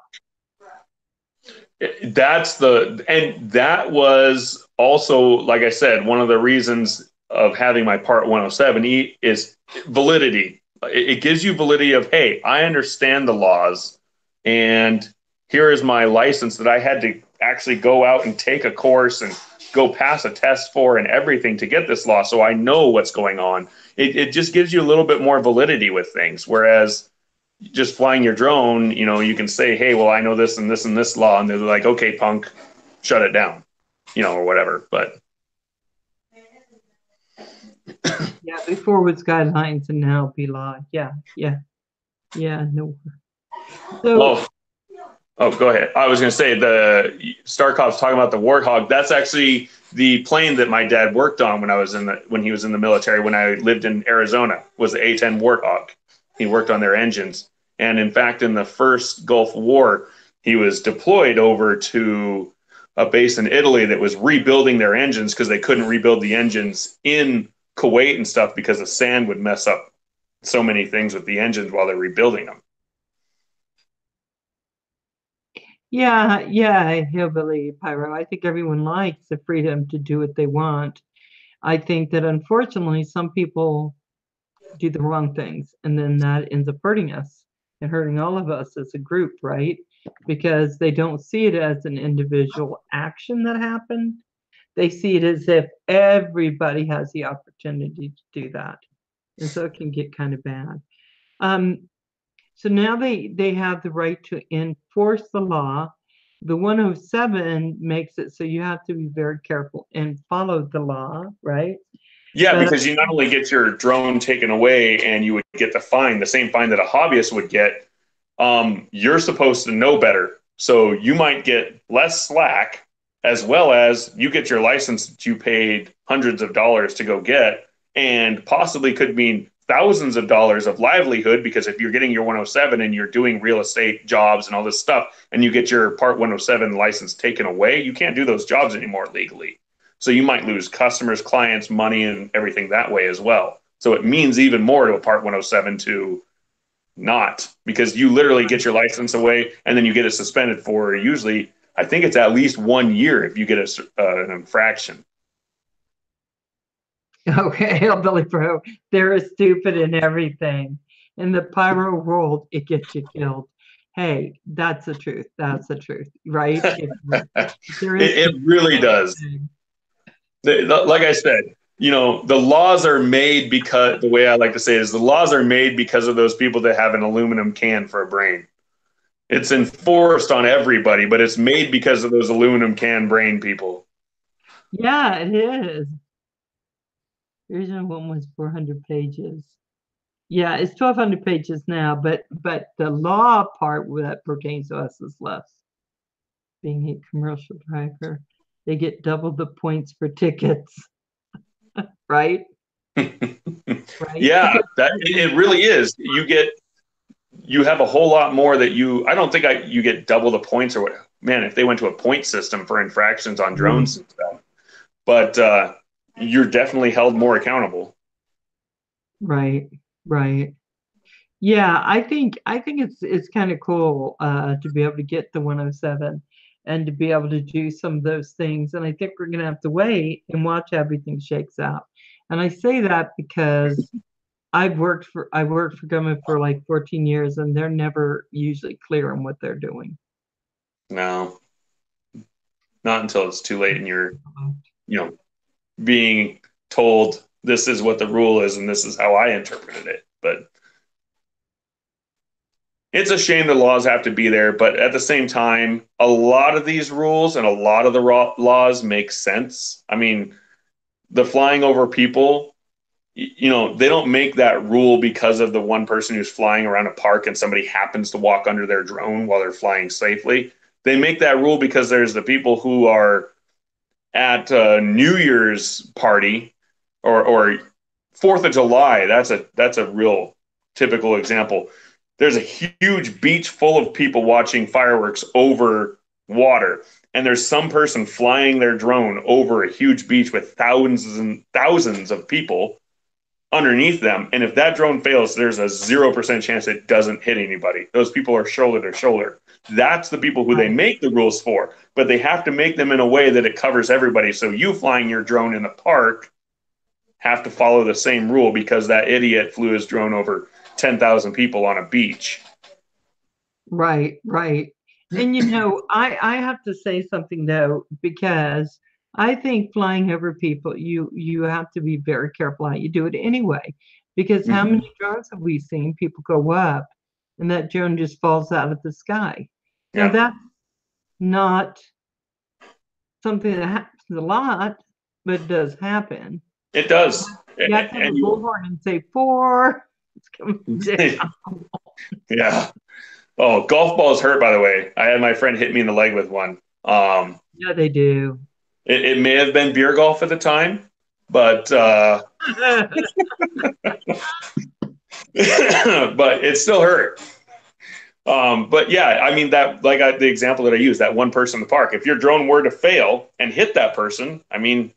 That was also, like I said, one of the reasons of having my Part 107E is validity. It gives you validity of, hey, I understand the laws, and here is my license that I had to actually go out and take a course and go pass a test for and everything to get this law, so I know what's going on. It just gives you a little bit more validity with things, whereas just flying your drone, you can say, hey, well, I know this and this and this law, and they're like, okay, punk, shut it down, or whatever. But yeah, before was guidelines and now be law. Yeah. Yeah, no. So, Go ahead. I was going to say the Starkov's talking about the Warthog. That's actually the plane that my dad worked on when he was in the military. When I lived in Arizona, was the A-10 Warthog. He worked on their engines, and in fact, in the first Gulf War, he was deployed over to a base in Italy that was rebuilding their engines because they couldn't rebuild the engines in Kuwait and stuff because the sand would mess up so many things with the engines while they're rebuilding them. yeah, Hillbilly Pyro. I think everyone likes the freedom to do what they want. I think that unfortunately, some people do the wrong things, and then that ends up hurting us and hurting all of us as a group, right? Because they don't see it as an individual action that happened. They see it as if everybody has the opportunity to do that. And so it can get kind of bad. So now they have the right to enforce the law. The 107 makes it so you have to be very careful and follow the law, right? Yeah, But because you not only get your drone taken away and you would get the fine, the same fine that a hobbyist would get, you're supposed to know better. So you might get less slack, as well as you get your license that you paid hundreds of dollars to go get, and possibly could mean thousands of dollars of livelihood, because if you're getting your 107 and you're doing real estate jobs and all this stuff, and you get your Part 107 license taken away, you can't do those jobs anymore legally. So you might lose customers, clients, money, and everything that way as well. So it means even more to a Part 107 to not, because you literally get your license away and then you get it suspended for usually, I think it's at least 1 year if you get an infraction. okay, Hillbilly Pro, they're stupid in everything. In the pyro world, it gets you killed. Hey, that's the truth. That's the truth, right? It really does. Like I said, the laws are made because, the way I like to say it is, the laws are made because of those people that have an aluminum can for a brain. It's enforced on everybody, but it's made because of those aluminum can brain people. Yeah, it is. The original one was 400 pages. Yeah, it's 1,200 pages now, but the law part that pertains to us is less. Being a commercial driver, they get double the points for tickets, right? Right? Yeah, it really is. You have a whole lot more that I don't think you get double the points or what. Man, if they went to a point system for infractions on drones and stuff, but you're definitely held more accountable. Right, right. Yeah, I think it's kind of cool to be able to get the 107 and to be able to do some of those things. And I think we're gonna have to wait and watch how everything shakes out. And I say that because I worked for government for like 14 years, and they're never usually clear on what they're doing. No, not until it's too late and you're, being told this is what the rule is and this is how I interpreted it. But it's a shame the laws have to be there. But at the same time, a lot of these rules and a lot of the laws make sense. I mean, the flying over people, they don't make that rule because of the one person who's flying around a park and somebody happens to walk under their drone while they're flying safely. They make that rule because there's the people who are at a New Year's party or 4th of July. That's a real typical example. There's a huge beach full of people watching fireworks over water, and there's some person flying their drone over a huge beach with thousands and thousands of people underneath them. And if that drone fails, there's a 0% chance it doesn't hit anybody. Those people are shoulder to shoulder. That's the people who they make the rules for, but they have to make them in a way that it covers everybody. So you flying your drone in the park have to follow the same rule because that idiot flew his drone over 10,000 people on a beach. Right, right. And I have to say something though, because I think flying over people, you have to be very careful how you do it anyway. Because how many drones have we seen people go up and that drone just falls out of the sky? Yeah. Now that's not something that happens a lot, but it does happen. It does. You have to have a bullhorn and say 4. It's coming down. Yeah. Oh, golf balls hurt, by the way. I had my friend hit me in the leg with one. Yeah, they do. It may have been beer golf at the time, but but it still hurt. But yeah, I mean that the example that I used, that one person in the park. If your drone were to fail and hit that person, I mean,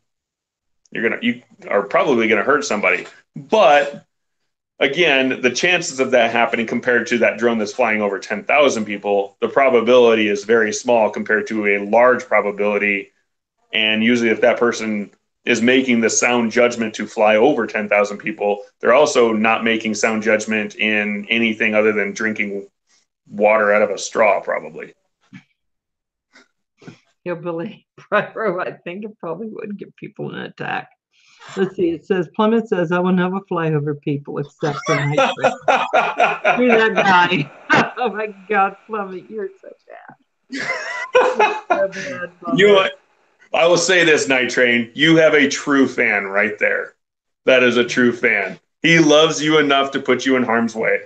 you are probably gonna hurt somebody. But again, the chances of that happening compared to that drone that's flying over 10,000 people, the probability is very small compared to a large probability. And usually, if that person is making the sound judgment to fly over 10,000 people, they're also not making sound judgment in anything other than drinking water out of a straw, probably. Hillbilly Pyro, I think it probably would give people an attack. Let's see. It says Plummet says I will never fly over people except for night train. Be that guy. Oh my God, Plummet, you're so bad. You know what? I will say this, Night Train. You have a true fan right there. That is a true fan. He loves you enough to put you in harm's way.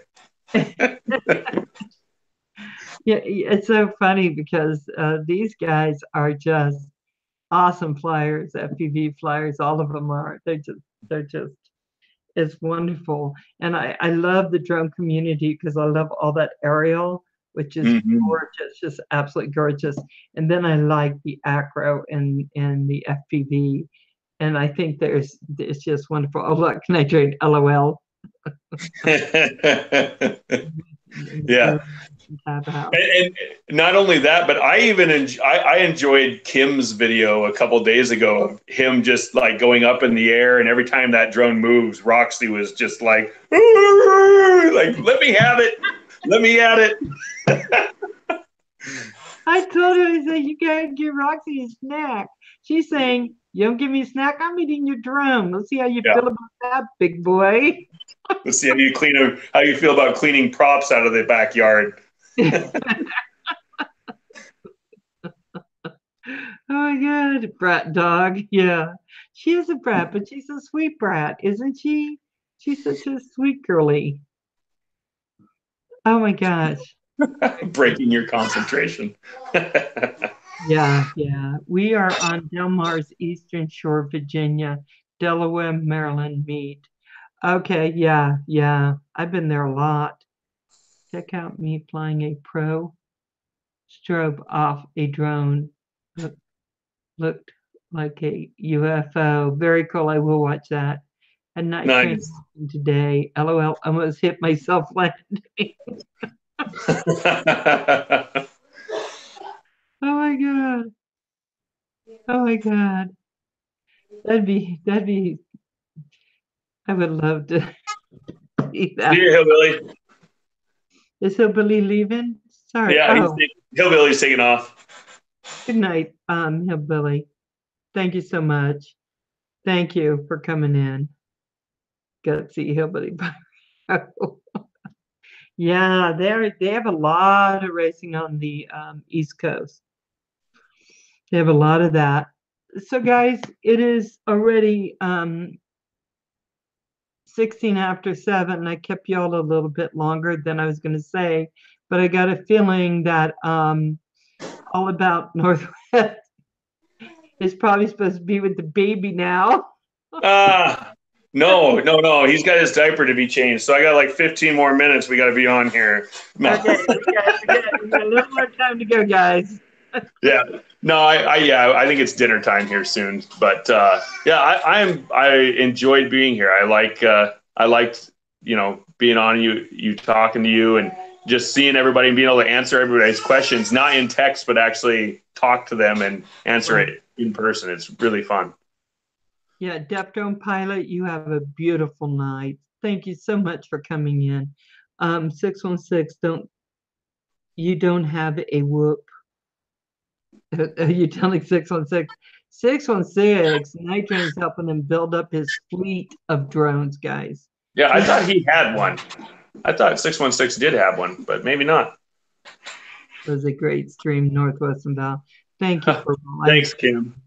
Yeah, it's so funny because these guys are just awesome flyers, FPV flyers. All of them are. They're just, it's wonderful. And I love the drone community because I love all that aerial, which is gorgeous, just absolutely gorgeous. And then I like the acro and the FPV. And I think it's just wonderful. Oh, look, can I trade LOL? Yeah. And not only that, but I enjoyed Kim's video a couple days ago of him just like going up in the air, and every time that drone moves, Roxy was just like let me have it, let me at it. I told her, I said, you gotta give Roxy a snack. She's saying, you don't give me a snack, I'm eating your drone. Let's see how you feel about that, big boy. Let's see how you feel about cleaning props out of the backyard. Oh my God, brat dog. Yeah, she is a brat, but she's a sweet brat, isn't she? She's such a sweet girly. Oh my gosh. Breaking your concentration. Yeah. We are on Del Mar's Eastern Shore, Virginia, Delaware, Maryland meet. Okay, yeah. I've been there a lot. Check out me flying a pro strobe off a drone. Looked like a UFO. Very cool. I will watch that. A night train today. LOL. Almost hit myself landing. Oh my God. That'd be. I would love to see that. See you, Hillbilly. Is Hillbilly leaving? Sorry. Yeah, Hillbilly's taking off. Good night, Hillbilly. Thank you so much. Thank you for coming in. Got to see Hillbilly. Yeah, they have a lot of racing on the East Coast. They have a lot of that. So guys, it is already 16 after 7. I kept y'all a little bit longer than I was going to say, but I got a feeling that All About Northwest is probably supposed to be with the baby now. No. He's got his diaper to be changed. So I got like 15 more minutes. We got to be on here. Okay, we got a little more time to go, guys. Yeah. No, I think it's dinner time here soon. But I enjoyed being here. I liked being on you talking to you and just seeing everybody and being able to answer everybody's questions, not in text, but actually talk to them and answer it in person. It's really fun. Yeah, Depth Drone Pilot, you have a beautiful night. Thank you so much for coming in. 616, you don't have a whoop. Are you telling 616? 616, Night Train's helping him build up his fleet of drones, guys. Yeah, I thought he had one. I thought 616 did have one, but maybe not. It was a great stream, Northwest and Val. Thank you for Thanks, Kim.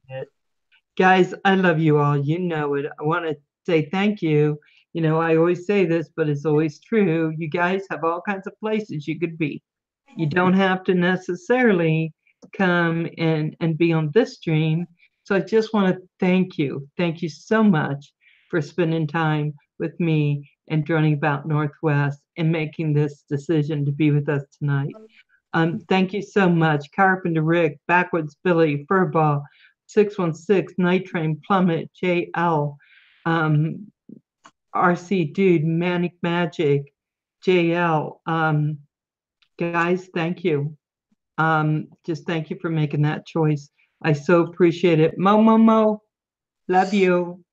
Guys, I love you all. You know it. I want to say thank you You know, I always say this, but it's always true. You guys have all kinds of places you could be. You don't have to necessarily come and be on this stream. So I just want to thank you. Thank you so much for spending time with me and Droning About Northwest and making this decision to be with us tonight. Thank you so much, Carpenter Rick, Backwoods Billy, Furball, 616, Night Train, Plummet, JL, RC Dude, Manic Magic, JL. Guys, thank you. Just thank you for making that choice. I so appreciate it. Mo, love you.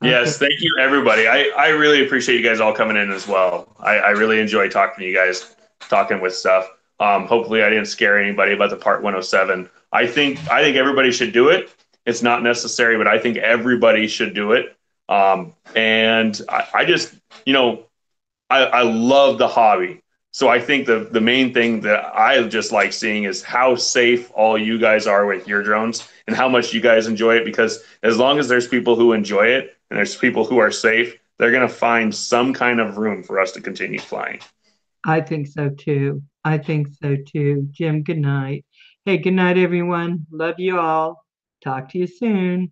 Yes, thank you, everybody. I really appreciate you guys all coming in as well. I really enjoy talking to you guys, talking with stuff. Hopefully, I didn't scare anybody about the Part 107. I think everybody should do it. It's not necessary, but I think everybody should do it. And I just, I love the hobby. So I think the main thing that I just like seeing is how safe all you guys are with your drones and how much you guys enjoy it. Because as long as there's people who enjoy it and there's people who are safe, they're going to find some kind of room for us to continue flying. I think so too. Jim, good night. Hey, good night, everyone. Love you all. Talk to you soon.